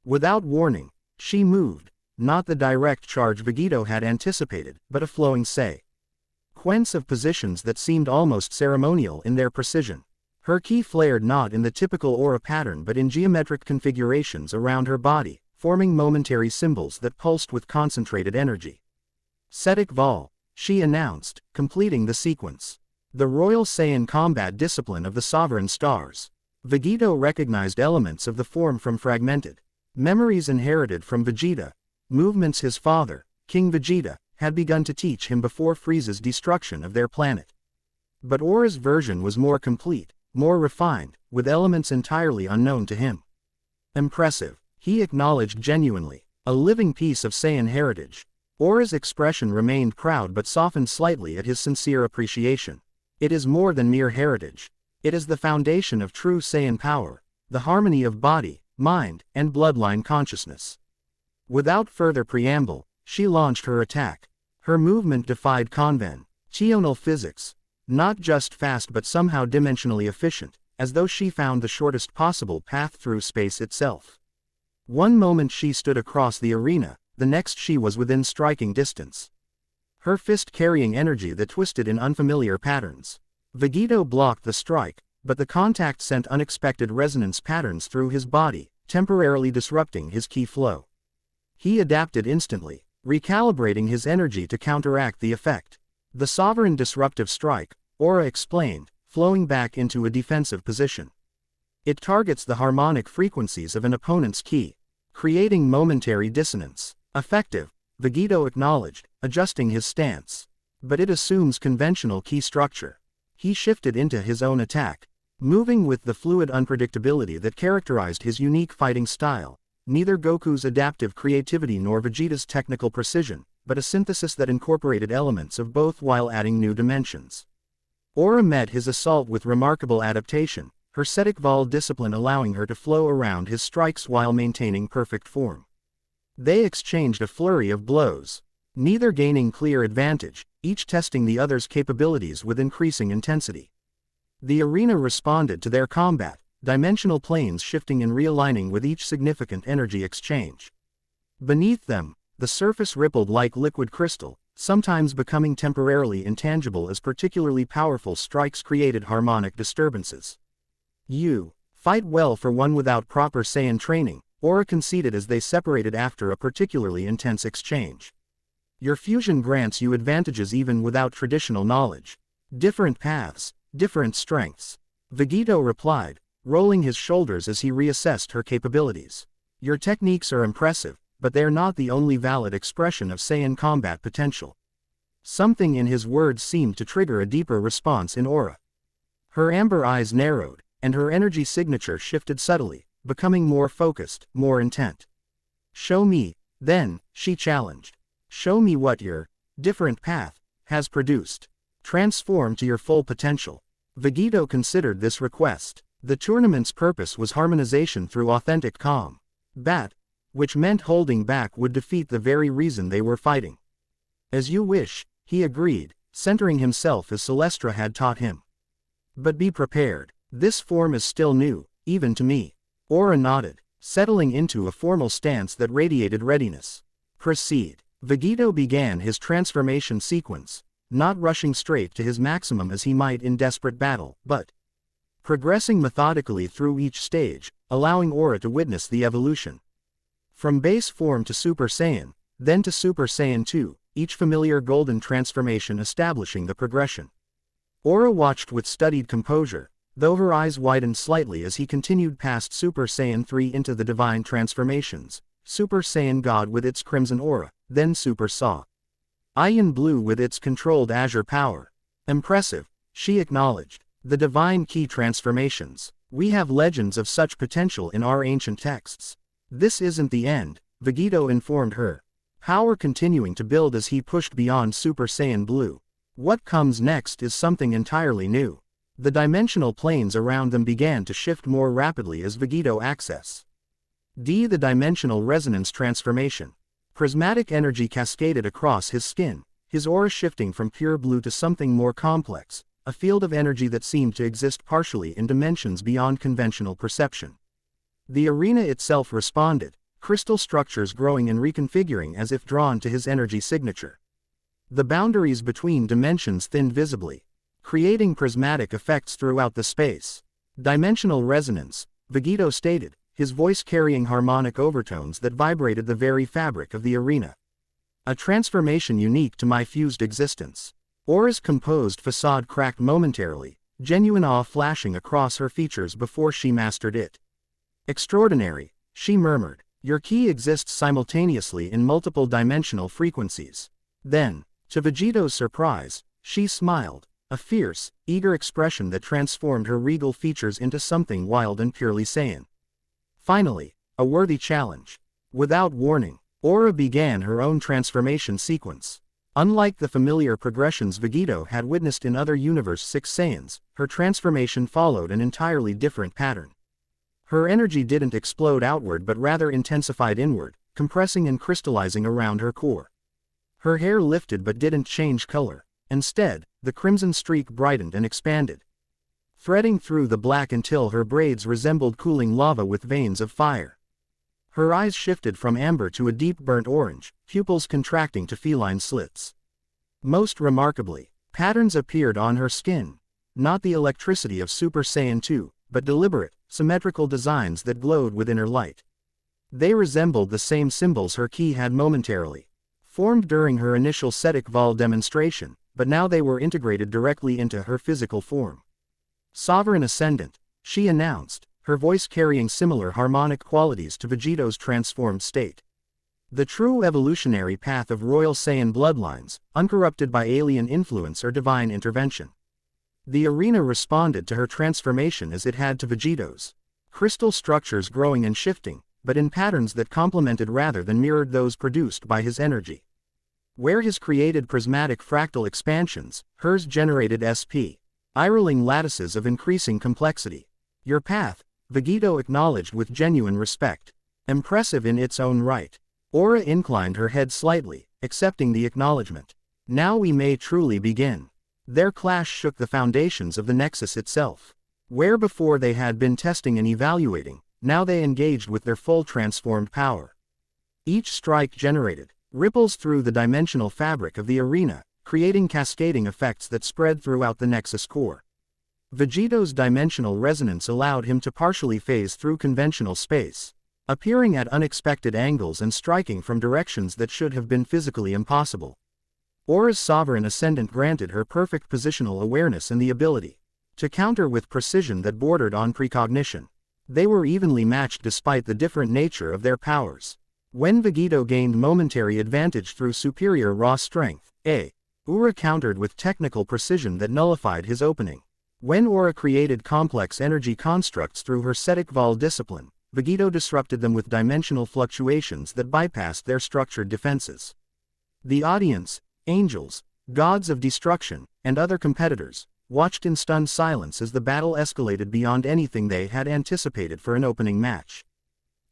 Without warning, she moved, not the direct charge Vegito had anticipated, but a flowing sequence of positions that seemed almost ceremonial in their precision. Her ki flared not in the typical aura pattern but in geometric configurations around her body, forming momentary symbols that pulsed with concentrated energy. Setic Vol, she announced, completing the sequence. The Royal Saiyan combat discipline of the Sovereign Stars. Vegito recognized elements of the form from fragmented memories inherited from Vegeta, movements his father, King Vegeta, had begun to teach him before Frieza's destruction of their planet. But Aura's version was more complete, more refined, with elements entirely unknown to him. Impressive, he acknowledged genuinely, a living piece of Saiyan heritage. Aura's expression remained proud but softened slightly at his sincere appreciation. It is more than mere heritage. It is the foundation of true Saiyan power, the harmony of body, mind, and bloodline consciousness. Without further preamble, she launched her attack. Her movement defied conventional physics, not just fast but somehow dimensionally efficient, as though she found the shortest possible path through space itself. One moment she stood across the arena, the next she was within striking distance. Her fist carrying energy that twisted in unfamiliar patterns. Vegito blocked the strike, but the contact sent unexpected resonance patterns through his body, temporarily disrupting his ki flow. He adapted instantly, recalibrating his energy to counteract the effect. The sovereign disruptive strike, Aura explained, flowing back into a defensive position. It targets the harmonic frequencies of an opponent's ki, creating momentary dissonance. Effective, Vegito acknowledged, adjusting his stance. But it assumes conventional ki structure. He shifted into his own attack, moving with the fluid unpredictability that characterized his unique fighting style. Neither Goku's adaptive creativity nor Vegeta's technical precision, but a synthesis that incorporated elements of both while adding new dimensions. Aura met his assault with remarkable adaptation, her Setic Vol discipline allowing her to flow around his strikes while maintaining perfect form. They exchanged a flurry of blows, neither gaining clear advantage, each testing the other's capabilities with increasing intensity. The arena responded to their combat, dimensional planes shifting and realigning with each significant energy exchange. Beneath them, the surface rippled like liquid crystal, sometimes becoming temporarily intangible as particularly powerful strikes created harmonic disturbances. You fight well for one without proper Saiyan training, Aura conceded as they separated after a particularly intense exchange. Your fusion grants you advantages even without traditional knowledge. Different paths, different strengths. Vegito replied, rolling his shoulders as he reassessed her capabilities. Your techniques are impressive, but they're not the only valid expression of Saiyan combat potential. Something in his words seemed to trigger a deeper response in Aura. Her amber eyes narrowed, and her energy signature shifted subtly, becoming more focused, more intent. Show me, then, she challenged. Show me what your different path has produced. Transform to your full potential. Vegito considered this request. The tournament's purpose was harmonization through authentic combat, which meant holding back would defeat the very reason they were fighting. As you wish, he agreed, centering himself as Celestra had taught him. But be prepared. This form is still new, even to me. Aura nodded, settling into a formal stance that radiated readiness. Proceed. Vegito began his transformation sequence, not rushing straight to his maximum as he might in desperate battle, but progressing methodically through each stage, allowing Aura to witness the evolution. From base form to Super Saiyan, then to Super Saiyan 2, each familiar golden transformation establishing the progression. Aura watched with studied composure, though her eyes widened slightly as he continued past Super Saiyan 3 into the divine transformations, Super Saiyan God with its crimson aura, then Super Saiyan Blue with its controlled azure power. Impressive, she acknowledged. The divine key transformations. We have legends of such potential in our ancient texts. This isn't the end, Vegito informed her. Power continuing to build as he pushed beyond Super Saiyan Blue. What comes next is something entirely new. The dimensional planes around them began to shift more rapidly as Vegito accessed the dimensional resonance transformation. Prismatic energy cascaded across his skin, his aura shifting from pure blue to something more complex, a field of energy that seemed to exist partially in dimensions beyond conventional perception. The arena itself responded, crystal structures growing and reconfiguring as if drawn to his energy signature. The boundaries between dimensions thinned visibly, creating prismatic effects throughout the space. Dimensional resonance, Vegito stated, his voice carrying harmonic overtones that vibrated the very fabric of the arena. A transformation unique to my fused existence. Aura's composed facade cracked momentarily, genuine awe flashing across her features before she mastered it. Extraordinary, she murmured. Your ki exists simultaneously in multiple dimensional frequencies. Then, to Vegito's surprise, she smiled, a fierce, eager expression that transformed her regal features into something wild and purely Saiyan. Finally, a worthy challenge. Without warning, Aura began her own transformation sequence. Unlike the familiar progressions Vegito had witnessed in other Universe 6 Saiyans, her transformation followed an entirely different pattern. Her energy didn't explode outward but rather intensified inward, compressing and crystallizing around her core. Her hair lifted but didn't change color. Instead, the crimson streak brightened and expanded, threading through the black until her braids resembled cooling lava with veins of fire. Her eyes shifted from amber to a deep burnt orange, pupils contracting to feline slits. Most remarkably, patterns appeared on her skin, not the electricity of Super Saiyan 2, but deliberate, symmetrical designs that glowed with inner light. They resembled the same symbols her ki had momentarily formed during her initial Setic Vol demonstration, but now they were integrated directly into her physical form. Sovereign Ascendant, she announced, her voice carrying similar harmonic qualities to Vegito's transformed state. The true evolutionary path of Royal Saiyan bloodlines, uncorrupted by alien influence or divine intervention. The arena responded to her transformation as it had to Vegito's. Crystal structures growing and shifting, but in patterns that complemented rather than mirrored those produced by his energy. Where his created prismatic fractal expansions, hers generated spiraling lattices of increasing complexity. Your path, Vegito acknowledged with genuine respect. Impressive in its own right. Aura inclined her head slightly, accepting the acknowledgement. Now we may truly begin. Their clash shook the foundations of the Nexus itself. Where before they had been testing and evaluating, now they engaged with their full transformed power. Each strike generated ripples through the dimensional fabric of the arena, creating cascading effects that spread throughout the Nexus core. Vegito's dimensional resonance allowed him to partially phase through conventional space, appearing at unexpected angles and striking from directions that should have been physically impossible. Aura's Sovereign Ascendant granted her perfect positional awareness and the ability to counter with precision that bordered on precognition. They were evenly matched despite the different nature of their powers. When Vegito gained momentary advantage through superior raw strength, Aura countered with technical precision that nullified his opening. When Aura created complex energy constructs through her Setic Vol discipline, Vegito disrupted them with dimensional fluctuations that bypassed their structured defenses. The audience, angels, gods of destruction, and other competitors, watched in stunned silence as the battle escalated beyond anything they had anticipated for an opening match.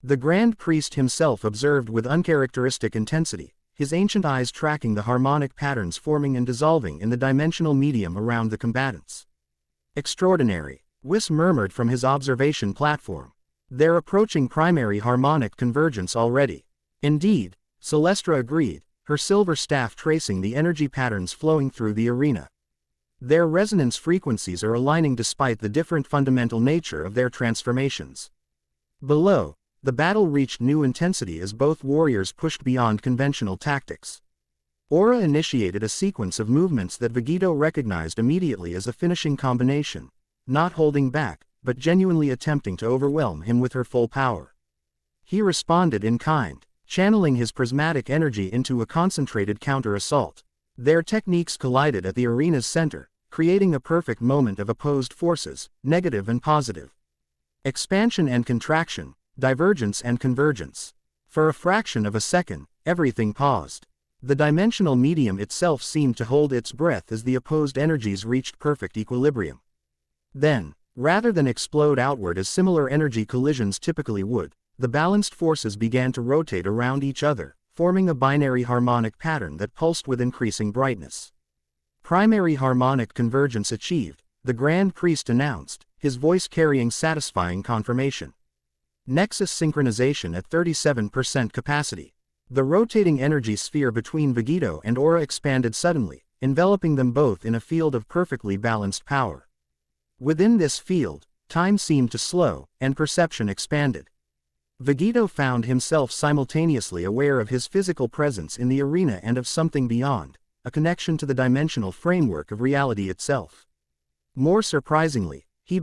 The Grand Priest himself observed with uncharacteristic intensity, his ancient eyes tracking the harmonic patterns forming and dissolving in the dimensional medium around the combatants. Extraordinary, Whis murmured from his observation platform. They're approaching primary harmonic convergence already. Indeed, Celestra agreed, her silver staff tracing the energy patterns flowing through the arena. Their resonance frequencies are aligning despite the different fundamental nature of their transformations. Below, the battle reached new intensity as both warriors pushed beyond conventional tactics. Aura initiated a sequence of movements that Vegito recognized immediately as a finishing combination, not holding back, but genuinely attempting to overwhelm him with her full power. He responded in kind, channeling his prismatic energy into a concentrated counter-assault. Their techniques collided at the arena's center, creating a perfect moment of opposed forces, negative and positive. Expansion and contraction, divergence and convergence. For a fraction of a second, everything paused. The dimensional medium itself seemed to hold its breath as the opposed energies reached perfect equilibrium. Then, rather than explode outward as similar energy collisions typically would, the balanced forces began to rotate around each other, forming a binary harmonic pattern that pulsed with increasing brightness. Primary harmonic convergence achieved, the Grand Priest announced, his voice carrying satisfying confirmation. Nexus synchronization at 37% capacity. The rotating energy sphere between Vegito and Aura expanded suddenly, enveloping them both in a field of perfectly balanced power. Within this field, Time seemed to slow, and perception expanded. Vegeta found himself simultaneously aware of his physical presence in the arena and of something beyond, a connection to the dimensional framework of reality itself. More surprisingly, he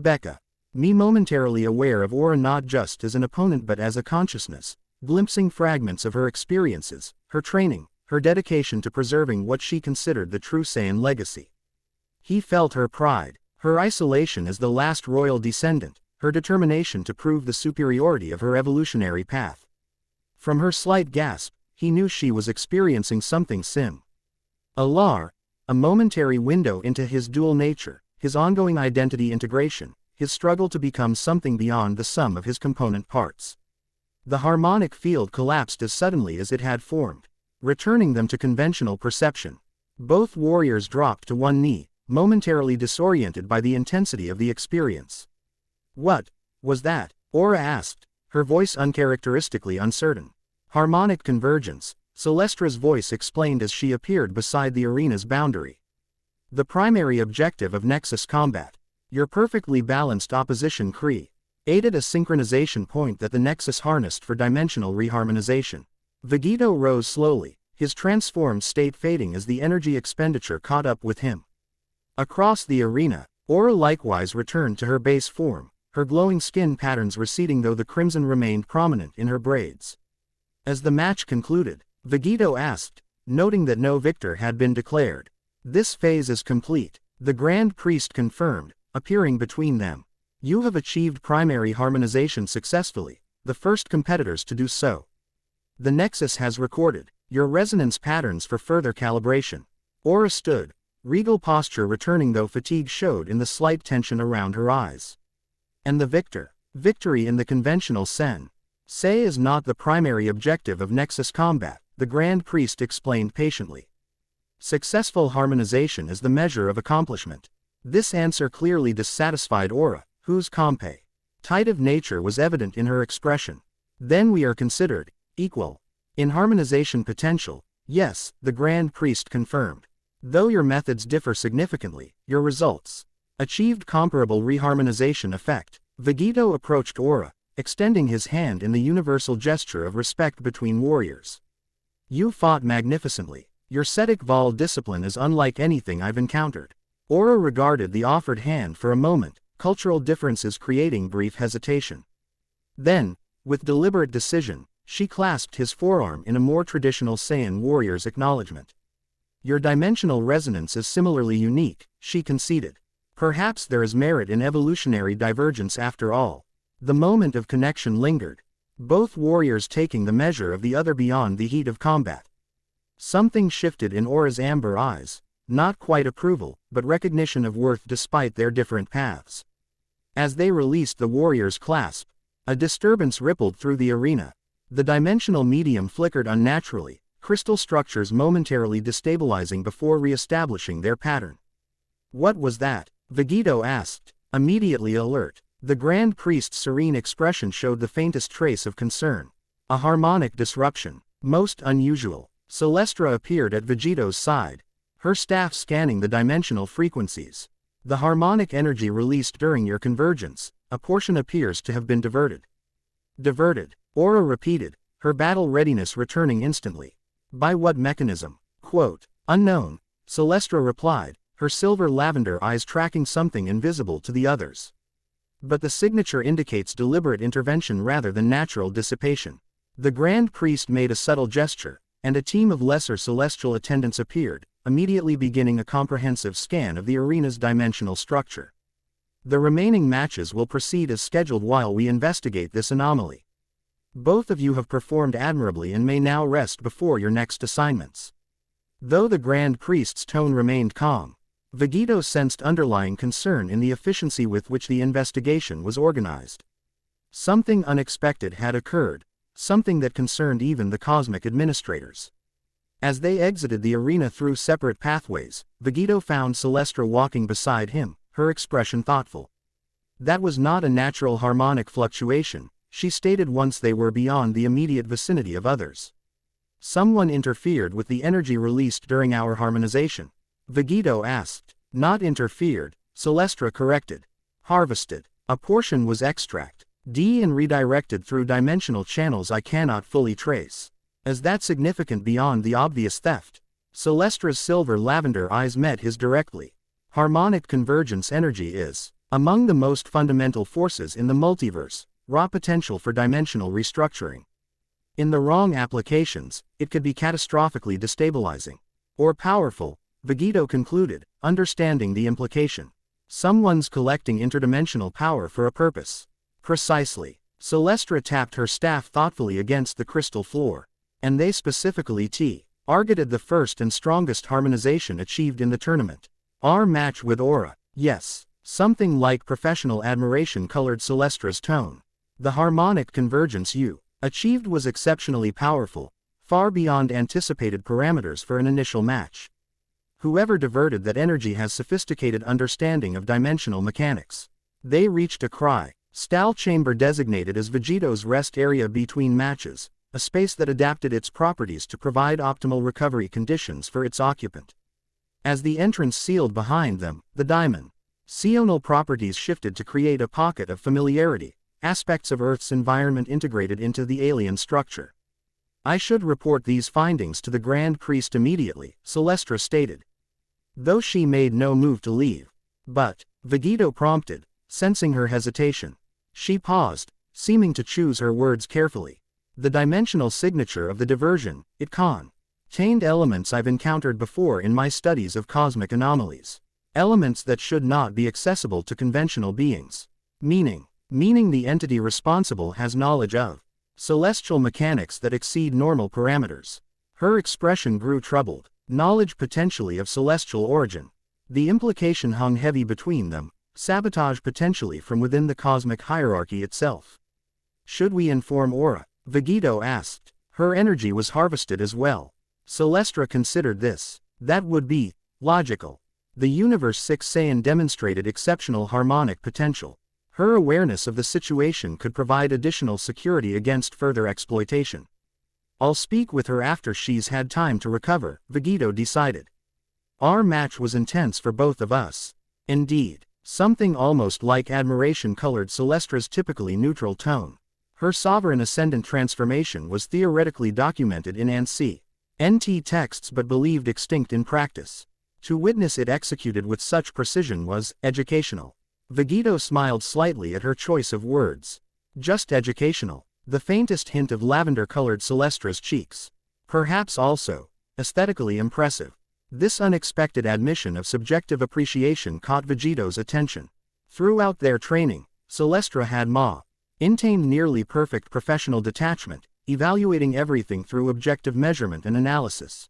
me momentarily aware of Aura not just as an opponent but as a consciousness, glimpsing fragments of her experiences, her training, her dedication to preserving what she considered the true Saiyan legacy. He felt her pride, her isolation as the last royal descendant, her determination to prove the superiority of her evolutionary path. From her slight gasp, he knew she was experiencing something a momentary window into his dual nature, his ongoing identity integration, his struggle to become something beyond the sum of his component parts. The harmonic field collapsed as suddenly as it had formed, returning them to conventional perception. Both warriors dropped to one knee, momentarily disoriented by the intensity of the experience. "What was that?" Aura asked, her voice uncharacteristically uncertain. "Harmonic convergence," Celestra's voice explained as she appeared beside the arena's boundary. "The primary objective of Nexus combat. Your perfectly balanced opposition created a synchronization point that the Nexus harnessed for dimensional reharmonization." Vegeta rose slowly, his transformed state fading as the energy expenditure caught up with him. Across the arena, Aura likewise returned to her base form, her glowing skin patterns receding though the crimson remained prominent in her braids. As the match concluded, Vegeta asked, noting that no victor had been declared. "This phase is complete," the Grand Priest confirmed, appearing between them. "You have achieved primary harmonization successfully, the first competitors to do so. The Nexus has recorded your resonance patterns for further calibration." Aura stood, regal posture returning though fatigue showed in the slight tension around her eyes. "And the victory in the conventional Say is not the primary objective of Nexus combat," the Grand Priest explained patiently. "Successful harmonization is the measure of accomplishment." This answer clearly dissatisfied Aura, whose competitive nature was evident in her expression. "Then we are considered equal in harmonization potential." "Yes," the Grand Priest confirmed. "Though your methods differ significantly, your results achieved comparable reharmonization effect." Vegeta approached Aura, extending his hand in the universal gesture of respect between warriors. "You fought magnificently. Your Cetic Vol discipline is unlike anything I've encountered." Aura regarded the offered hand for a moment, cultural differences creating brief hesitation. Then, with deliberate decision, she clasped his forearm in a more traditional Saiyan warrior's acknowledgement. "Your dimensional resonance is similarly unique," she conceded. "Perhaps there is merit in evolutionary divergence after all." The moment of connection lingered, both warriors taking the measure of the other beyond the heat of combat. Something shifted in Aura's amber eyes, not quite approval, but recognition of worth despite their different paths. As they released the warrior's clasp, a disturbance rippled through the arena. The dimensional medium flickered unnaturally, crystal structures momentarily destabilizing before re-establishing their pattern. "What was that?" Vegeta asked, immediately alert. The Grand Priest's serene expression showed the faintest trace of concern. "A harmonic disruption. Most unusual." Celestra appeared at Vegeta's side, her staff scanning the dimensional frequencies. "The harmonic energy released during your convergence, a portion appears to have been diverted." "Diverted?" Aura repeated, her battle readiness returning instantly. "By what mechanism?" "Unknown," Celestra replied, her silver lavender eyes tracking something invisible to the others. "But the signature indicates deliberate intervention rather than natural dissipation." The Grand Priest made a subtle gesture, and a team of lesser celestial attendants appeared, immediately beginning a comprehensive scan of the arena's dimensional structure. "The remaining matches will proceed as scheduled while we investigate this anomaly. Both of you have performed admirably and may now rest before your next assignments." Though the Grand Priest's tone remained calm, Vegeta sensed underlying concern in the efficiency with which the investigation was organized. Something unexpected had occurred, something that concerned even the cosmic administrators. As they exited the arena through separate pathways, Vegeta found Celestra walking beside him, her expression thoughtful. "That was not a natural harmonic fluctuation," she stated once they were beyond the immediate vicinity of others. "Someone interfered with the energy released during our harmonization." Vegeta asked. "Not interfered," Celestra corrected. "Harvested." A portion was extract D and redirected through dimensional channels I cannot fully trace. Is that significant beyond the obvious theft? Celestra's silver-lavender eyes met his directly. Harmonic convergence energy is among the most fundamental forces in the multiverse, raw potential for dimensional restructuring. In the wrong applications, it could be catastrophically destabilizing. Or powerful, Vegito concluded, understanding the implication. Someone's collecting interdimensional power for a purpose. Precisely. Celestra tapped her staff thoughtfully against the crystal floor. And they specifically targeted the first and strongest harmonization achieved in the tournament. Our match with Aura. Yes. Something like professional admiration colored Celestra's tone. The harmonic convergence you achieved was exceptionally powerful, far beyond anticipated parameters for an initial match. Whoever diverted that energy has sophisticated understanding of dimensional mechanics. They reached a cry. Stal chamber designated as Vegito's rest area between matches, a space that adapted its properties to provide optimal recovery conditions for its occupant. As the entrance sealed behind them, the dimensional properties shifted to create a pocket of familiarity, aspects of Earth's environment integrated into the alien structure. I should report these findings to the Grand Priest immediately, Celestra stated. Though she made no move to leave. But, Vegito prompted, sensing her hesitation. She paused, seeming to choose her words carefully. The dimensional signature of the diversion, it contained elements I've encountered before in my studies of cosmic anomalies. Elements that should not be accessible to conventional beings. Meaning the entity responsible has knowledge of celestial mechanics that exceed normal parameters. Her expression grew troubled. Knowledge potentially of celestial origin. The implication hung heavy between them. Sabotage potentially from within the cosmic hierarchy itself. Should we inform Aura? Vegito asked. Her energy was harvested as well. Celestra considered this. That would be logical. The Universe 6 Saiyan demonstrated exceptional harmonic potential. Her awareness of the situation could provide additional security against further exploitation. I'll speak with her after she's had time to recover, Vegito decided. Our match was intense for both of us. Indeed. Something almost like admiration colored Celestra's typically neutral tone. Her sovereign ascendant transformation was theoretically documented in ancient texts but believed extinct in practice. To witness it executed with such precision was educational. Vegito smiled slightly at her choice of words. Just educational. The faintest hint of lavender colored Celestra's cheeks. Perhaps also aesthetically impressive. This unexpected admission of subjective appreciation caught Vegito's attention. Throughout their training, Celestra had maintained nearly perfect professional detachment, evaluating everything through objective measurement and analysis.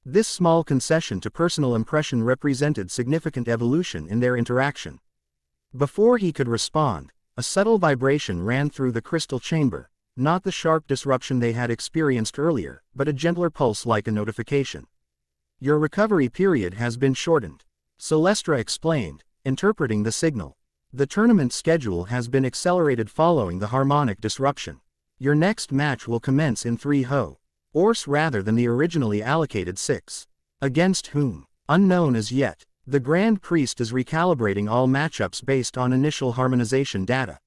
This small concession to personal impression represented significant evolution in their interaction. Before he could respond, a subtle vibration ran through the crystal chamber, not the sharp disruption they had experienced earlier, but a gentler pulse like a notification. Your recovery period has been shortened. Celestra explained, interpreting the signal. The tournament schedule has been accelerated following the harmonic disruption. Your next match will commence in 3 hours rather than the originally allocated 6. Against whom? Unknown as yet. The Grand Priest is recalibrating all matchups based on initial harmonization data.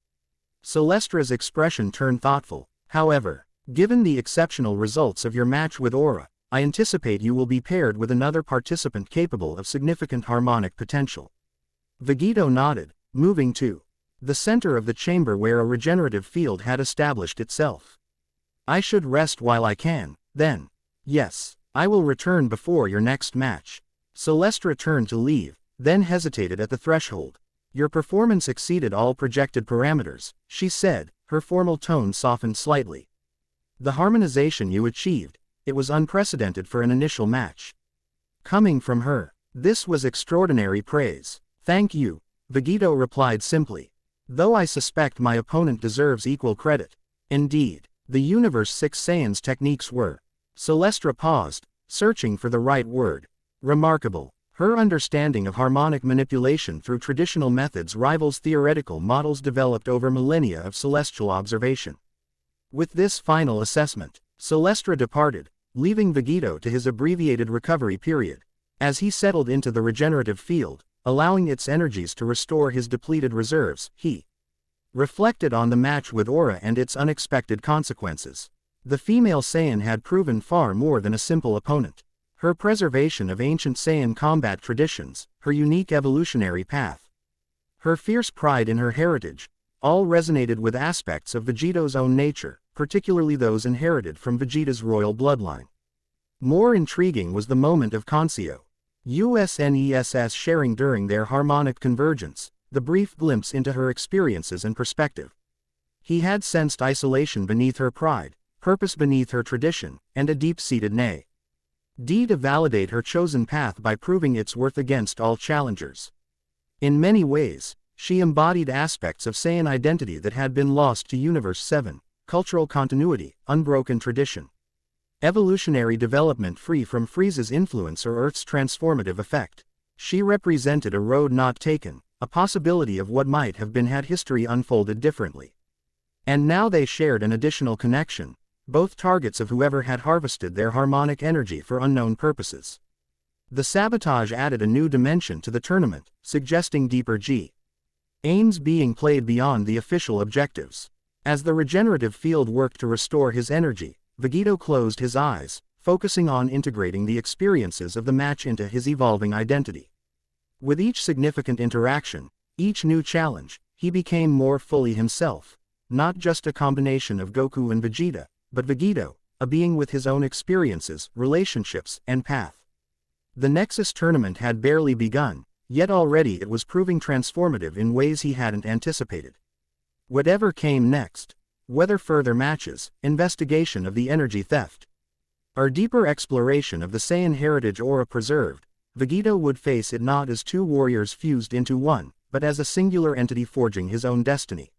Celestra's expression turned thoughtful. However, given the exceptional results of your match with Aura, I anticipate you will be paired with another participant capable of significant harmonic potential. Vegito nodded, moving to the center of the chamber where a regenerative field had established itself. I should rest while I can, then. Yes, I will return before your next match. Celestra turned to leave, then hesitated at the threshold. Your performance exceeded all projected parameters, she said, her formal tone softened slightly. The harmonization you achieved, it was unprecedented for an initial match. Coming from her, this was extraordinary praise. Thank you, Vegito replied simply. Though I suspect my opponent deserves equal credit. Indeed, the Universe 6 Saiyan's techniques were. Celestra paused, searching for the right word. Remarkable. Her understanding of harmonic manipulation through traditional methods rivals theoretical models developed over millennia of celestial observation. With this final assessment, Celestra departed, leaving Vegito to his abbreviated recovery period. As he settled into the regenerative field, allowing its energies to restore his depleted reserves, he reflected on the match with Aura and its unexpected consequences. The female Saiyan had proven far more than a simple opponent. Her preservation of ancient Saiyan combat traditions, her unique evolutionary path, her fierce pride in her heritage, all resonated with aspects of Vegeto's own nature, particularly those inherited from Vegeta's royal bloodline. More intriguing was the moment of Concio USNESS sharing during their harmonic convergence, the brief glimpse into her experiences and perspective. He had sensed isolation beneath her pride, purpose beneath her tradition, and a deep-seated need to validate her chosen path by proving its worth against all challengers. In many ways, she embodied aspects of Saiyan identity that had been lost to Universe 7, cultural continuity, unbroken tradition, evolutionary development free from Frieza's influence or Earth's transformative effect. She represented a road not taken, a possibility of what might have been had history unfolded differently. And now they shared an additional connection, both targets of whoever had harvested their harmonic energy for unknown purposes. The sabotage added a new dimension to the tournament, suggesting deeper aims being played beyond the official objectives. As the regenerative field worked to restore his energy, Vegito closed his eyes, focusing on integrating the experiences of the match into his evolving identity. With each significant interaction, each new challenge, he became more fully himself, not just a combination of Goku and Vegeta, but Vegito, a being with his own experiences, relationships, and path. The Nexus tournament had barely begun, yet already it was proving transformative in ways he hadn't anticipated. Whatever came next, whether further matches, investigation of the energy theft, or deeper exploration of the Saiyan heritage Aura preserved, Vegito would face it not as two warriors fused into one, but as a singular entity forging his own destiny.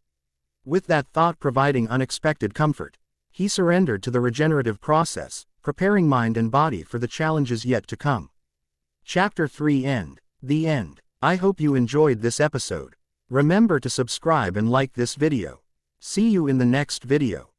With that thought providing unexpected comfort, he surrendered to the regenerative process, preparing mind and body for the challenges yet to come. Chapter 3 End. The End. I hope you enjoyed this episode. Remember to subscribe and like this video. See you in the next video.